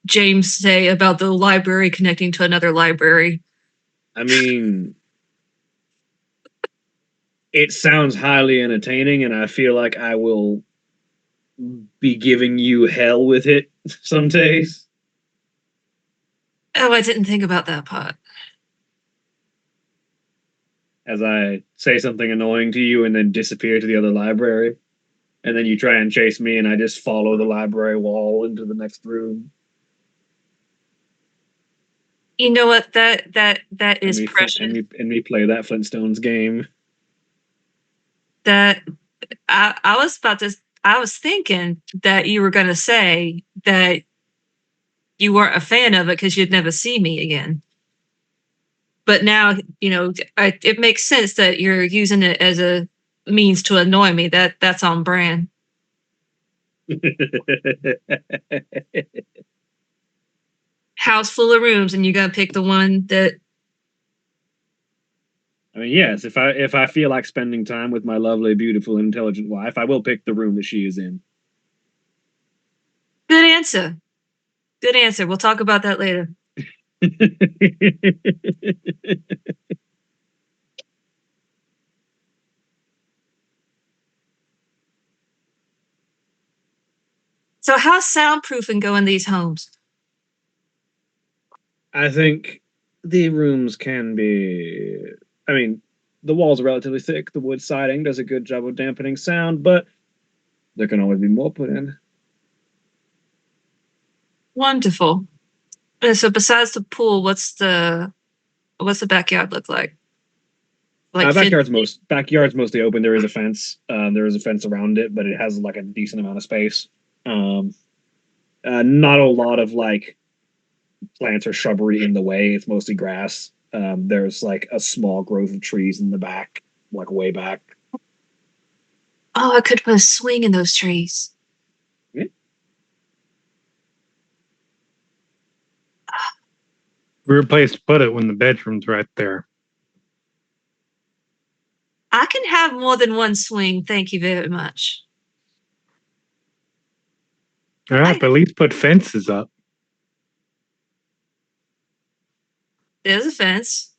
James say about the library connecting to another library? I mean, it sounds highly entertaining, and I feel like I will be giving you hell with it some days. Oh, I didn't think about that part. As I say something annoying to you and then disappear to the other library. And then you try and chase me, and I just follow the library wall into the next room. You know what? That is precious. And we play that Flintstones game. That I was thinking that you were going to say that you weren't a fan of it because you'd never see me again. But now, it makes sense that you're using it as a means to annoy me. That's on brand. House full of rooms, and you got to pick the one that. I mean, yes, if I feel like spending time with my lovely, beautiful, intelligent wife, I will pick the room that she is in. Good answer. Good answer. We'll talk about that later. So how's soundproofing go in these homes? I think the rooms can be... I mean, the walls are relatively thick. The wood siding does a good job of dampening sound, but there can always be more put in. Wonderful. So besides the pool, what's the backyard look like? Backyard's mostly open. There is a fence. There is a fence around it, but it has like a decent amount of space. Not a lot of like plants or shrubbery in the way. It's mostly grass. There's like a small growth of trees in the back, like way back. Oh, I could put a swing in those trees. Yeah. Weird place to put it when the bedroom's right there. I can have more than one swing. Thank you very much. All right, but at least put fences up. There's a fence.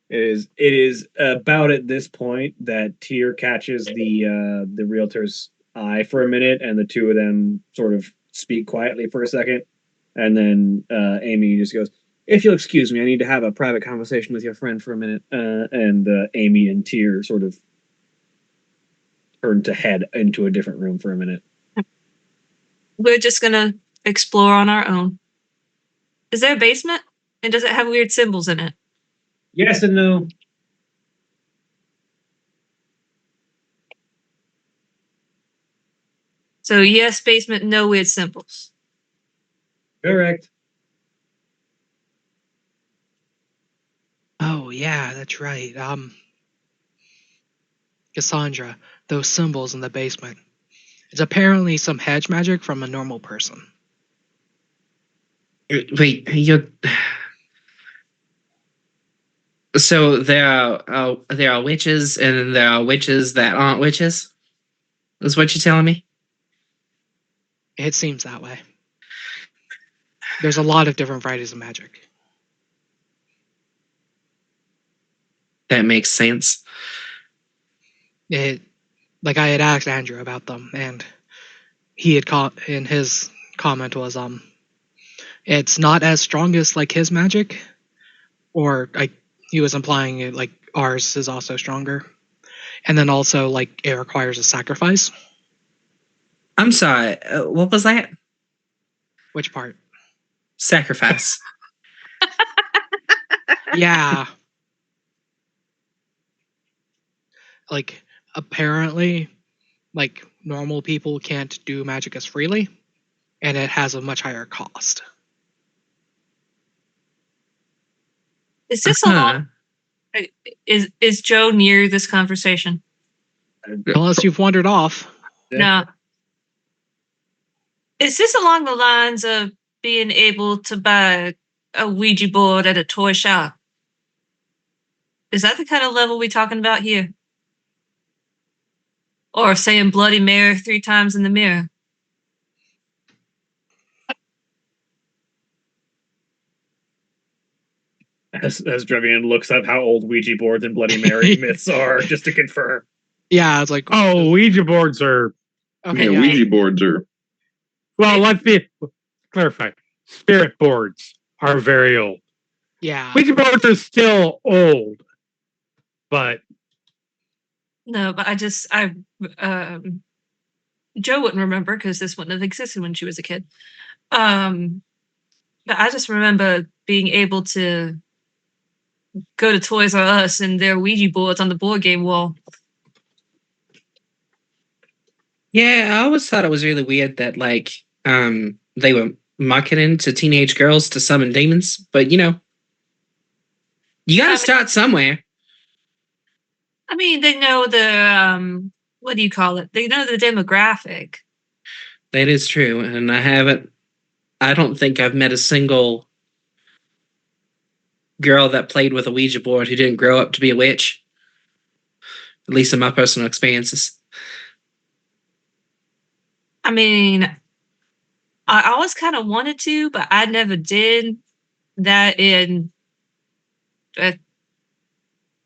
It is about at this point that Tyr catches the realtor's eye for a minute, and the two of them sort of speak quietly for a second, and then Amy just goes, "If you'll excuse me, I need to have a private conversation with your friend for a minute." And Amy and Tyr sort of turn to head into a different room for a minute. We're just gonna explore on our own. Is there a basement? And does it have weird symbols in it? Yes and no. So yes, basement, no weird symbols. Correct. Oh yeah, that's right. Cassandra, those symbols in the basement. It's apparently some hedge magic from a normal person. Wait, you're... So there are witches, and there are witches that aren't witches? Is what you're telling me? It seems that way. There's a lot of different varieties of magic. That makes sense. Like I had asked Andrew about them, and he had in his comment was it's not as strong as like his magic, or like he was implying it like ours is also stronger, and then also like it requires a sacrifice. I'm sorry, what was that? Which part? Sacrifice. Yeah. Like, apparently, like, normal people can't do magic as freely, and it has a much higher cost. Is this a long? Is Joe near this conversation? Unless you've wandered off. No. Is this along the lines of being able to buy a Ouija board at a toy shop? Is that the kind of level we're talking about here? Or saying Bloody Mary 3 times in the mirror? As Drevian looks up how old Ouija boards and Bloody Mary myths are, just to confirm. Yeah, it's like, Oh, Ouija boards are. okay, Yeah, yeah. Ouija boards are. Well, let's be clarify. Spirit boards are very old. Yeah. Ouija boards are still old, but No, but Joe wouldn't remember because this wouldn't have existed when she was a kid. But I just remember being able to go to Toys R Us and their Ouija boards on the board game wall. Yeah, I always thought it was really weird that like they were marketing to teenage girls to summon demons, but you know, you gotta start somewhere. I mean, they know the what do you call it? They know the demographic. That is true, and I don't think I've met a single girl that played with a Ouija board who didn't grow up to be a witch. At least in my personal experiences. I mean, I always kind of wanted to, but I never did. That in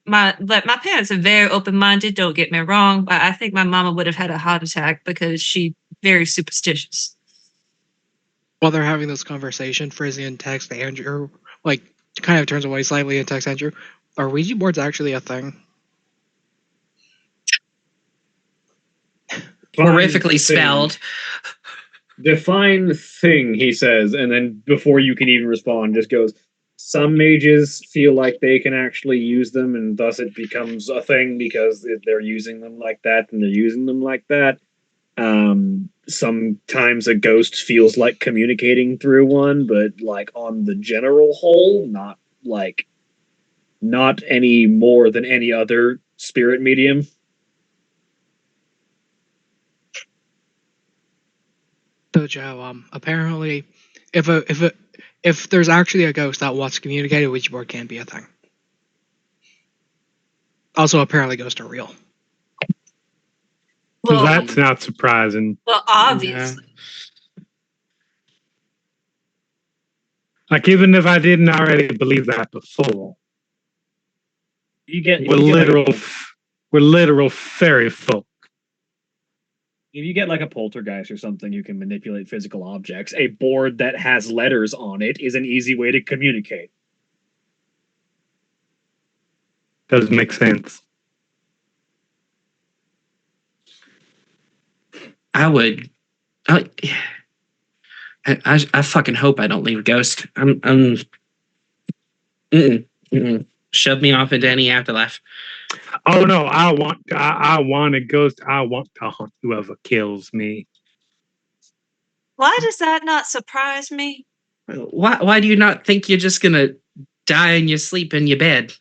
my parents are very open-minded. Don't get me wrong, but I think my mama would have had a heart attack because she's very superstitious. While they're having this conversation, Frisian texts Andrew, like, kind of turns away slightly and texts Andrew, are Ouija boards actually a thing? Horrifically spelled. Define thing, he says, and then before you can even respond, just goes, some mages feel like they can actually use them, and thus it becomes a thing because they're using them like that, and they're using them like that. Sometimes a ghost feels like communicating through one, but like on the general whole, not any more than any other spirit medium. So Joe, apparently, if there's actually a ghost that wants to communicate, a Ouija board can be a thing. Also, apparently, ghosts are real. well, that's not surprising. Well, obviously. Like, even if I didn't already believe that before, we're literal fairy folk. If you get like a poltergeist or something, you can manipulate physical objects. A board that has letters on it is an easy way to communicate. Does make sense. I fucking hope I don't leave a ghost. Shove me off into any afterlife. Oh no, I want a ghost. I want to hunt whoever kills me. Why does that not surprise me? Why do you not think you're just gonna die in your sleep in your bed?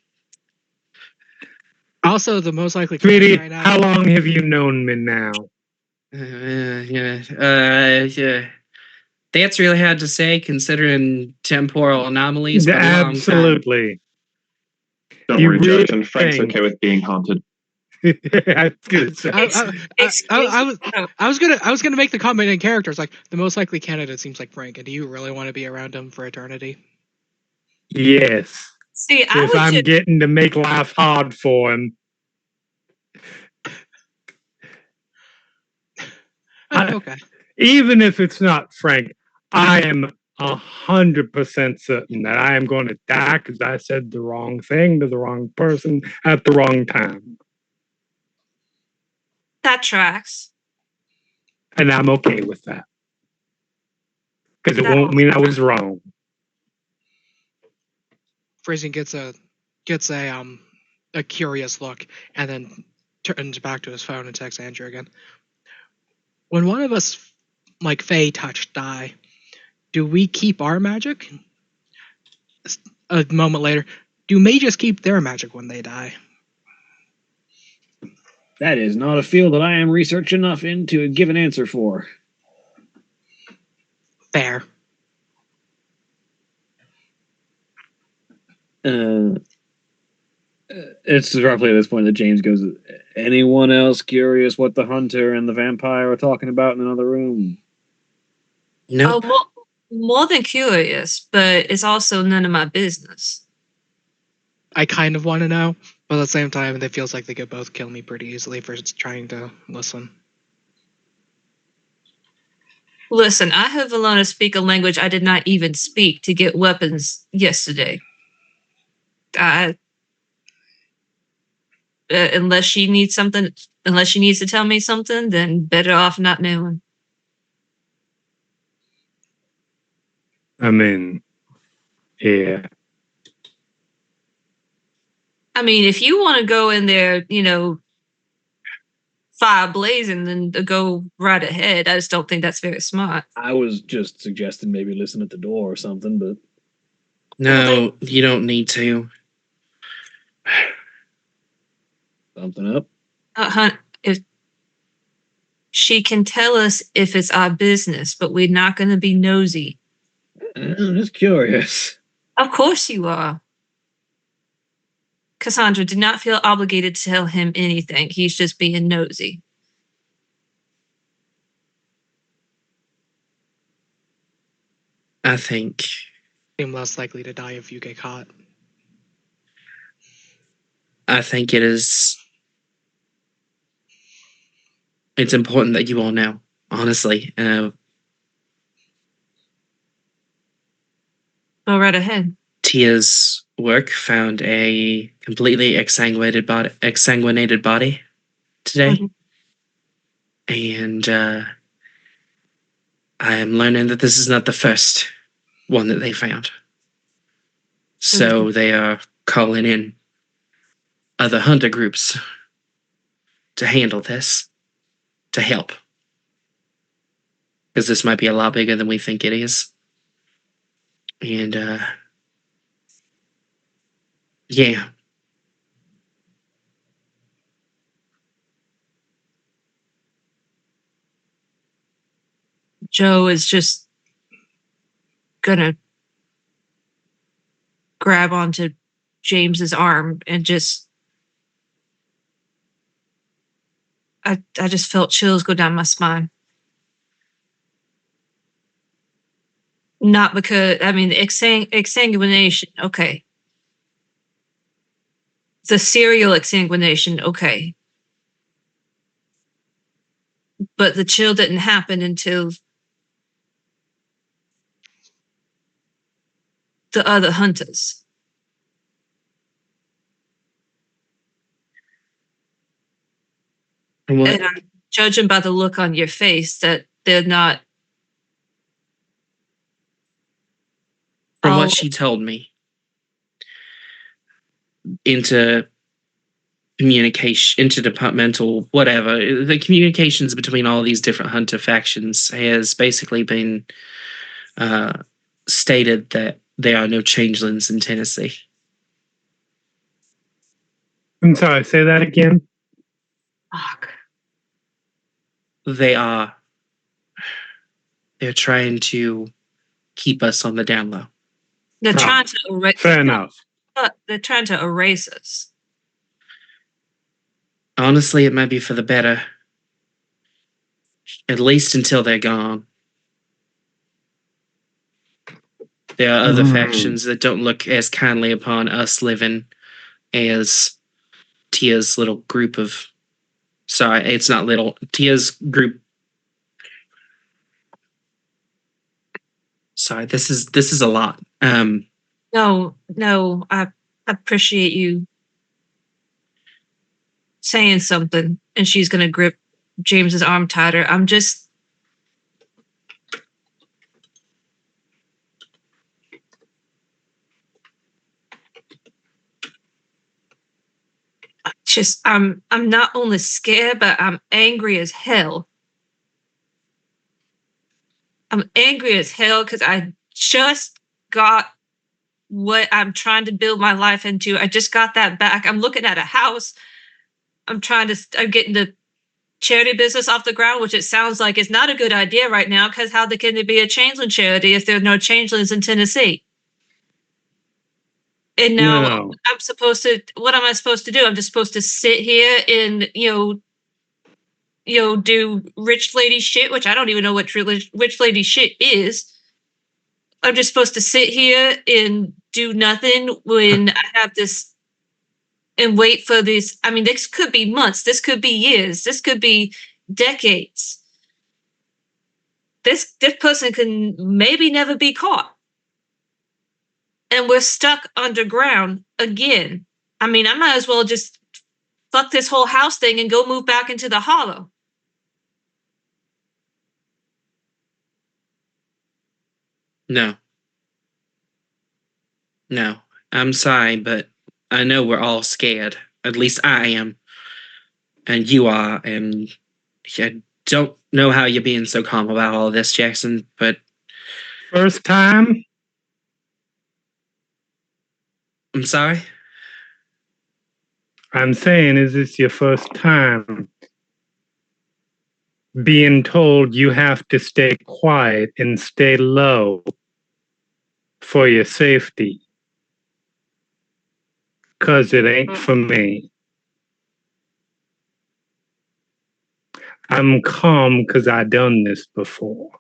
Also, the most likely Sweetie, right now, how long have you known me now? That's really hard to say considering temporal anomalies. But absolutely. Don't worry, Jackson. Frank's okay with being haunted. I was gonna make the comment in characters like the most likely candidate seems like Frank, and do you really want to be around him for eternity? Yes. See, if I'm getting to make life hard for him. Okay. Even if it's not Frank, I am 100% certain that I am going to die because I said the wrong thing to the wrong person at the wrong time. That tracks. And I'm okay with that. because it won't mean I was wrong. Frisian gets a curious look and then turns back to his phone and texts Andrew again. When one of us, like Fae touch, die, do we keep our magic? A moment later, do mages keep their magic when they die? That is not a field that I am researched enough in to give an answer for. Fair. It's roughly at this point that James goes, anyone else curious what the hunter and the vampire are talking about in another room? No. Oh, more than curious, but it's also none of my business. I kind of want to know, but at the same time, it feels like they could both kill me pretty easily for trying to listen. Listen, I have to learn to speak a language I did not even speak to get weapons yesterday. Unless she needs to tell me something, then better off not knowing. I mean, yeah. I mean, if you want to go in there, fire blazing, then go right ahead. I just don't think that's very smart. I was just suggesting maybe listen at the door or something, but... No, you don't need to. Something up? If she can tell us if it's our business, but we're not going to be nosy. I'm just curious. Of course you are. Cassandra did not feel obligated to tell him anything. He's just being nosy. I think I'm less likely to die if you get caught. it is. It's important that you all know, honestly. Go right ahead. Tia's work found a completely exsanguinated body today. Mhm. And I am learning that this is not the first one that they found. So they are calling in other hunter groups to handle this, to help. Because this might be a lot bigger than we think it is. And yeah. Joe is just gonna grab onto James's arm and just I just felt chills go down my spine. Not because exsanguination, okay. The serial exsanguination, okay. But the chill didn't happen until the other hunters. And I'm judging by the look on your face that they're not. From what she told me, into communication, interdepartmental, whatever, the communications between all these different hunter factions has basically been stated that there are no changelings in Tennessee. I'm sorry, say that again. Fuck. They're trying to keep us on the down low. They're trying to erase. Fair enough. They're trying to erase us. Honestly, it might be for the better. At least until they're gone. There are other factions that don't look as kindly upon us living as Tia's little group of... Sorry, it's not little. Tia's group... Sorry, this is a lot. No, I appreciate you saying something. And she's gonna grip James's arm tighter. I'm just just I'm not only scared, but I'm angry as hell. I'm angry as hell because I just got what I'm trying to build my life into. I just got that back. I'm looking at a house. I'm getting the charity business off the ground, which it sounds like is not a good idea right now, because how can there be a changeling charity if there are no changelings in Tennessee? And now No. what am I supposed to do? I'm just supposed to sit here and, do rich lady shit, which I don't even know what rich lady shit is. I'm just supposed to sit here and do nothing when I have this and wait for this. I mean, this could be months. This could be years. This could be decades. This person can maybe never be caught. And we're stuck underground again. I mean, I might as well just fuck this whole house thing and go move back into the hollow. No. No. I'm sorry, but I know we're all scared. At least I am. And you are. And I don't know how you're being so calm about all this, Jackson, but First time? I'm sorry. I'm saying, is this your first time being told you have to stay quiet and stay low for your safety? 'Cause it ain't for me. I'm calm 'cause I done this before.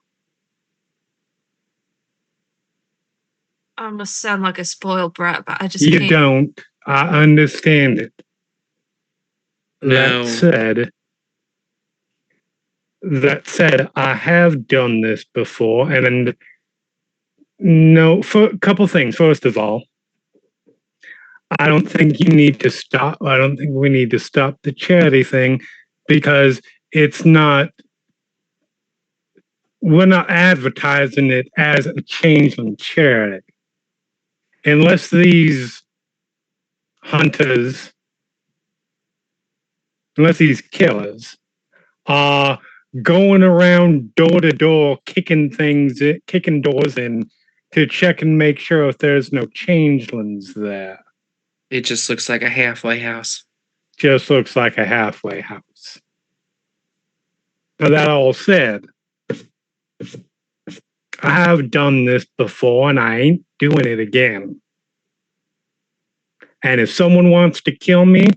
I must sound like a spoiled brat, but I just You can't. don't. I understand it. No. That said, I have done this before, and no, for a couple things. First of all, I don't think you need to stop. I don't think we need to stop the charity thing because it's not. We're not advertising it as a changeling charity, unless these hunters, unless these killers are going around door to door, kicking doors in to check and make sure if there's no changelings there. It just looks like a halfway house. Just looks like a halfway house. Now, that all said, I have done this before and I ain't doing it again. And if someone wants to kill me,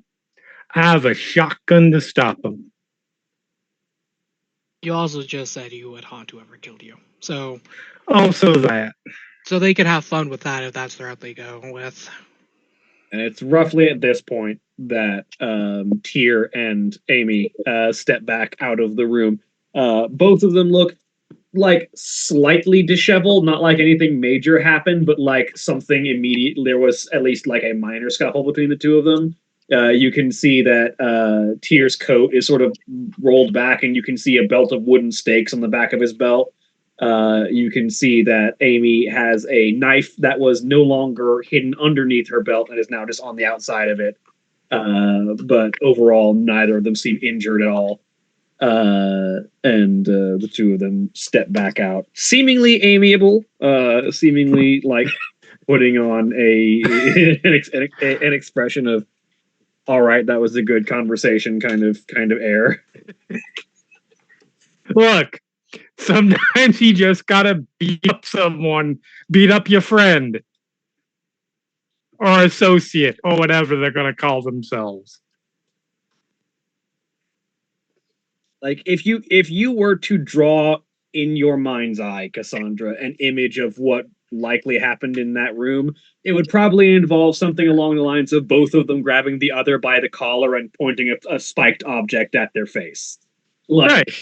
I have a shotgun to stop them. You also just said you would haunt whoever killed you. So Also that. they could have fun with that if that's the route they go with. And it's roughly at this point that Tyr and Amy step back out of the room. Both of them look like slightly disheveled, not like anything major happened, but like something immediate. There was at least like a minor scuffle between the two of them. You can see that Tyr's coat is sort of rolled back, and you can see a belt of wooden stakes on the back of his belt. You can see that Amy has a knife that was no longer hidden underneath her belt and is now just on the outside of it. But overall, neither of them seem injured at all. And the two of them step back out, seemingly amiable, seemingly like putting on an expression of, all right, that was a good conversation kind of air. Look, sometimes you just gotta beat up someone, beat up your friend or associate or whatever they're gonna call themselves. Like if you were to draw in your mind's eye, Cassandra, an image of what likely happened in that room, it would probably involve something along the lines of both of them grabbing the other by the collar and pointing a spiked object at their face. Like, Right.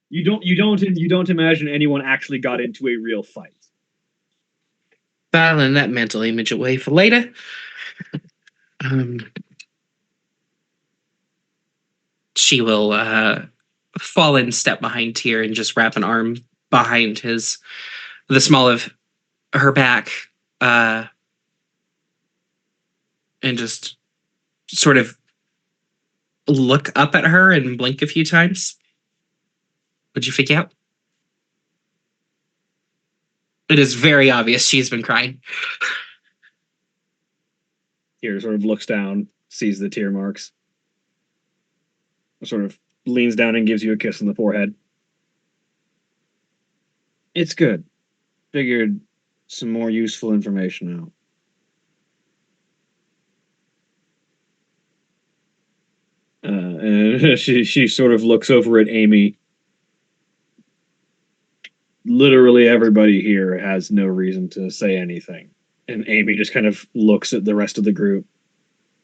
You don't imagine anyone actually got into a real fight. Filing that mental image away for later. She will fall in step behind Tyr and just wrap an arm behind the small of her back, and just sort of look up at her and blink a few times. What'd you figure out? It is very obvious she's been crying. Tear sort of looks down, sees the tear marks, sort of leans down and gives you a kiss on the forehead. It's good. Figured some more useful information out. And she sort of looks over at Amy. Literally everybody here has no reason to say anything. And Amy just kind of looks at the rest of the group,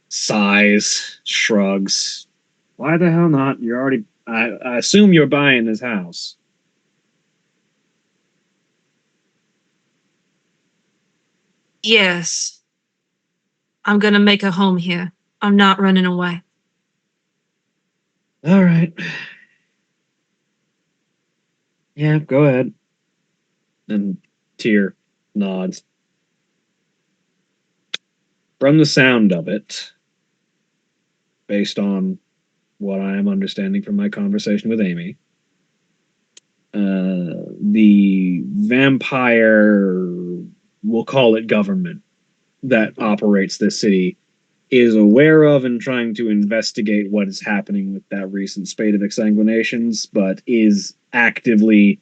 sighs, shrugs. Why the hell not? You're already... I assume you're buying this house. Yes. I'm gonna make a home here. I'm not running away. All right. Yeah, go ahead. And Tyr nods. From the sound of it, based on what I am understanding from my conversation with Amy, the vampire, we'll call it government, that operates this city is aware of and trying to investigate what is happening with that recent spate of exsanguinations, but is actively,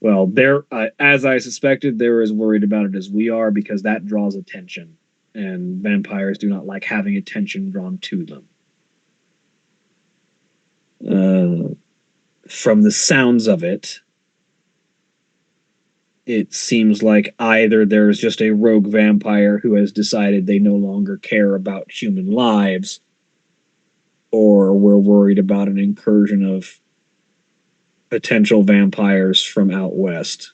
well, they're, as I suspected, they're as worried about it as we are because that draws attention, and vampires do not like having attention drawn to them. From the sounds of it, it seems like either there's just a rogue vampire who has decided they no longer care about human lives, or we're worried about an incursion of potential vampires from out west.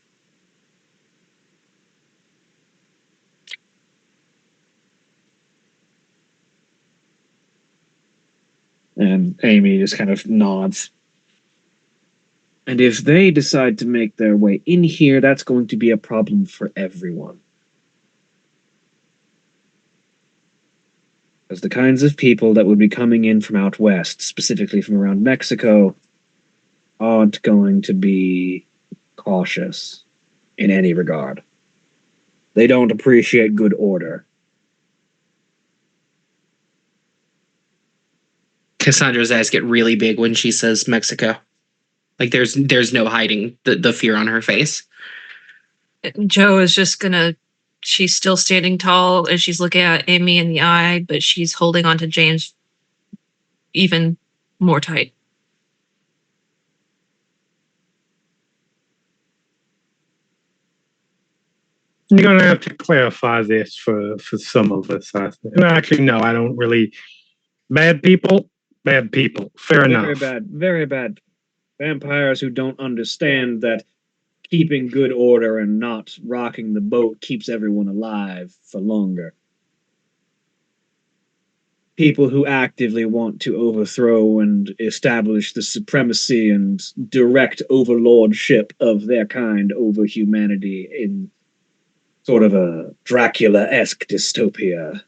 And Amy just kind of nods. And if they decide to make their way in here, that's going to be a problem for everyone. Because the kinds of people that would be coming in from out west, specifically from around Mexico, aren't going to be cautious in any regard. They don't appreciate good order. Cassandra's eyes get really big when she says Mexico. Like there's no hiding the fear on her face. Joe is just gonna, she's still standing tall and she's looking at Amy in the eye, but she's holding on to James even more tight. You're gonna have to clarify this for some of us. I think. No, actually, no, I don't really. Bad people, bad people. Fair enough. Very bad, very bad. Vampires who don't understand that keeping good order and not rocking the boat keeps everyone alive for longer. People who actively want to overthrow and establish the supremacy and direct overlordship of their kind over humanity in sort of a Dracula-esque dystopia.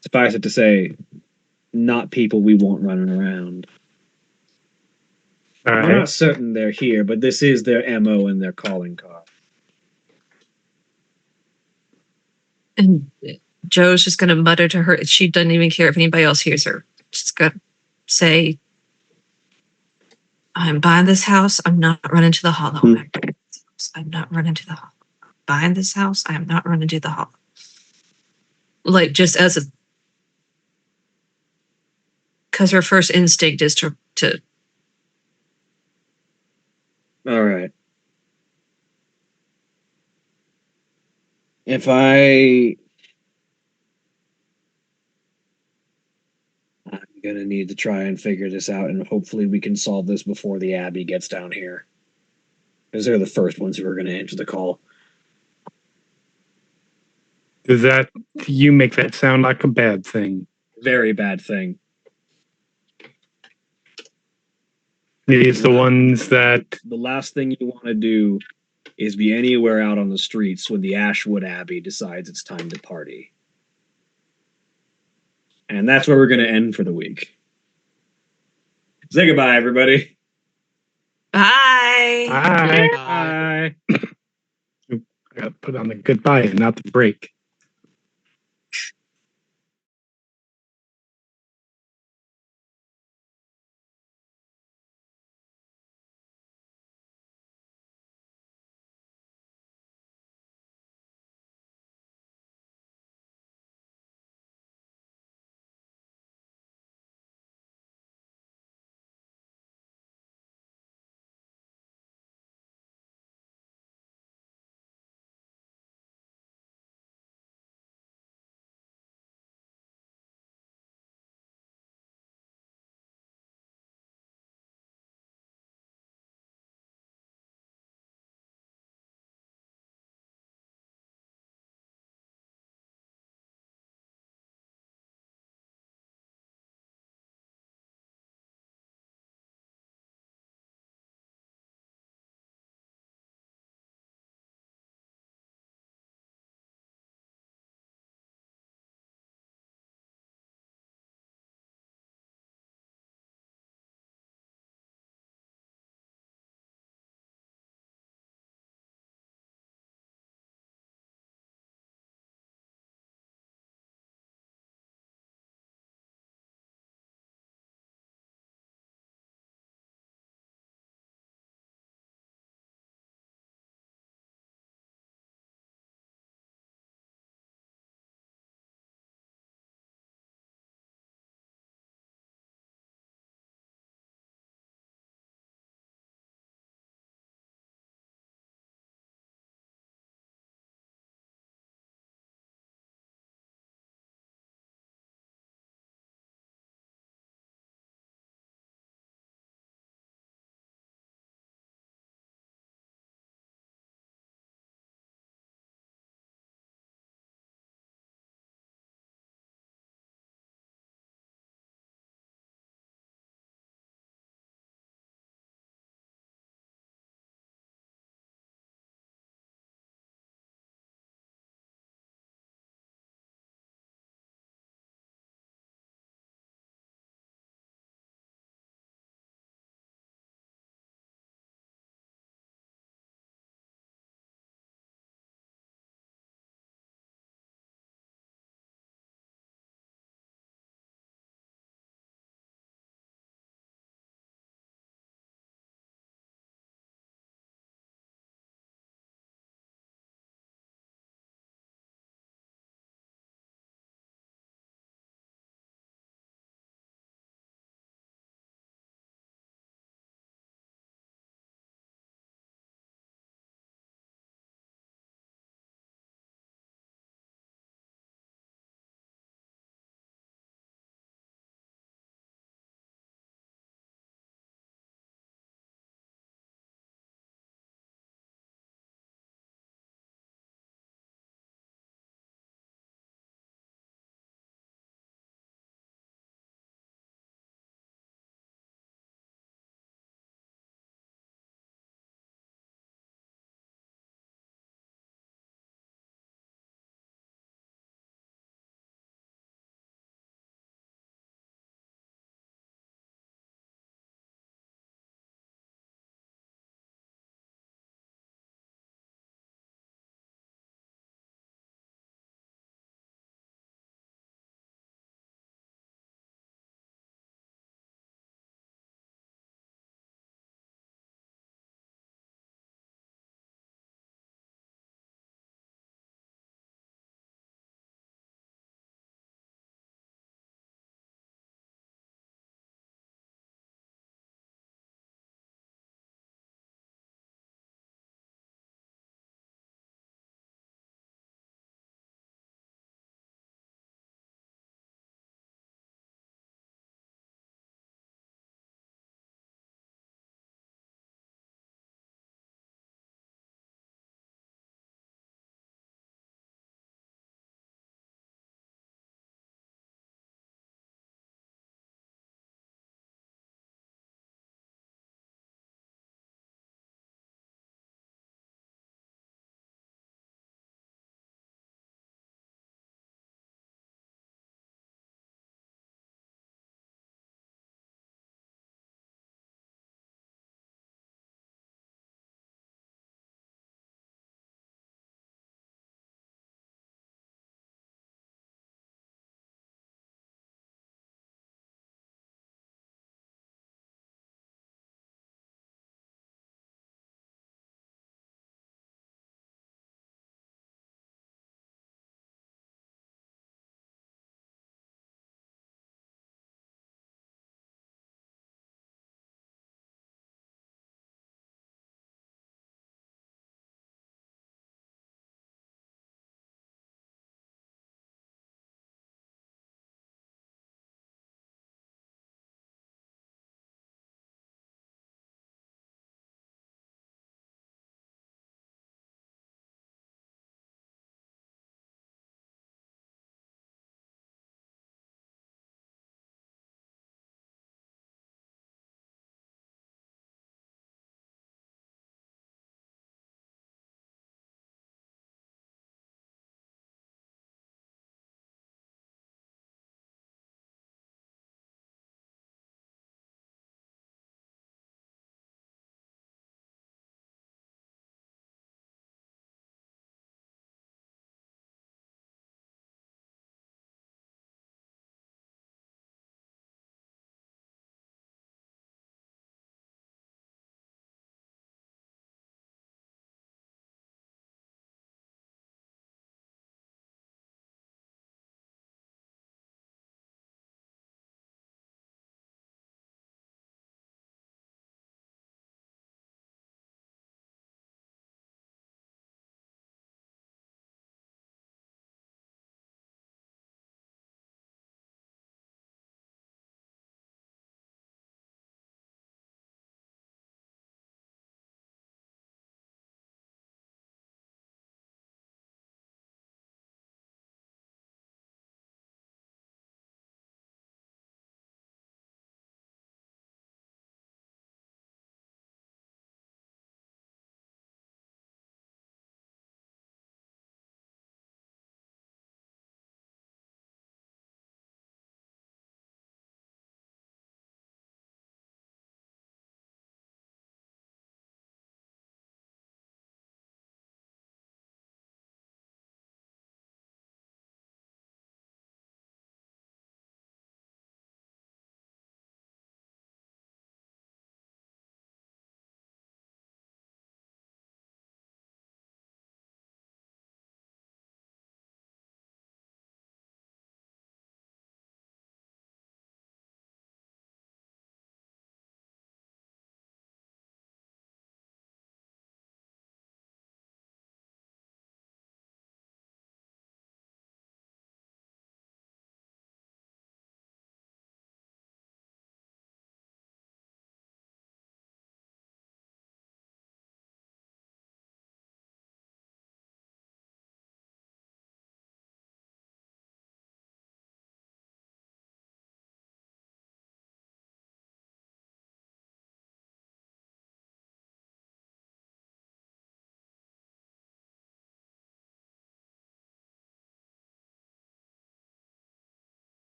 Suffice it to say, not people we want running around. All I'm right. not certain they're here, but this is their MO and their calling card. And Joe's just gonna mutter to her. She doesn't even care if anybody else hears her. She's gonna say, I'm buying this house. I'm not running to the hollow. I'm not running to the hollow. Buying this house. I am not running to the hollow. Like just as a, because her first instinct is to All right. If I'm gonna need to try and figure this out, and hopefully we can solve this before the Abbey gets down here. Because they're the first ones who are gonna answer the call. Does that you make that sound like a bad thing? Very bad thing. These the ones that The last thing you want to do is be anywhere out on the streets when the Ashwood Abbey decides it's time to party. And that's where we're going to end for the week. Say goodbye, everybody. Bye. Bye. Bye. Bye. I got to put on the goodbye and not the break.